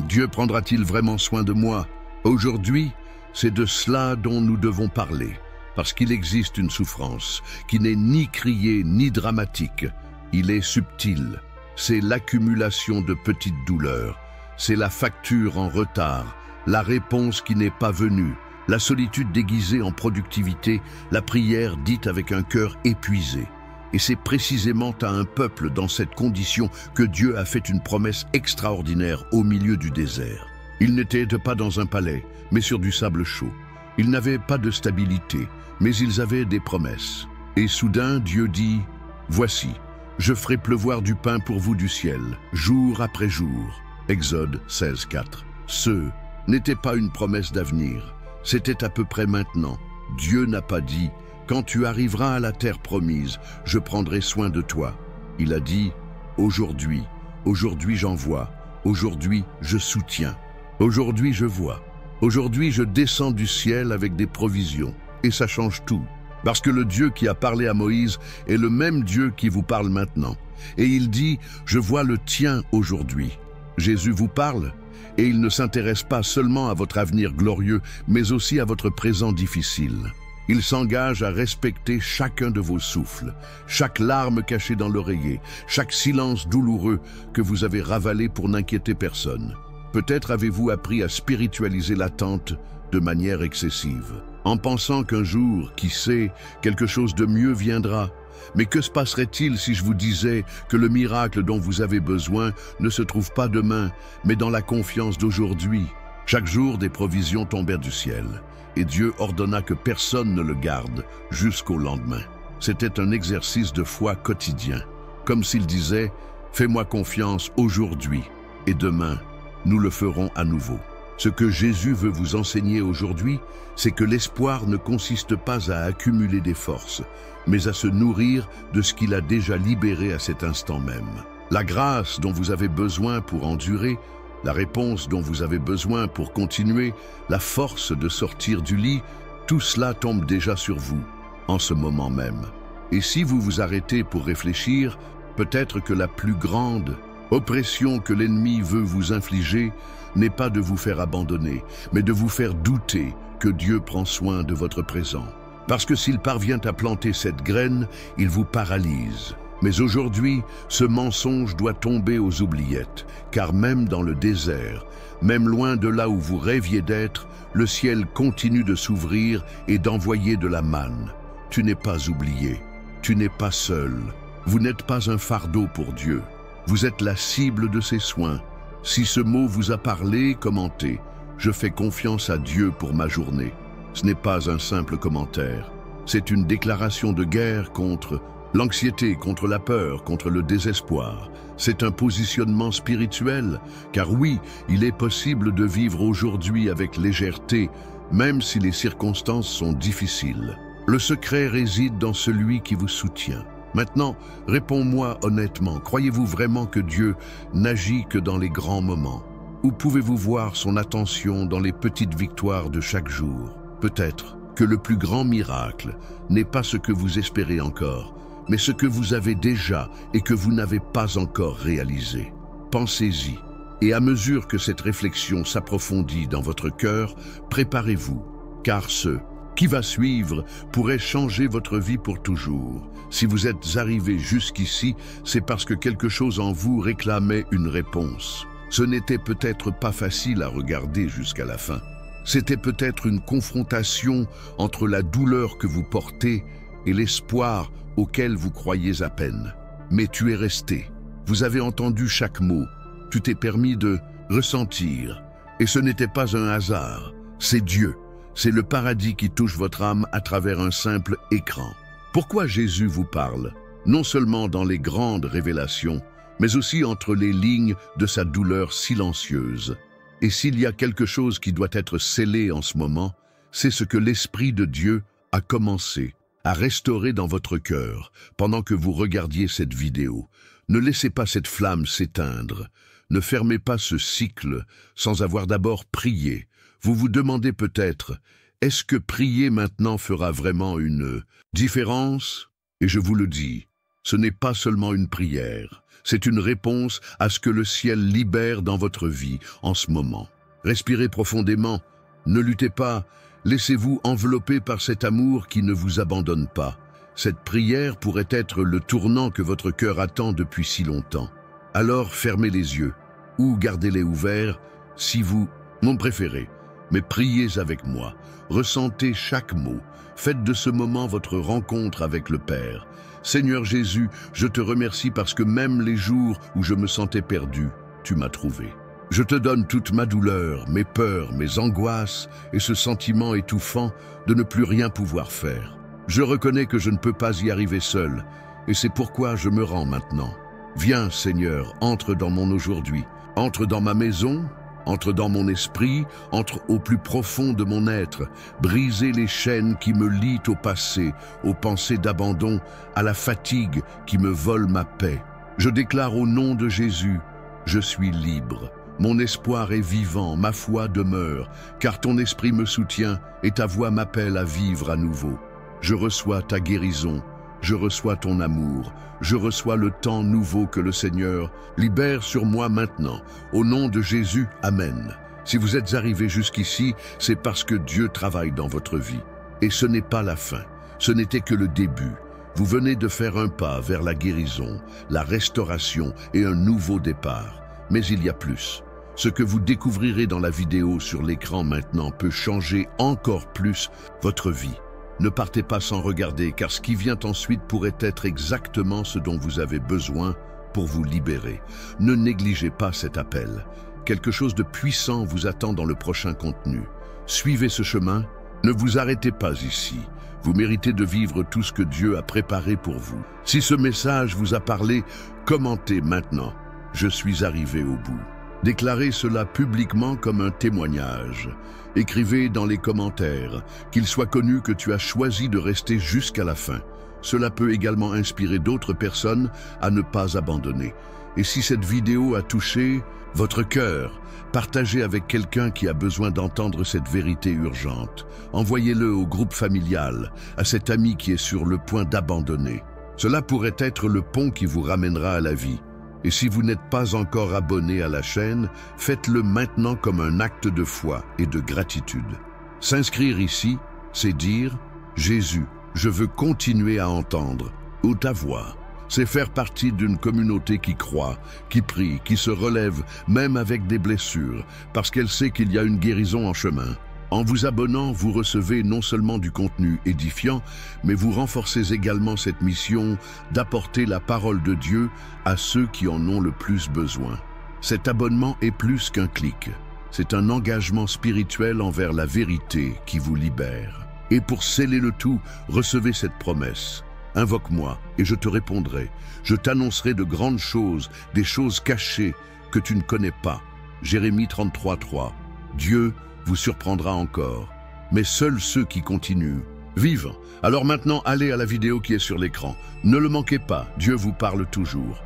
Dieu prendra-t-il vraiment soin de moi? Aujourd'hui, c'est de cela dont nous devons parler, parce qu'il existe une souffrance qui n'est ni criée ni dramatique. Il est subtil. C'est l'accumulation de petites douleurs. C'est la facture en retard, la réponse qui n'est pas venue, la solitude déguisée en productivité, la prière dite avec un cœur épuisé. Et c'est précisément à un peuple dans cette condition que Dieu a fait une promesse extraordinaire au milieu du désert. Ils n'étaient pas dans un palais, mais sur du sable chaud. Ils n'avaient pas de stabilité, mais ils avaient des promesses. Et soudain, Dieu dit « Voici, je ferai pleuvoir du pain pour vous du ciel, jour après jour. » Exode 16:4. Ce n'était pas une promesse d'avenir, c'était à peu près maintenant. Dieu n'a pas dit « Quand tu arriveras à la terre promise, je prendrai soin de toi. » Il a dit « Aujourd'hui, aujourd'hui j'envoie, aujourd'hui je soutiens, aujourd'hui je vois, aujourd'hui je descends du ciel avec des provisions. » Et ça change tout, parce que le Dieu qui a parlé à Moïse est le même Dieu qui vous parle maintenant. Et il dit « Je vois le tien aujourd'hui. » Jésus vous parle, et il ne s'intéresse pas seulement à votre avenir glorieux, mais aussi à votre présent difficile. Il s'engage à respecter chacun de vos souffles, chaque larme cachée dans l'oreiller, chaque silence douloureux que vous avez ravalé pour n'inquiéter personne. Peut-être avez-vous appris à spiritualiser l'attente de manière excessive, en pensant qu'un jour, qui sait, quelque chose de mieux viendra. Mais que se passerait-il si je vous disais que le miracle dont vous avez besoin ne se trouve pas demain, mais dans la confiance d'aujourd'hui? Chaque jour, des provisions tombèrent du ciel. Et Dieu ordonna que personne ne le garde jusqu'au lendemain. C'était un exercice de foi quotidien, comme s'il disait « Fais-moi confiance aujourd'hui, et demain, nous le ferons à nouveau. » Ce que Jésus veut vous enseigner aujourd'hui, c'est que l'espoir ne consiste pas à accumuler des forces, mais à se nourrir de ce qu'il a déjà libéré à cet instant même. La grâce dont vous avez besoin pour endurer, la réponse dont vous avez besoin pour continuer, la force de sortir du lit, tout cela tombe déjà sur vous, en ce moment même. Et si vous vous arrêtez pour réfléchir, peut-être que la plus grande oppression que l'ennemi veut vous infliger n'est pas de vous faire abandonner, mais de vous faire douter que Dieu prend soin de votre présent. Parce que s'il parvient à planter cette graine, il vous paralyse. Mais aujourd'hui, ce mensonge doit tomber aux oubliettes, car même dans le désert, même loin de là où vous rêviez d'être, le ciel continue de s'ouvrir et d'envoyer de la manne. Tu n'es pas oublié, tu n'es pas seul, vous n'êtes pas un fardeau pour Dieu. Vous êtes la cible de ses soins. Si ce mot vous a parlé, commentez. Je fais confiance à Dieu pour ma journée. Ce n'est pas un simple commentaire. C'est une déclaration de guerre contre l'anxiété, contre la peur, contre le désespoir. C'est un positionnement spirituel, car oui, il est possible de vivre aujourd'hui avec légèreté, même si les circonstances sont difficiles. Le secret réside dans celui qui vous soutient. Maintenant, réponds-moi honnêtement, croyez-vous vraiment que Dieu n'agit que dans les grands moments? Ou pouvez-vous voir son attention dans les petites victoires de chaque jour? Peut-être que le plus grand miracle n'est pas ce que vous espérez encore, mais ce que vous avez déjà et que vous n'avez pas encore réalisé. Pensez-y, et à mesure que cette réflexion s'approfondit dans votre cœur, préparez-vous, car ce qui va suivre pourrait changer votre vie pour toujours. Si vous êtes arrivé jusqu'ici, c'est parce que quelque chose en vous réclamait une réponse. Ce n'était peut-être pas facile à regarder jusqu'à la fin. C'était peut-être une confrontation entre la douleur que vous portez et l'espoir auquel vous croyez à peine. Mais tu es resté. Vous avez entendu chaque mot. Tu t'es permis de ressentir. Et ce n'était pas un hasard. C'est Dieu. C'est le paradis qui touche votre âme à travers un simple écran. Pourquoi Jésus vous parle? Non seulement dans les grandes révélations, mais aussi entre les lignes de sa douleur silencieuse. Et s'il y a quelque chose qui doit être scellé en ce moment, c'est ce que l'Esprit de Dieu a commencé à restaurer dans votre cœur pendant que vous regardiez cette vidéo. Ne laissez pas cette flamme s'éteindre. Ne fermez pas ce cycle sans avoir d'abord prié. Vous vous demandez peut-être, est-ce que prier maintenant fera vraiment une différence? Et je vous le dis, ce n'est pas seulement une prière, c'est une réponse à ce que le ciel libère dans votre vie en ce moment. Respirez profondément, ne luttez pas, laissez-vous envelopper par cet amour qui ne vous abandonne pas. Cette prière pourrait être le tournant que votre cœur attend depuis si longtemps. Alors fermez les yeux, ou gardez-les ouverts si vous, mon préféré. Mais priez avec moi, ressentez chaque mot, faites de ce moment votre rencontre avec le Père. Seigneur Jésus, je te remercie parce que même les jours où je me sentais perdu, tu m'as trouvé. Je te donne toute ma douleur, mes peurs, mes angoisses et ce sentiment étouffant de ne plus rien pouvoir faire. Je reconnais que je ne peux pas y arriver seul, et c'est pourquoi je me rends maintenant. Viens, Seigneur, entre dans mon aujourd'hui, entre dans ma maison, entre dans mon esprit, entre au plus profond de mon être, briser les chaînes qui me lient au passé, aux pensées d'abandon, à la fatigue qui me vole ma paix. Je déclare au nom de Jésus, je suis libre. Mon espoir est vivant, ma foi demeure, car ton esprit me soutient et ta voix m'appelle à vivre à nouveau. Je reçois ta guérison, je reçois ton amour, je reçois le temps nouveau que le Seigneur libère sur moi maintenant. Au nom de Jésus, Amen. Si vous êtes arrivé jusqu'ici, c'est parce que Dieu travaille dans votre vie. Et ce n'est pas la fin, ce n'était que le début. Vous venez de faire un pas vers la guérison, la restauration et un nouveau départ. Mais il y a plus. Ce que vous découvrirez dans la vidéo sur l'écran maintenant peut changer encore plus votre vie. Ne partez pas sans regarder, car ce qui vient ensuite pourrait être exactement ce dont vous avez besoin pour vous libérer. Ne négligez pas cet appel. Quelque chose de puissant vous attend dans le prochain contenu. Suivez ce chemin, ne vous arrêtez pas ici. Vous méritez de vivre tout ce que Dieu a préparé pour vous. Si ce message vous a parlé, commentez maintenant. Je suis arrivé au bout. Déclarez cela publiquement comme un témoignage. Écrivez dans les commentaires qu'il soit connu que tu as choisi de rester jusqu'à la fin. Cela peut également inspirer d'autres personnes à ne pas abandonner. Et si cette vidéo a touché votre cœur, partagez avec quelqu'un qui a besoin d'entendre cette vérité urgente. Envoyez-le au groupe familial, à cet ami qui est sur le point d'abandonner. Cela pourrait être le pont qui vous ramènera à la vie. Et si vous n'êtes pas encore abonné à la chaîne, faites-le maintenant comme un acte de foi et de gratitude. S'inscrire ici, c'est dire « Jésus, je veux continuer à entendre » ou ta voix. C'est faire partie d'une communauté qui croit, qui prie, qui se relève, même avec des blessures, parce qu'elle sait qu'il y a une guérison en chemin. En vous abonnant, vous recevez non seulement du contenu édifiant, mais vous renforcez également cette mission d'apporter la parole de Dieu à ceux qui en ont le plus besoin. Cet abonnement est plus qu'un clic. C'est un engagement spirituel envers la vérité qui vous libère. Et pour sceller le tout, recevez cette promesse. Invoque-moi et je te répondrai. Je t'annoncerai de grandes choses, des choses cachées que tu ne connais pas. Jérémie 33:3. Dieu vous surprendra encore. Mais seuls ceux qui continuent vivent. Alors maintenant, allez à la vidéo qui est sur l'écran. Ne le manquez pas, Dieu vous parle toujours.